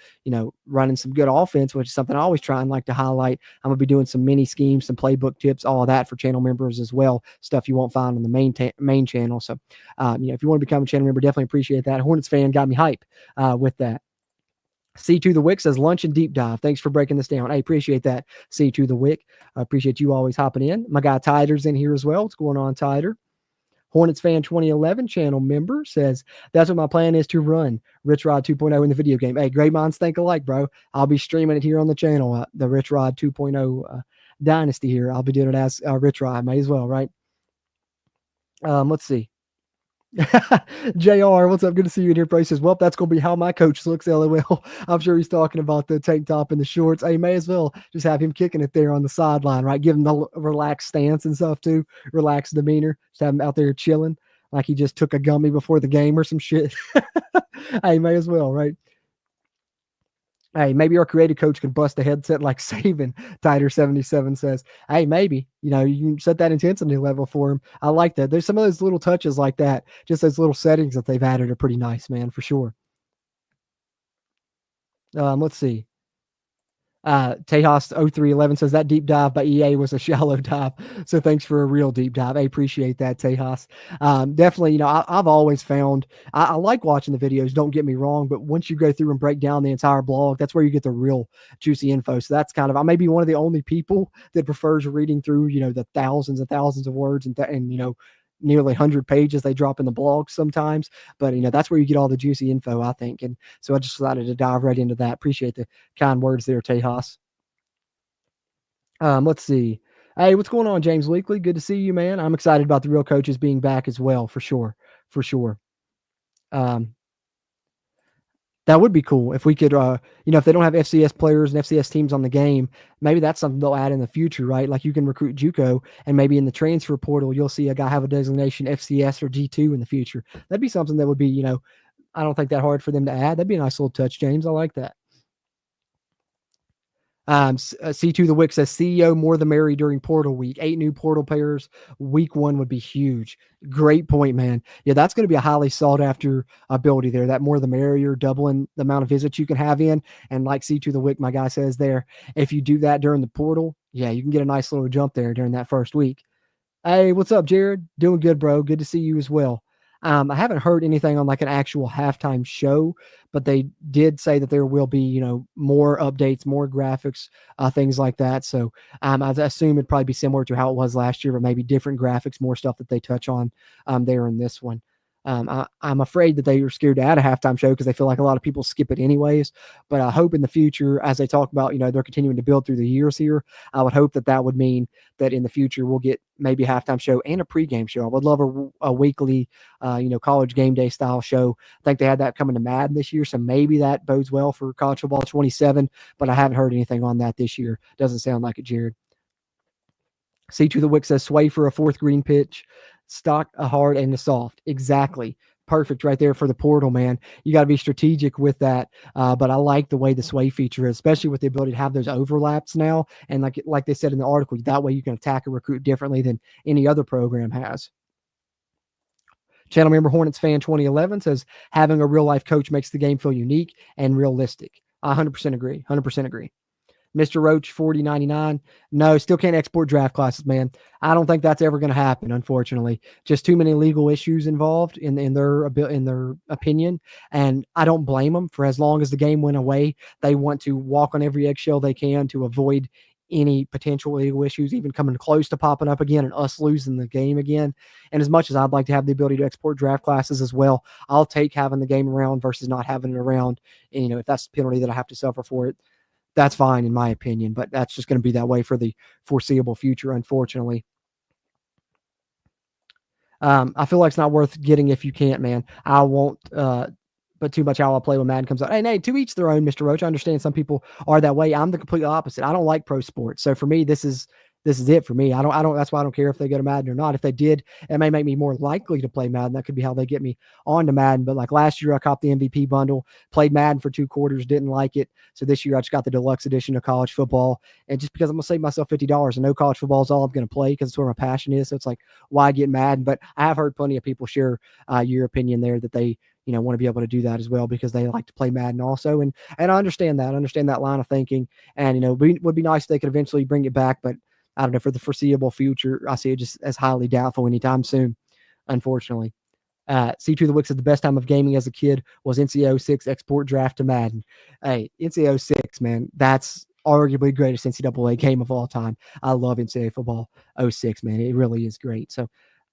running some good offense, which is something I always try and like to highlight. I'm going to be doing some mini schemes, some playbook tips, all of that for channel members as well. Stuff you won't find on the main channel. So, if you want to become a channel member, definitely appreciate that. Hornets fan got me hype with that. C2 the Wick says lunch and deep dive. Thanks for breaking this down. I appreciate that, C2 the Wick. I appreciate you always hopping in. My guy Tider's in here as well. What's going on, Tider? Hornets fan 2011 channel member says, that's what my plan is to run Rich Rod 2.0 in the video game. Hey, great minds think alike, bro. I'll be streaming it here on the channel, the Rich Rod 2.0 Dynasty here. I'll be doing it as Rich Rod. May as well, right? Let's see. JR, what's up? Good to see you in here. Price says, well, that's going to be how my coach looks, LOL. I'm sure he's talking about the tank top and the shorts. Hey, may as well just have him kicking it there on the sideline, right? Give him the relaxed stance and stuff too. Relaxed demeanor. Just have him out there chilling like he just took a gummy before the game or some shit. Hey, may as well, right? Hey, maybe our creative coach can bust a headset like Saban. Tighter 77 says, "Hey, maybe you can set that intensity level for him." I like that. There's some of those little touches like that, just those little settings that they've added are pretty nice, man, for sure. Let's see. Tejas0311 says that deep dive by EA was a shallow dive. So thanks for a real deep dive. I appreciate that, Tejas. Definitely, I've always found I like watching the videos, don't get me wrong, but once you go through and break down the entire blog, that's where you get the real juicy info. So that's I may be one of the only people that prefers reading through, the thousands and thousands of words and nearly 100 pages they drop in the blog sometimes. But that's where you get all the juicy info, I think. And so I just decided to dive right into that. Appreciate the kind words there, Tejas. Let's see. Hey, what's going on, James Weekly? Good to see you, man. I'm excited about the real coaches being back as well, for sure. For sure. Um, that would be cool if we could, if they don't have FCS players and FCS teams on the game, maybe that's something they'll add in the future, right? Like you can recruit JUCO, and maybe in the transfer portal, you'll see a guy have a designation FCS or D2 in the future. That'd be something that would be, I don't think that hard for them to add. That'd be a nice little touch, James. I like that. C2 the Wick says CEO more the merry during portal week. 8 new portal players. Week 1 would be huge. Great point, man. Yeah, that's going to be a highly sought after ability there. That more the merrier, doubling the amount of visits you can have in. And like C2 the Wick, my guy says there, if you do that during the portal, yeah, you can get a nice little jump there during that first week. Hey, what's up, Jared? Doing good, bro. Good to see you as well. I haven't heard anything on like an actual halftime show, but they did say that there will be, more updates, more graphics, things like that. So I assume it'd probably be similar to how it was last year, but maybe different graphics, more stuff that they touch on there in this one. I'm afraid that they are scared to add a halftime show because they feel like a lot of people skip it anyways. But I hope in the future, as they talk about, they're continuing to build through the years here, I would hope that that would mean that in the future we'll get maybe a halftime show and a pregame show. I would love a weekly, college game day style show. I think they had that coming to Madden this year, so maybe that bodes well for college football 27. But I haven't heard anything on that this year. Doesn't sound like it, Jared. C2 the Wick says sway for a fourth green pitch, stock a hard and a soft. Exactly. Perfect right there for the portal, man. You got to be strategic with that. But I like the way the sway feature is, especially with the ability to have those overlaps now. And like they said in the article, that way you can attack a recruit differently than any other program has. Channel member Hornets fan 2011 says having a real life coach makes the game feel unique and realistic. I 100% agree. 100% agree. Mr. Roach 4099. No, still can't export draft classes, man. I don't think that's ever going to happen, unfortunately. Just too many legal issues involved in their opinion, and I don't blame them. For as long as the game went away, they want to walk on every eggshell they can to avoid any potential legal issues even coming close to popping up again and us losing the game again. And as much as I'd like to have the ability to export draft classes as well, I'll take having the game around versus not having it around. And, if that's the penalty that I have to suffer for it, that's fine in my opinion, but that's just going to be that way for the foreseeable future, unfortunately. I feel like it's not worth getting if you can't, man. I won't but too much how I play when Madden comes out. Hey, to each their own, Mr. Roach. I understand some people are that way. I'm the complete opposite. I don't like pro sports. So for me, this is it for me. I don't that's why I don't care if they go to Madden or not. If they did, it may make me more likely to play Madden. That could be how they get me onto Madden. But like last year I copped the MVP bundle, played Madden for 2 quarters, didn't like it. So this year I just got the deluxe edition of college football. And just because I'm gonna save myself $50 and know college football is all I'm gonna play because it's where my passion is. So it's like, why get Madden? But I have heard plenty of people share your opinion there that they want to be able to do that as well because they like to play Madden also. And I understand that. I understand that line of thinking. And, it would be nice if they could eventually bring it back. But I don't know, for the foreseeable future, I see it just as highly doubtful anytime soon, unfortunately. C2 the Wick said the best time of gaming as a kid was NCAA 06 export draft to Madden. Hey, NCAA 06, man, that's arguably the greatest NCAA game of all time. I love NCAA football 06, man. It really is great. So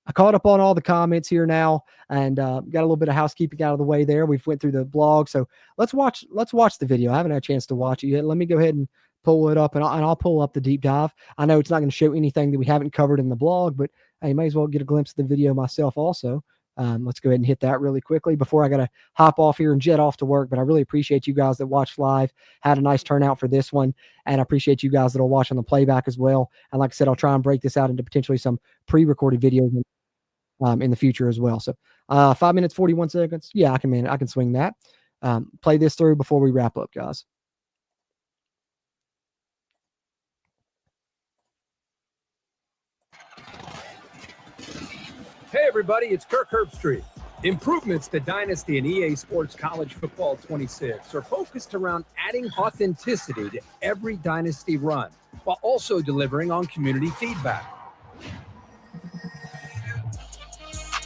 I caught up on all the comments here now and got a little bit of housekeeping out of the way there. We've went through the blog. So let's watch the video. I haven't had a chance to watch it yet. Let me go ahead and pull it up and I'll pull up the deep dive. I know it's not going to show anything that we haven't covered in the blog, but I may as well get a glimpse of the video myself also. Let's go ahead and hit that really quickly before I got to hop off here and jet off to work. But I really appreciate you guys that watched live. Had a nice turnout for this one. And I appreciate you guys that will watch on the playback as well. And like I said, I'll try and break this out into potentially some pre-recorded videos in the future as well. So 5 minutes, 41 seconds. Yeah, I can swing that. Play this through before we wrap up, guys. Hey everybody, it's Kirk Herbstreit. Improvements to Dynasty and EA Sports College Football 26 are focused around adding authenticity to every Dynasty run, while also delivering on community feedback.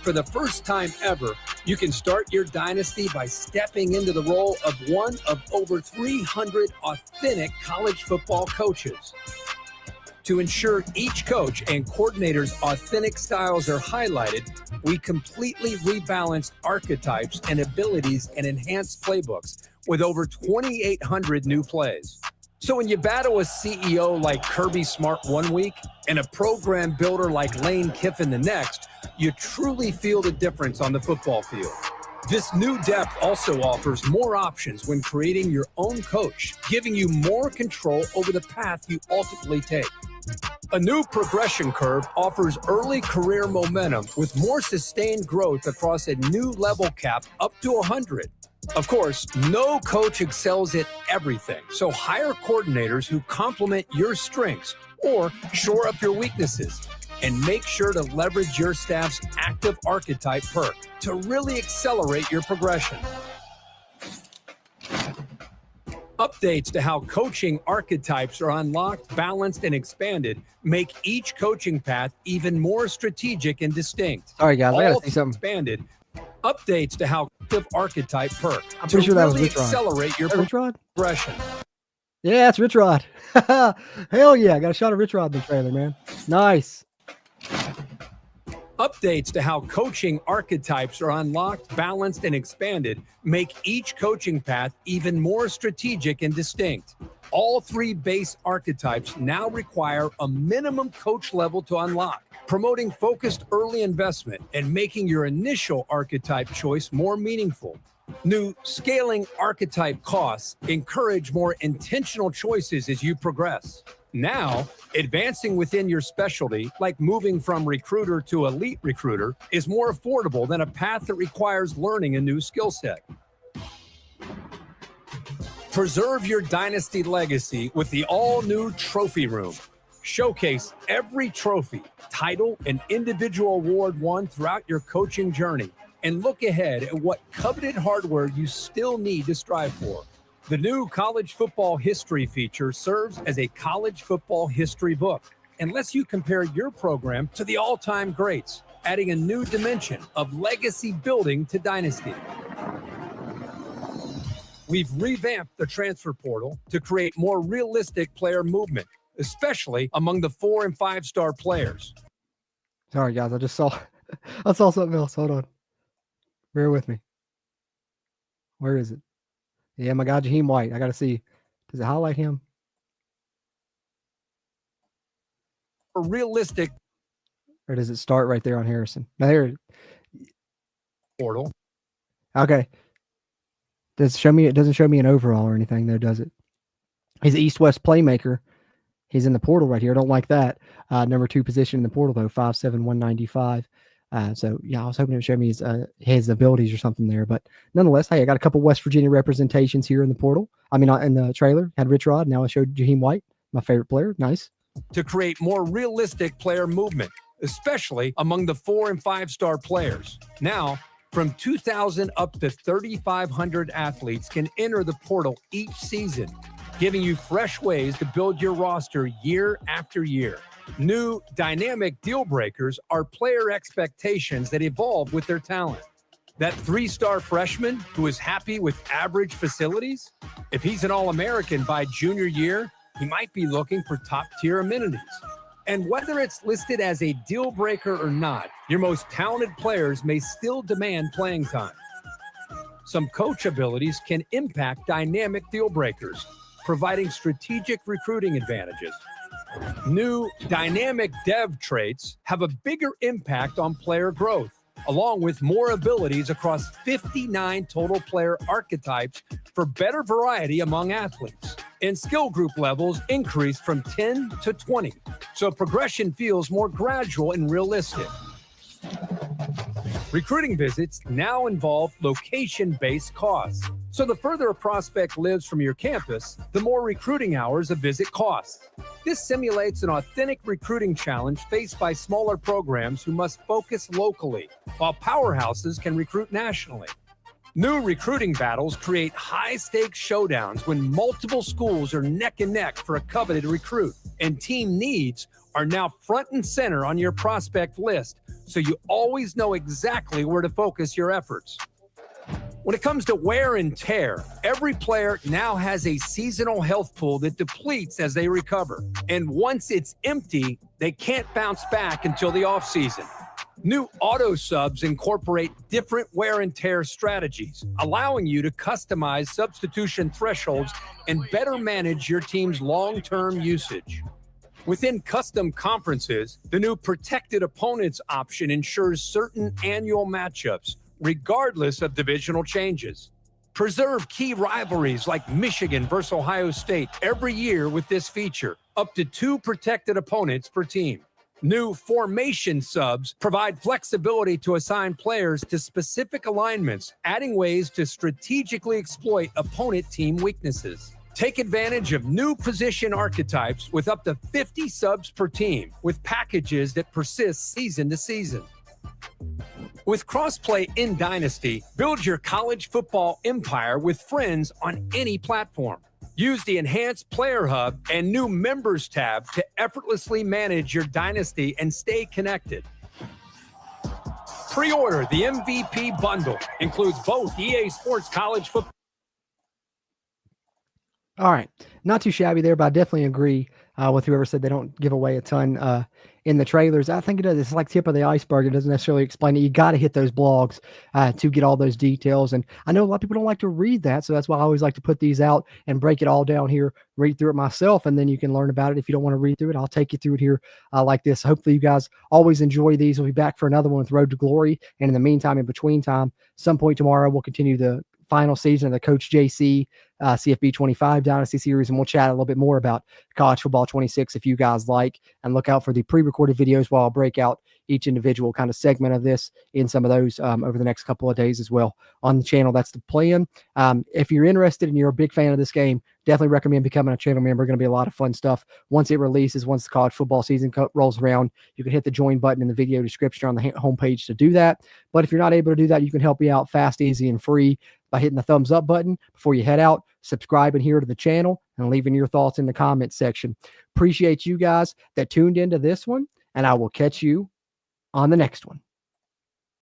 For the first time ever, you can start your Dynasty by stepping into the role of one of over 300 authentic college football coaches. To ensure each coach and coordinator's authentic styles are highlighted, we completely rebalanced archetypes and abilities and enhanced playbooks with over 2,800 new plays. So when you battle a CEO like Kirby Smart one week and a program builder like Lane Kiffin the next, you truly feel the difference on the football field. This new depth also offers more options when creating your own coach, giving you more control over the path you ultimately take. A new progression curve offers early career momentum with more sustained growth across a new level cap up to 100. Of course, no coach excels at everything, so hire coordinators who complement your strengths or shore up your weaknesses. And make sure to leverage your staff's active archetype perk to really accelerate your progression. Updates to how coaching archetypes are unlocked, balanced, and expanded make each coaching path even more strategic and distinct. All right, guys, I gotta say something. Expanded. Updates to how active archetype perk I'm to pretty sure that really was Rich Rod. accelerate your Rich Rod? progression. Yeah, it's Rich Rod. Hell yeah, I got a shot of Rich Rod in the trailer, man. Nice. Updates to how coaching archetypes are unlocked, balanced, and expanded make each coaching path even more strategic and distinct. All three base archetypes now require a minimum coach level to unlock, promoting focused early investment and making your initial archetype choice more meaningful. New scaling archetype costs encourage more intentional choices as you progress. Now, advancing within your specialty, like moving from recruiter to elite recruiter, is more affordable than a path that requires learning a new skill set. Preserve your Dynasty legacy with the all-new Trophy Room. Showcase every trophy, title, and individual award won throughout your coaching journey, and look ahead at what coveted hardware you still need to strive for. The new college football history feature serves as a college football history book and lets you compare your program to the all-time greats, adding a new dimension of legacy building to Dynasty. We've revamped the transfer portal to create more realistic player movement, especially among the 4- and 5-star players. Sorry, guys, I just saw I saw something else. Hold on. Bear with me. Where is it? Yeah, my guy Jaheim White. I got to see. Does it highlight him? Realistic. Or does it start right there on Harrison? No, there. Portal. Okay. Does show me? It doesn't show me an overall or anything, though, does it? He's an East-West playmaker. He's in the portal right here. I don't like that. Number 2 position in the portal, though, 5'7", 195. So, yeah, I was hoping it would show me his abilities or something there. But nonetheless, hey, I got a couple West Virginia representations here in the portal. I mean, in the trailer. Had Rich Rod. Now I showed Jaheim White, my favorite player. Nice. To create more realistic player movement, especially among the 4- and 5-star players. Now, from 2,000 up to 3,500 athletes can enter the portal each season, giving you fresh ways to build your roster year after year. New dynamic deal breakers are player expectations that evolve with their talent. That 3-star freshman who is happy with average facilities? If he's an All-American by junior year, he might be looking for top-tier amenities. And whether it's listed as a deal breaker or not, your most talented players may still demand playing time. Some coach abilities can impact dynamic deal breakers, providing strategic recruiting advantages. New dynamic dev traits have a bigger impact on player growth, along with more abilities across 59 total player archetypes for better variety among athletes. And skill group levels increase from 10 to 20, so progression feels more gradual and realistic. Recruiting visits now involve location-based costs, So the further a prospect lives from your campus, the more recruiting hours a visit costs. This simulates an authentic recruiting challenge faced by smaller programs who must focus locally, while powerhouses can recruit nationally. New recruiting battles create high-stakes showdowns when multiple schools are neck and neck for a coveted recruit, and team needs are now front and center on your prospect list, so you always know exactly where to focus your efforts. When it comes to wear and tear, every player now has a seasonal health pool that depletes as they recover. And once it's empty, they can't bounce back until the offseason. New auto subs incorporate different wear and tear strategies, allowing you to customize substitution thresholds and better manage your team's long-term usage. Within custom conferences, the new protected opponents option ensures certain annual matchups, regardless of divisional changes. Preserve key rivalries like Michigan versus Ohio State every year with this feature, up to 2 protected opponents per team. New formation subs provide flexibility to assign players to specific alignments, adding ways to strategically exploit opponent team weaknesses. Take advantage of new position archetypes with up to 50 subs per team, with packages that persist season to season. With crossplay in Dynasty, build your college football empire with friends on any platform. Use the enhanced Player Hub and new Members tab to effortlessly manage your Dynasty and stay connected. Pre-order the MVP bundle. Includes both EA Sports College football. All right. Not too shabby there, but I definitely agree with whoever said they don't give away a ton in the trailers. I think it does. It's like tip of the iceberg. It doesn't necessarily explain it. You got to hit those blogs to get all those details. And I know a lot of people don't like to read that, so that's why I always like to put these out and break it all down here, read through it myself, and then you can learn about it. If you don't want to read through it, I'll take you through it here like this. Hopefully you guys always enjoy these. We'll be back for another one with Road to Glory. And in the meantime, in between time, some point tomorrow, we'll continue the final season of the Coach JC CFB 25 Dynasty series, and we'll chat a little bit more about college football 26 if you guys like, and look out for the pre-recorded videos while I'll break out each individual kind of segment of this in some of those over the next couple of days as well on the channel. That's the plan. If you're interested and you're a big fan of this game, definitely recommend becoming a channel member. Going to be a lot of fun stuff once it releases. Once the college football season rolls around, you can hit the join button in the video description on the homepage to do that. But if you're not able to do that, you can help me out fast, easy, and free by hitting the thumbs up button before you head out, subscribing here to the channel, and leaving your thoughts in the comments section. Appreciate you guys that tuned into this one, and I will catch you on the next one.